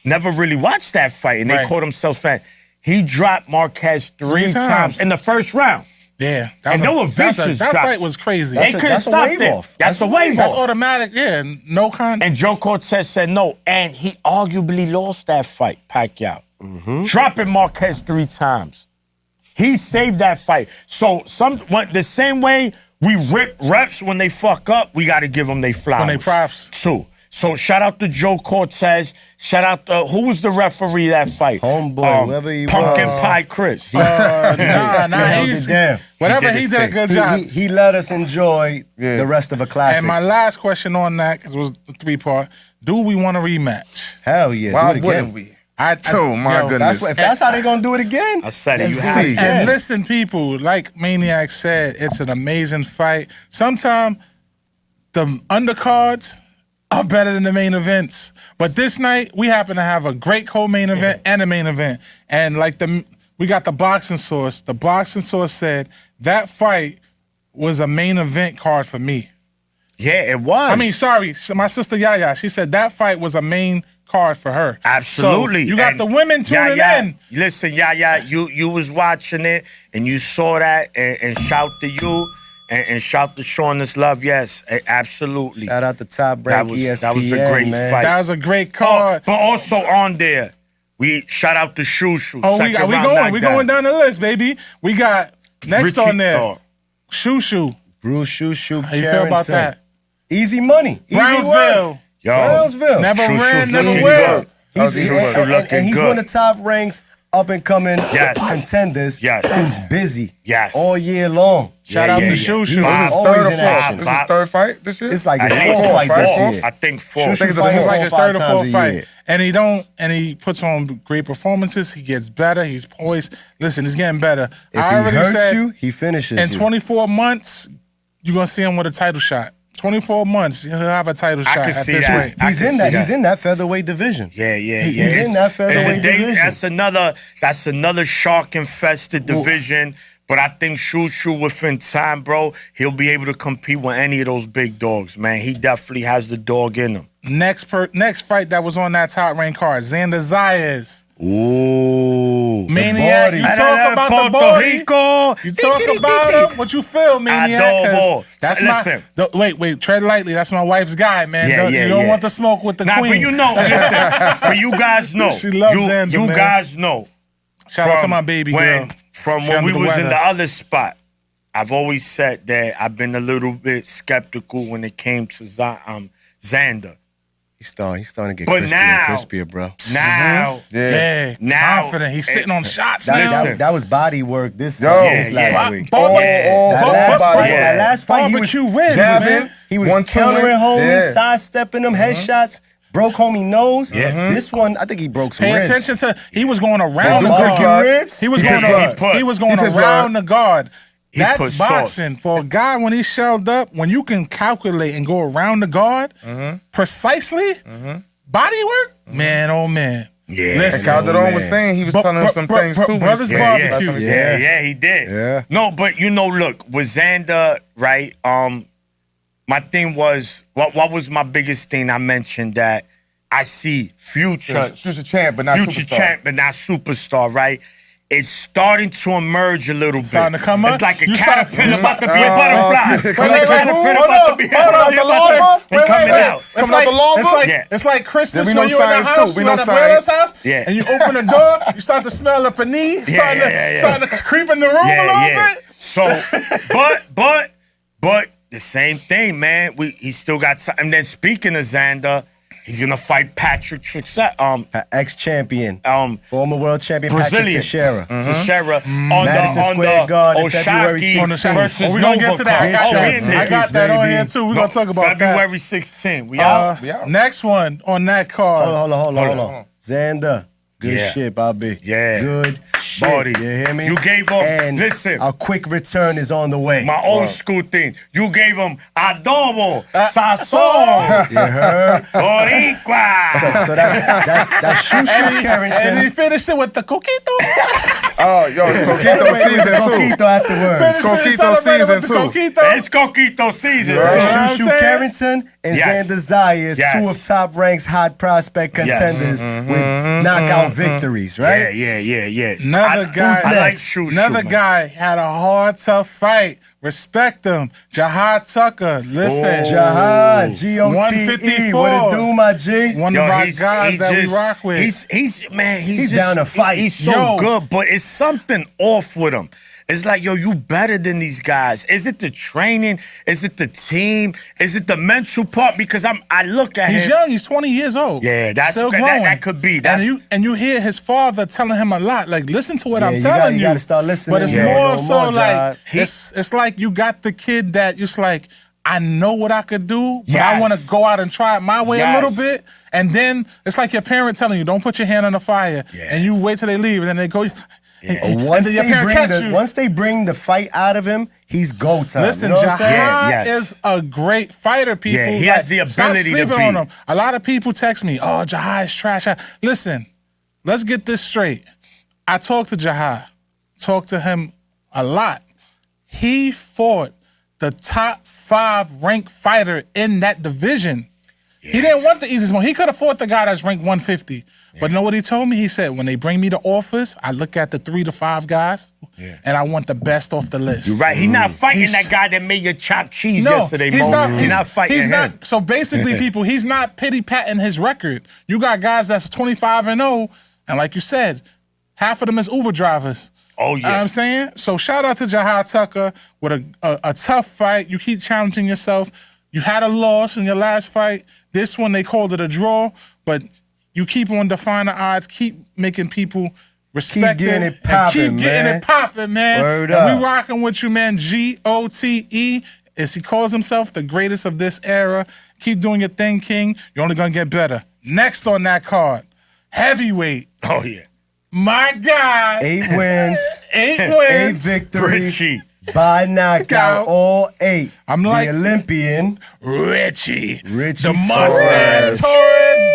never really watched that fight, and they Right. call themselves fan. He dropped Marquez three times in the first round. Yeah, And they were vicious That drops. fight was crazy. They couldn't that's a stop wave it. off. That's a wave That's off. automatic. Yeah, no con. And Joe Cortez said no, and he arguably lost that fight, Pacquiao. Mm-hmm. Dropping Marquez 3 times. He saved that fight. So the same way we rip refs when they fuck up, we got to give them their flowers. When they props. Too. So shout out to Joe Cortez. Shout out to, who was the referee that fight? Homeboy, whoever he Pumpkin was. Pie Chris. Nah, held he's, it down. whatever He he did did a his good He, job. he let us enjoy the rest of a classic. And my last question on that, because it was a 3-part, do we want a rematch? Hell yeah, Why do it wouldn't again. we? Oh, my goodness. If that's how they gonna do it again, I said it. let's You do have it to. again. And listen, people, like Maniac said, it's an amazing fight. Sometimes the undercards are better than the main events. But this night, we happen to have a great co-main event and a main event. And like we got the boxing source. The boxing source said that fight was a main event card for me. Yeah, it was. I mean, sorry, my sister Yaya, she said that fight was a main card for her. Absolutely. So you got And the women tuning in. Listen, you was watching it and you saw that and shout to you and shout to Sean this love. Yes, absolutely. Shout out to Top Rank ESPN, that was a great man. fight. That was a great card. But also on there, we shout out to Shoo Shoo. Oh, we second round going. We knockdown. going down the list, baby. We got next Richie- on there. oh, Shoo Shoo. Bruce Shoo Shoo. How you feel about that? Easy money. Easy Brownsville. work. Yo, Brownsville. Never Shoo ran, Shoo's never looking will. good. He's, Shoo Shoo's and looking he's good. one of the top ranks up and coming Yes. contenders Yes. who's busy Yes. all year long. Shout Yeah, out yeah, to yeah. Shoo He's Shoo. Bob. always Third or in fourth? action. This is his third fight this year? It's like I his think fourth four, fight this year. I think four. Shoo Shoo it's the fights fourth. It's like 4 or his 5 third or times fourth a fight. year. And he puts on great performances. He gets better. He's poised. Listen, he's getting better. If I he already hurts said you, he finishes in you. 24 months, you're gonna see him with a title shot. 24 months, he'll have a title I shot can at see this that. rate. I He's can in see that. that. He's in that featherweight division. Yeah. He's in that featherweight division. That's another shark infested division. But I think Shoo Shoo within time, bro, he'll be able to compete with any of those big dogs, man. He definitely has the dog in him. Next fight that was on that top rank card, Xander Zayas. Ooh. Maniac, body. you talk about the Puerto body. Rico. You talk about him. What you feel, Maniac? 'Cause Adobo. That's Listen. wait, tread lightly. That's my wife's guy, man. Yeah, you yeah, don't yeah. want the smoke with the Nah, queen. but you know, listen, but you guys know. She loves you, Xander, You man. guys know. Shout out to my baby girl. From She when under we the was in weather. the other spot, I've always said that I've been a little bit skeptical when it came to Xander. He's starting to get But crispier now- and crispier, bro. Now, Yeah, Now- confident. He's sitting on shots That, now. Listen. that was body work this Yo. last Yeah. week. Bar- Yeah. That last fight, he was Barbecue wins, gabbing. man. He was 1-2, countering homies, yeah. sidestepping them headshots. Broke homie nose. Yeah. This one, I think he broke some Pay ribs. attention to. He was going around the Barbecue guard. ribs. He was He going. put- He was going he put around blood. the guard. He That's put sauce. boxing for a guy when he's shelled up. When you can calculate and go around the guard precisely, body work, man, oh man. Yeah. And Listen, Calderon was saying he was telling him some things too. Brothers Yeah, barbecue. Yeah, he did. Yeah. No, but you know, look, with Xander, right? My thing was, what was my biggest thing? I mentioned that I see future champ, but not future superstar. champ, but not superstar, right? It's starting to emerge a little bit. Starting to come up? It's like a You caterpillar start- about to be a butterfly. Wait, It's like a caterpillar hold about up, to be hold up, a the butterfly. lava? They coming out. It's Coming out like, the lava? it's like, Yeah. it's like Christmas Yeah, we when know you're in the science house, too. We you know at the science. parents' house, Yeah. and you open the door, you start to smell the panini, starting to creep in the room a little bit. So, but But the same thing, man. He still got something. And then speaking of Xander, he's gonna fight Patrick Teixeira, ex-champion, former world champion Brazilian. Patrick Teixeira. Teixeira on Madison Square Garden, February Oshaki 16th. versus Oh, we're gonna get to that. I got that on baby. here too. We're gonna talk about February 16th. We out. Next one on that card. Hold on. Xander, good Yeah. shit, Bobby. Yeah. Good shit. Buddy. You hear me? You gave him. And Listen. a quick return is on the way. My old school thing. You gave him adobo, sazon, You heard? boricua. So that's Shushu Carrington. And he finished it with the coquito. Oh, yo, it's Coquito Celebrate with season the too. Coquito afterwards. Coquito season too. It's coquito season. Yeah. too. So what I'm Shushu saying? Carrington and Yes. Xander Zayas, Yes. two of Top Rank's hot prospect contenders with knockout victories, right? Yeah. Another guy. I like next? Shushu, Another man. guy had a hard, tough fight. Respect him. Jahad Tucker. Listen. Jahad, G-O-T-E, 154. what it do, my G? One Yo, of our he's- guys he that we just- rock with. He's just- down to fight. He's so Yo. good, but it's something off with him. It's like, yo, you better than these guys. Is it the training? Is it the team? Is it the mental part? Because I look at He's him. young. He's 20 years old. Yeah, that's still that- growing. that could be. And That's- you hear his father telling him a lot. Like, listen to what Yeah, I'm you telling gotta- you. you gotta start listening But it's more, more no so more, like Jahad. it's like you got the kid that just like, I know what I could do, but I Yes. want to go out and try it my way a Yes. little bit. And then it's like your parent telling you, don't put your hand on the fire. Yeah. And you wait till they leave, and then they go. And Once then your they, parent bring catch the, you. once they bring the fight out of him, he's go time. Listen, you know what I'm saying? Jahad Yeah, yes. is a great fighter, people. Yeah, he has the stop ability to sleeping beat. on him. A lot of people text me, oh, Jahad is trash. Listen, let's get this straight. I talked to Jahad, talked to him a lot. He fought the top 5 ranked fighter in that division. He didn't want the easiest one. He could have fought the guy that's ranked 150. But know what he told me? He said, when they bring me to offers, I look at the 3 to 5 guys, and I want the best off the list. You're right. He's not fighting that guy that made your chopped cheese yesterday, he's Mo. not. He's not fighting he's him. not. So basically, people, he's not pity patting his record. You got guys that's 25-0, and like you said, half of them is Uber drivers. Oh, You know yeah. what I'm saying? So shout out to Jahad Tucker with a tough fight. You keep challenging yourself. You had a loss in your last fight. This one, they called it a draw, but you keep on defying the odds, keep making people respect getting it. it poppin', and keep getting man. it popping, man. Word and up. we rocking with you, man. GOTE. As he calls himself the greatest of this era. Keep doing your thing, King. You're only gonna get better. Next on that card, heavyweight. Oh, yeah. My God. 8 wins, 8 8 wins. victories Richie. by knockout, all 8. I'm like- the Olympian. Richie. Richie The mustache Torres. Torres.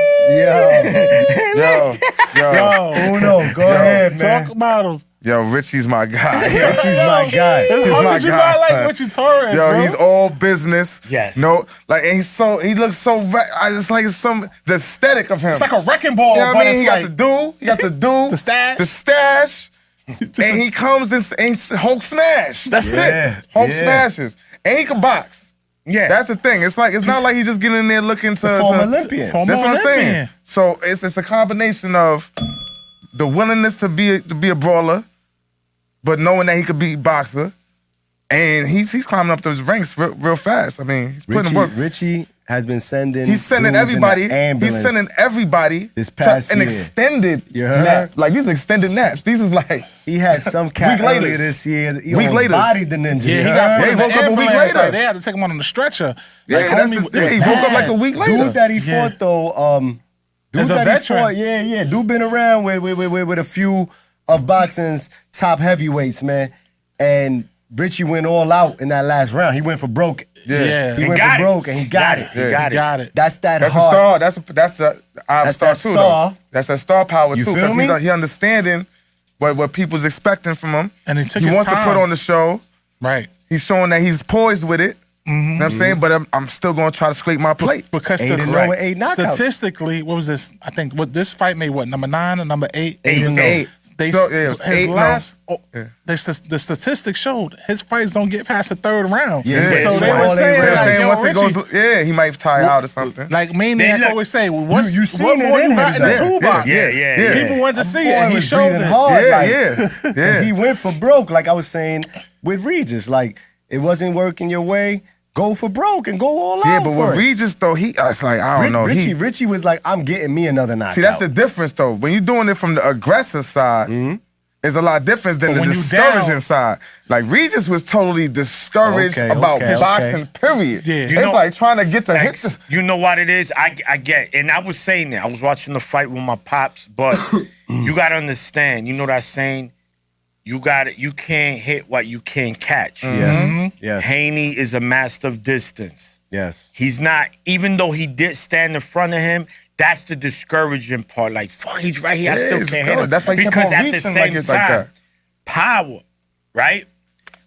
Yo, Yo, Uno, go ahead, man. Talk about him. yo, Richie's my guy. Richie's my guy. He's How my could you guy, not like son. Richie Torres, Yo, bro? he's all business. Yes. No, like, and he looks so. I just like the aesthetic of him. It's like a wrecking ball, You know what but I mean? it's He got like the do. He got the do. The stash. The stash. And he comes and Hulk smash. That's Yeah, it. Hulk yeah. smashes. And he can box. Yeah. That's the thing. It's not like he just getting in there looking to. former to- Olympian. Former That's what I'm saying. Olympian. So it's a combination of the willingness to be a brawler, but knowing that he could be a boxer, and he's climbing up those ranks real fast. I mean, he's putting work. Richie has been sending. He's sending dudes in the everybody. ambulance. He's sending everybody This past to an year. extended You heard? nap. Like these extended naps. These is like He had some cat Week later. earlier this year. He Week almost later. bodied the ninja. Yeah, he you got heard? put in He woke the up a week ambulance. later. Like, they had to take him on the stretcher. Yeah, Like, that's homie, the it was thing. He woke up like bad. a week later. Dude that he Yeah. fought though, dude As a that he veteran. fought, yeah. Dude been around with a few of boxing's top heavyweights, man. And Richie went all out in that last round. He went for broke. Yeah. He He went got for it. broke and he got it. He got it. Got it. That's that That's a heart. star. That's the That's star that too. star. Though. That's that star power You too. feel me? He understanding what people's expecting from him. And he took He his wants time. to put on the show. Right. He's showing that he's poised with it. You know what I'm saying? But I'm still going to try to scrape my plate. Because 8-0 with 8 knockouts. statistically, what was this? I think what this fight made what, number 9 or number 8? 8-0. They So, yeah, it was his 8-0. last Yeah. the statistics showed his fights don't get past the 3rd round. Yeah, so yeah. they All were they saying were They're like, saying yo, once it Richie, goes, he might tie out or something. like Maniac look- always say, well, what's, you seen what it more in you got him, in the though. toolbox? Yeah. People wanted to see Boy it, and he was showed breathing it. hard. Yeah, like, yeah. Because he went for broke, like I was saying with Regis. Like, It wasn't working your way. Go for broke and go all out. Yeah, but for with it. Regis though, it's like I don't know. Richie was like, I'm getting me another knockout. See, that's the difference though. When you're doing it from the aggressive side, it's a lot different than But the when you discouraging down- side. Like Regis was totally discouraged about boxing. Period. Yeah. It's like trying to get to hit. You know what it is? I get, and I was saying that. I was watching the fight with my pops, but you gotta understand. You know that saying? You can't hit what you can't catch. Yes. Yes. Haney is a master of distance. Yes. He's not, even though he did stand in front of him, that's the discouraging part. Like, fuck, he's right here. I still can't hit him. That's why he kept because on at the reaching same like time, that. power, right?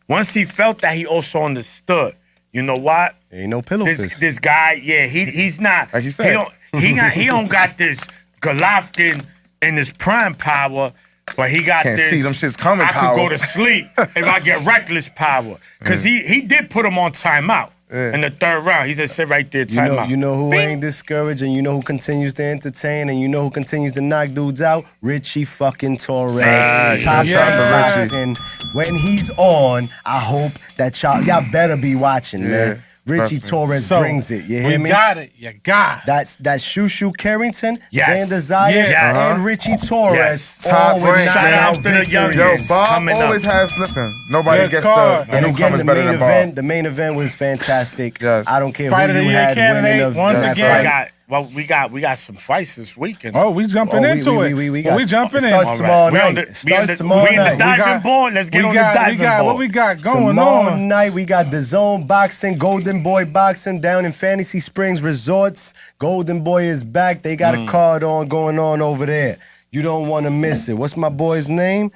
Once he felt that, he also understood. You know what? Ain't no pillow fist. This guy, yeah, he's not. Like you said. He don't got this Golovkin in his prime power, but he got Can't this. see them shits coming I power. could go to sleep if I get reckless power, because he did put him on timeout in the third round. He said, "Sit right there, timeout." You know who Bing. ain't discouraged, and you know who continues to entertain, and you know who continues to knock dudes out? Richie fucking Torres. Top shout out to Richie. boxing. When he's on, I hope that y'all better be watching, man. Richie Perfect. Torres So, brings it. You hear we me? got it. You got it. That's Shushu Carrington, Yes. Xander Zayas, Yes. and Richie Torres. Yes. Top all with rank, Shout man. out to the victories. young Yo, Yes. Bob Coming up. always has. Listen, nobody Good gets card. the And again, newcomers the better main than Bob. event, was fantastic. Yes. I don't care Fight of who the you year had winning candidate of once that again. fight. We got some fights this weekend. Oh, we jumping into it. We We jumping in. starts tomorrow We on night. the- Starts tomorrow we in the night. diving board. Let's get on the diving board. What we got going Tomorrow on? night, we got the Zone Boxing, Golden Boy Boxing down in Fantasy Springs Resorts. Golden Boy is back. They got a card going on over there. You don't want to miss it. What's my boy's name?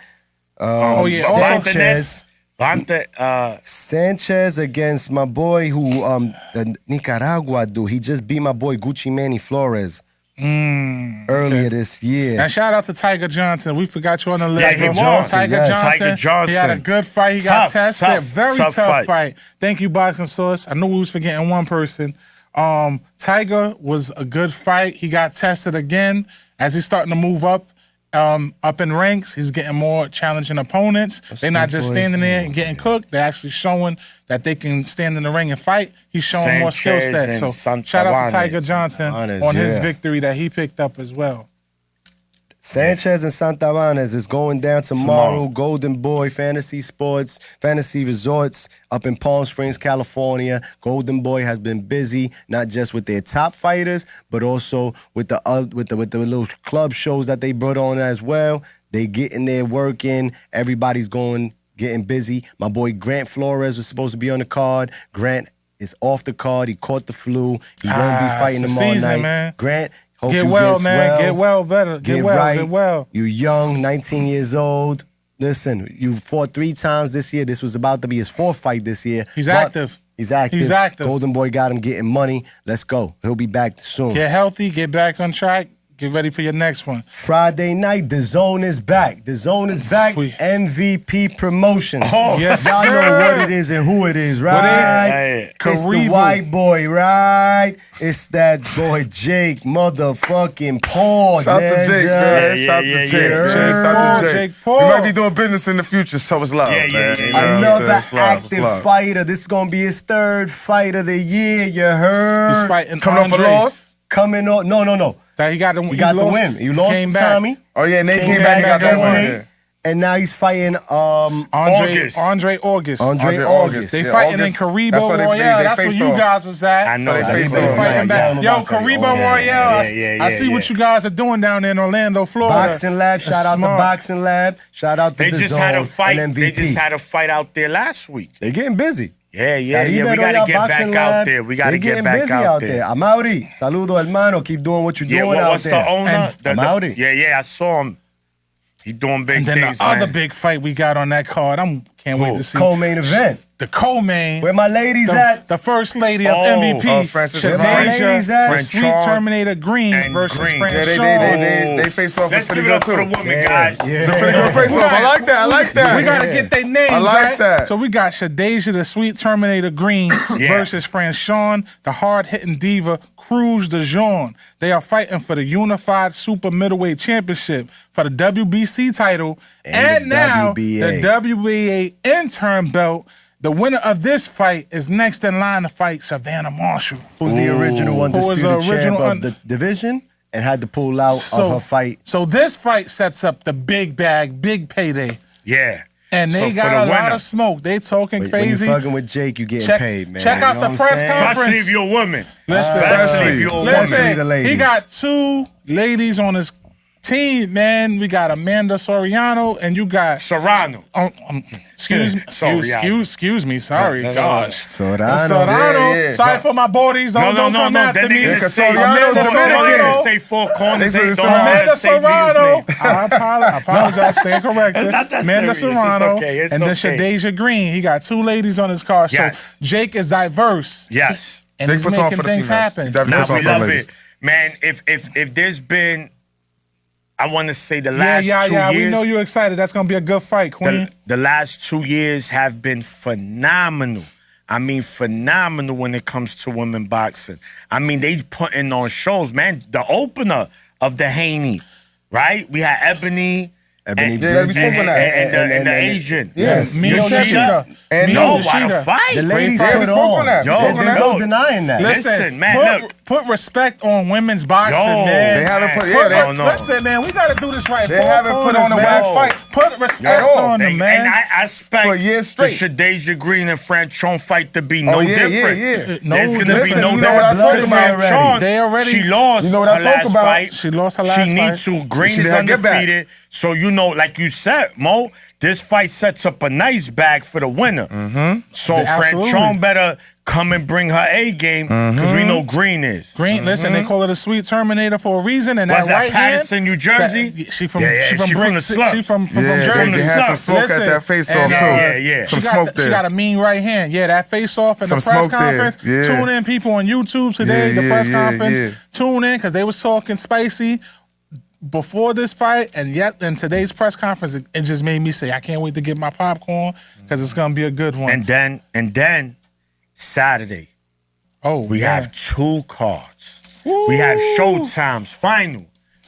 Oh, yeah. Sanchez. Vante, Sanchez against my boy who the Nicaragua dude. He just beat my boy Gucci Manny Flores earlier this year. And shout out to Tiger Johnson. We forgot you on the list. Tiger bro. Johnson, Tiger yes. Johnson. Tiger Johnson. He had a good fight. He got tested. Very tough tough fight. fight. Thank you, Boxing Source. I knew we was forgetting one person. Tiger was a good fight. He got tested again as he's starting to move up in ranks. He's getting more challenging opponents. They're not just standing there and getting cooked. They're actually showing that they can stand in the ring and fight. He's showing more skill Sanchez sets. So and shout out to Santabanez. Tiger Johnson on his victory that he picked up as well. Sanchez and Santabanez is going down tomorrow. Golden Boy Fantasy Sports, Fantasy Resorts up in Palm Springs, California. Golden Boy has been busy, not just with their top fighters, but also with the little club shows that they brought on as well. They getting there working. Everybody's getting busy. My boy Grant Flores was supposed to be on the card. Grant is off the card. He caught the flu. He won't be fighting it's the tomorrow season, night. man. Grant, hope Get you well, gets man. well. Get well better. Get well. right. Get well. You young, 19 years old. Listen, you fought 3 times this year. This was about to be his 4th fight this year. He's But active. He's active. He's active. Golden Boy got him getting money. Let's go. He'll be back soon. Get healthy. Get back on track. Get ready for your next one. Friday night, The Zone is back. The Zone is back. MVP Promotions. Oh, yes, Y'all sir. know what it is and who it is, right? is? It's the Karibu. white boy, right? It's that boy Jake motherfucking Paul. Shout out to Jake, man. Yeah, Shout out yeah, to Jake. yeah. man. Jake Shout out Paul, to Jake. Jake Paul. We might be doing business in the future, so it's love, Yeah, yeah, man. yeah, You know what I'm Another saying? It's love, it's active love. fighter. This is gonna be his 3rd fight of the year. You heard? He's fighting Coming off a Andre. loss? Coming on. No. That he got the He got the win. He lost came to back. Tommy. Oh, yeah, and they Came came back and got that against one. Nate. Yeah. And now he's fighting Andre August. August. Andre August. They Yeah, fighting August. in Karibo That's why they Royale. That's where face you off. guys was at. I know. So they that. face They off. fighting Yeah, back. yeah, Yo, Karibo yeah, Royale. yeah, I see yeah. what you guys are doing down there in Orlando, Florida. Boxing Lab. Shout That's out smart. to Boxing Lab. Shout out to They the just Zone had a fight. and They MVP. just had a fight out there last week. They're getting busy. Yeah. We gotta Caribe get Boxing back out Lab, there. We gotta they get getting back busy out there. Amaury, saludo hermano. Keep doing what you're Yeah, doing out what's there. the owner? And Amaury. Yeah, I saw him. He doing big And then things, the other man. big fight we got on that card, can't wait to see. Co-main event. The co-main. Where my ladies at? The first lady of Oh, MVP, Francis Where my ladies Shadeja, at? the French Sweet Charles Terminator Green and versus Green. French Yeah, Charles. they face off Let's with give pretty it up good for the too. women, guys. Yeah. The pretty good face off. I like that. I like that. We gotta get their names. I like right? that. So we got Shadeja, the Sweet Terminator Green versus Franchon, the hard-hitting diva Cruz de Jean. They are fighting for the Unified Super Middleweight Championship for the WBC title and the now WBA. the WBA interim belt. the winner of this fight is next in line to fight Savannah Marshall. Who's the original undisputed champ of the division and had to pull out of her fight. So this fight sets up the big bag, big payday. Yeah. And they So got for a the lot winner. of smoke. They talking When crazy. you fucking with Jake, you getting paid, man. Check out You know the what I'm press saying? conference. Especially if you're a woman. Listen, Especially if you're a woman. Especially the ladies. he got 2 ladies on his team, man. We got Amanda Soriano and you got Serrano. excuse me. Sorry, gosh. Sorano. Yeah. Sorry for my bodies. Don't come after That me. nigga Because say Soriano's Amanda Dominican. Serrano. Say 4 corners. They They say don't know how Amanda to say V's Serrano. name. I apologize. Stand corrected. It's not that Amanda serious. Serrano. It's okay. It's and then okay. Shadeja Green. He got 2 ladies on his card. Yes. So Jake is diverse. Yes. And Jake he's puts on making for the things females. happen. He definitely Now puts on we for the love ladies. it, man. If there's been, I want to say the last 2 years. We know you're excited. That's gonna be a good fight, Queen. The last 2 years have been phenomenal. I mean, phenomenal when it comes to women boxing. I mean, they putting on shows, man. The opener of the Haney, right? We had Ebony. Ebony and, Bridges. and the Asian. Yes. Mio Yoshida. And No, no, what a Yoshida. fight. The ladies fight. put We spoke on on. that. Yo, There's yo. no denying that. Listen, man, put respect on women's boxing, Yo, man. they haven't put. Put- Yeah, they, no. Listen, man, we gotta do this right. They 4 haven't put corners, on a man. whack fight. Put respect At all. on them, man. And I expect For years the straight. Shadeja Green and Franchon fight to be no Oh, yeah, different. yeah. No There's going to be different. no You know what I different. talk about Franchon, They already- she lost You know what I her talk last about? fight. She lost her last She fight. needs to. Green She is didn't get back. undefeated. So, you know, like you said, Mo, this fight sets up a nice bag for the winner. So Absolutely. Franchon better come and bring her A game because we know Green is. Green, listen, they call it a sweet Terminator for a reason. And Was that that right Patterson, hand, New Jersey? that- she from Yeah, she from she Brick- from the slums. She from Yeah, Jersey. they had some smoke Listen, at that face off and, too. Yeah. Some She smoke got, there. she got a mean right hand. Yeah, that face off in Some the press smoke there. conference. Yeah. Tune in, people on YouTube today. Yeah, the press yeah, conference. yeah. Tune in because they was talking spicy before this fight, and yet in today's press conference, it just made me say, I can't wait to get my popcorn because it's gonna be a good one. And then Saturday. We have 2 cards. We have Showtime's final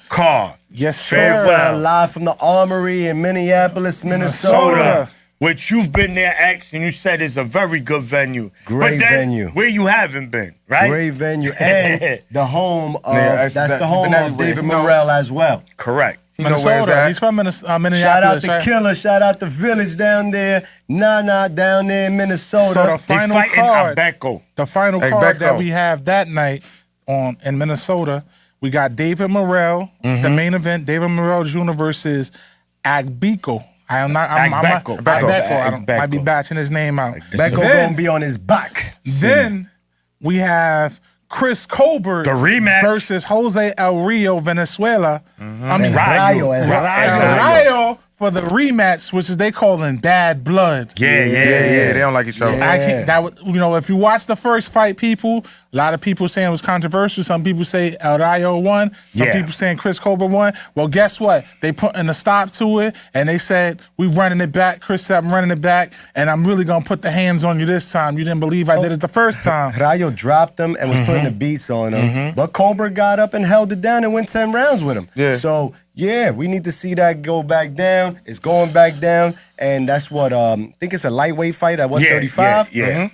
card. Yes, Farewell. sir. Live from the Armory in Minneapolis, Minnesota. Soda, which you've been there, X, and you said is a very good venue. Great but then, venue. Where you haven't been, right? Great venue. And the home of, Yeah, that's the home been of everywhere. David You know- Morrell as well. Correct. You know where it's Minnesota. at. He's from Minneapolis. Shout out to right? Killer, shout out to Village down there, Nana down there in Minnesota. So the They final fighting card, Abeco. the final Hey, card that Becco. we have that night in Minnesota, we got David Morrell, the main event. David Morrell Jr. versus Agbeko. I'm not. Agbeko. Agbeko. I might be batching his name out. Becco Then- gonna be on his back. Then we have Chris Colbert The rematch. versus Jose El Rio, Venezuela. I mean, Rayo, El Rayo. Rayo for the rematch, which is they calling Bad Blood. Yeah. Yeah, they don't like each other. I can't, that would, if you watch the first fight, people, a lot of people saying it was controversial. Some people say El Rayo won. Some Yeah. people saying Chris Colbert won. Well, guess what? They put in a stop to it, and they said, we running it back. Chris said, I'm running it back, and I'm really going to put the hands on you this time. You didn't believe I did it the first time. Rayo dropped him and was putting the beats on him. But Colbert got up and held it down and went 10 rounds with him. Yeah. So, yeah, we need to see that go back down. It's going back down. And that's what, I think it's a lightweight fight at 135. Yeah.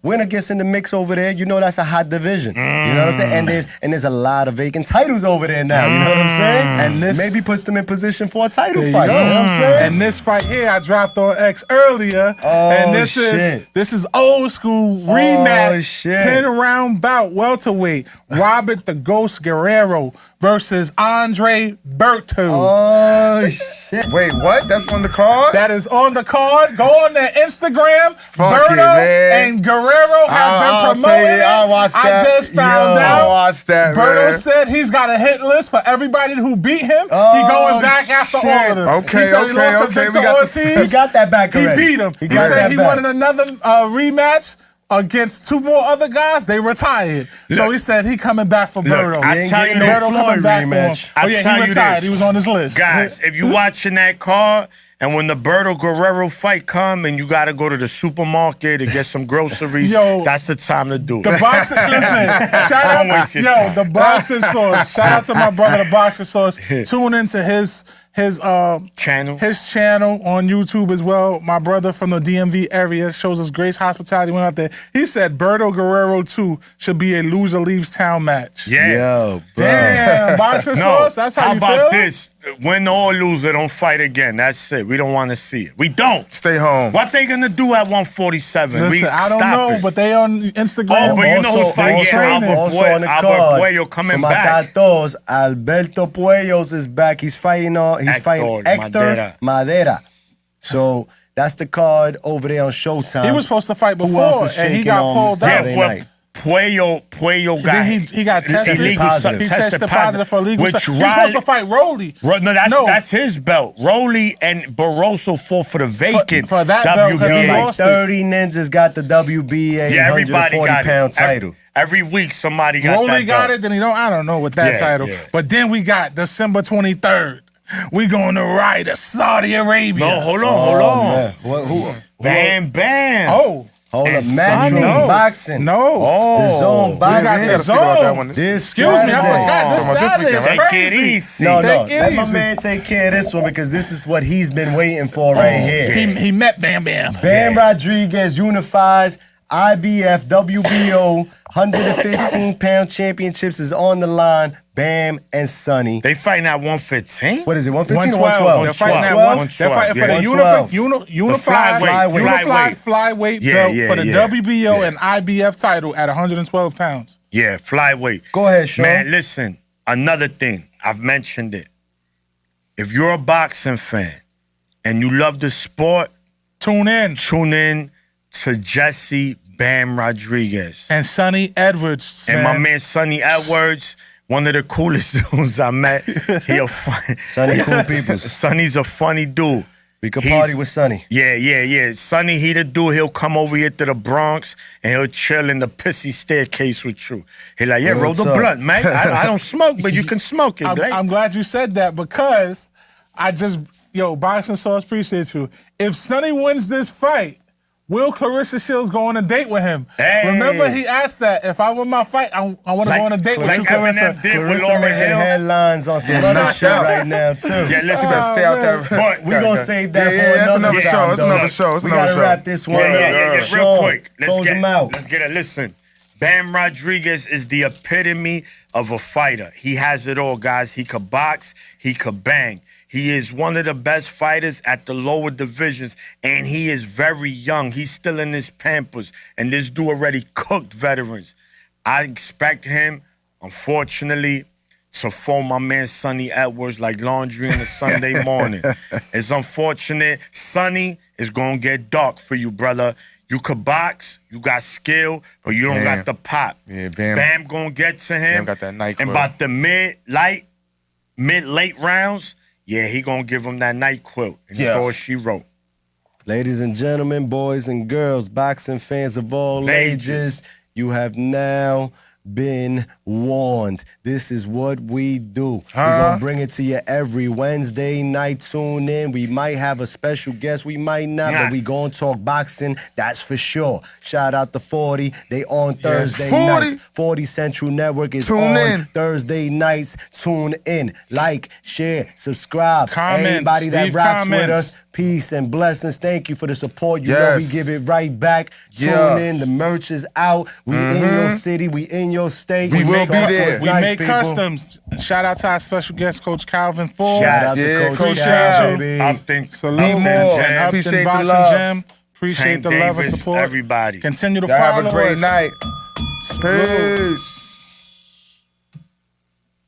Winner gets in the mix over there. You know that's a hot division. You know what I'm saying? And there's a lot of vacant titles over there now. You know what I'm saying? And this- maybe puts them in position for a title There you fight. go. You know what I'm saying? And this fight here, I dropped on X earlier. Oh, and this shit. is old school rematch. shit. 10-round bout welterweight. Robert the Ghost Guerrero versus Andre Berto. Oh shit! Wait, what? That's on the card? That is on the card. Go on their Instagram. Fuck it, Berto man. and Guerrero have I'll been tell promoting you, it. I'll watch I that. just found Yo, out. I'll watch that, Berto man. said he's got a hit list for everybody who beat him. Oh, he going back after shit. all of them. Okay, he said he okay, lost to okay, Victor we got the- Ortiz. He got that back He already. beat him. He got said that he back. wanted another rematch against 2 more other guys. They retired. So he said he coming back for Berto. I He ain't tell getting you no this. Berto coming Floyd back for him. rematch. Oh yeah, tell he you retired. this. He was on his list. Guys, if you watching that card and when the Berto Guerrero fight come and you got to go to the supermarket to get some groceries, Yo, that's the time to do it. The boxing, listen, shout Don't out, waste your time. the boxing source. Shout out to my brother, the boxing source. Tune into his his channel on YouTube as well. My brother from the DMV area shows us grace hospitality. Went out there. He said Berto Guerrero 2 should be a loser leaves town match. Yeah. Yo, bro. Damn, boxing sauce. That's how you feel. How about this? Win or loser, don't fight again. That's it. We don't want to see it. We don't. Stay home. What they gonna do at 147? Listen, I don't know, but they on Instagram. Oh, but you know who's fighting? Also on the Albert card, Puello coming for my back. datos, Alberto Puellos is back. He's fighting Hector Madera. So that's the card over there on Showtime. He was supposed to fight Who else before, is and he shaking got on pulled out. Saturday night? Puello got Then he got tested. illegal positive. He tested positive for illegal. Which He was supposed to fight Rolly. No, that's his belt. Rolly and Barroso fought for the vacant for that belt, 'cause he WBA. lost. 30 ninjas got the WBA Yeah, everybody 140-pound title. Every week somebody got Rolly that got belt. it, then I don't know with that Yeah, title. yeah. But then we got December 23rd. We going to ride to Saudi Arabia. No, hold on. Man. Who Bam. Oh. Hold up, And Matchroom Sonny. Boxing. No. The Zone Boxing. got the Zone. This Excuse me, I Saturday. forgot. This Come on, this Saturday weekend, is right? Take it crazy. easy. No, Take it let my easy. man take care of this one because this is what he's been waiting for right here. He met Bam Bam. Bam Rodriguez unifies IBF WBO 115-pound championships is on the line. Bam and Sonny. They fighting at 115? What is it? 115 or 112. 112? They're fighting at 112. They're fighting for the 112. unified flyweight belt for the WBO and IBF title at 112 pounds. Yeah, flyweight. Go ahead, Sean. Man, listen, another thing. I've mentioned it. If you're a boxing fan and you love the sport, Tune in. To Jesse Bam Rodriguez. And Sonny Edwards. And my man Sonny Edwards, one of the coolest dudes I met. He a fun. Sonny cool people. Sonny's a funny dude. We could party with Sonny. Yeah. Sonny, he the dude, he'll come over here to the Bronx and he'll chill in the pissy staircase with you. He like, roll the blunt, man. I don't smoke, but you can smoke it. I'm glad you said that because Boxing Sauce, appreciate you. If Sonny wins this fight, will Clarissa Shields go on a date with him? Hey. Remember, he asked that. If I win my fight, I want to go on a date with you, Clarissa. Clarissa making headlines on some other shit right now, too. Yeah, listen, stay out there. But we're going to save that for that's another another time, show. It's though. another show. We got to wrap this one up. Real Sean, quick. Close him out. Let's get it. Listen, Bam Rodriguez is the epitome of a fighter. He has it all, guys. He could box. He could bang. He is one of the best fighters at the lower divisions, and he is very young. He's still in his pampers, and this dude already cooked veterans. I expect him, unfortunately, to fold my man Sonny Edwards like laundry on a Sunday morning. It's unfortunate. Sonny is going to get dark for you, brother. You could box, you got skill, but you don't got the pop. Yeah, Bam. Bam going to get to him. Bam got that night and quill. about the mid-late rounds, yeah, he going to give him that night quilt. And that's all she wrote. Ladies and gentlemen, boys and girls, boxing fans of all ages, you have now been warned. This is what we do. We're going to bring it to you every Wednesday night. Tune in. We might have a special guest. We might not, but we going to talk boxing. That's for sure. Shout out to 40. They on Thursday 40. nights. 40 Central Network is Tune on in. Thursday nights. Tune in. Like, share, subscribe. Comment, Everybody that leave rocks with comments. us, peace and blessings. Thank you for the support. You know we give it right back. Tune in. The merch is out. We in your city. We in your state. We will Talk be to there. us We nice, make people. customs. Shout out to our special guest, Coach Calvin Ford. Shout out to Coach Cal, baby. Upton, Salute Upton and Upton Appreciate the Boxing love. Gym. Appreciate Tank the love and Davis, support. everybody. Continue to Y'all follow have a great us. night. Peace.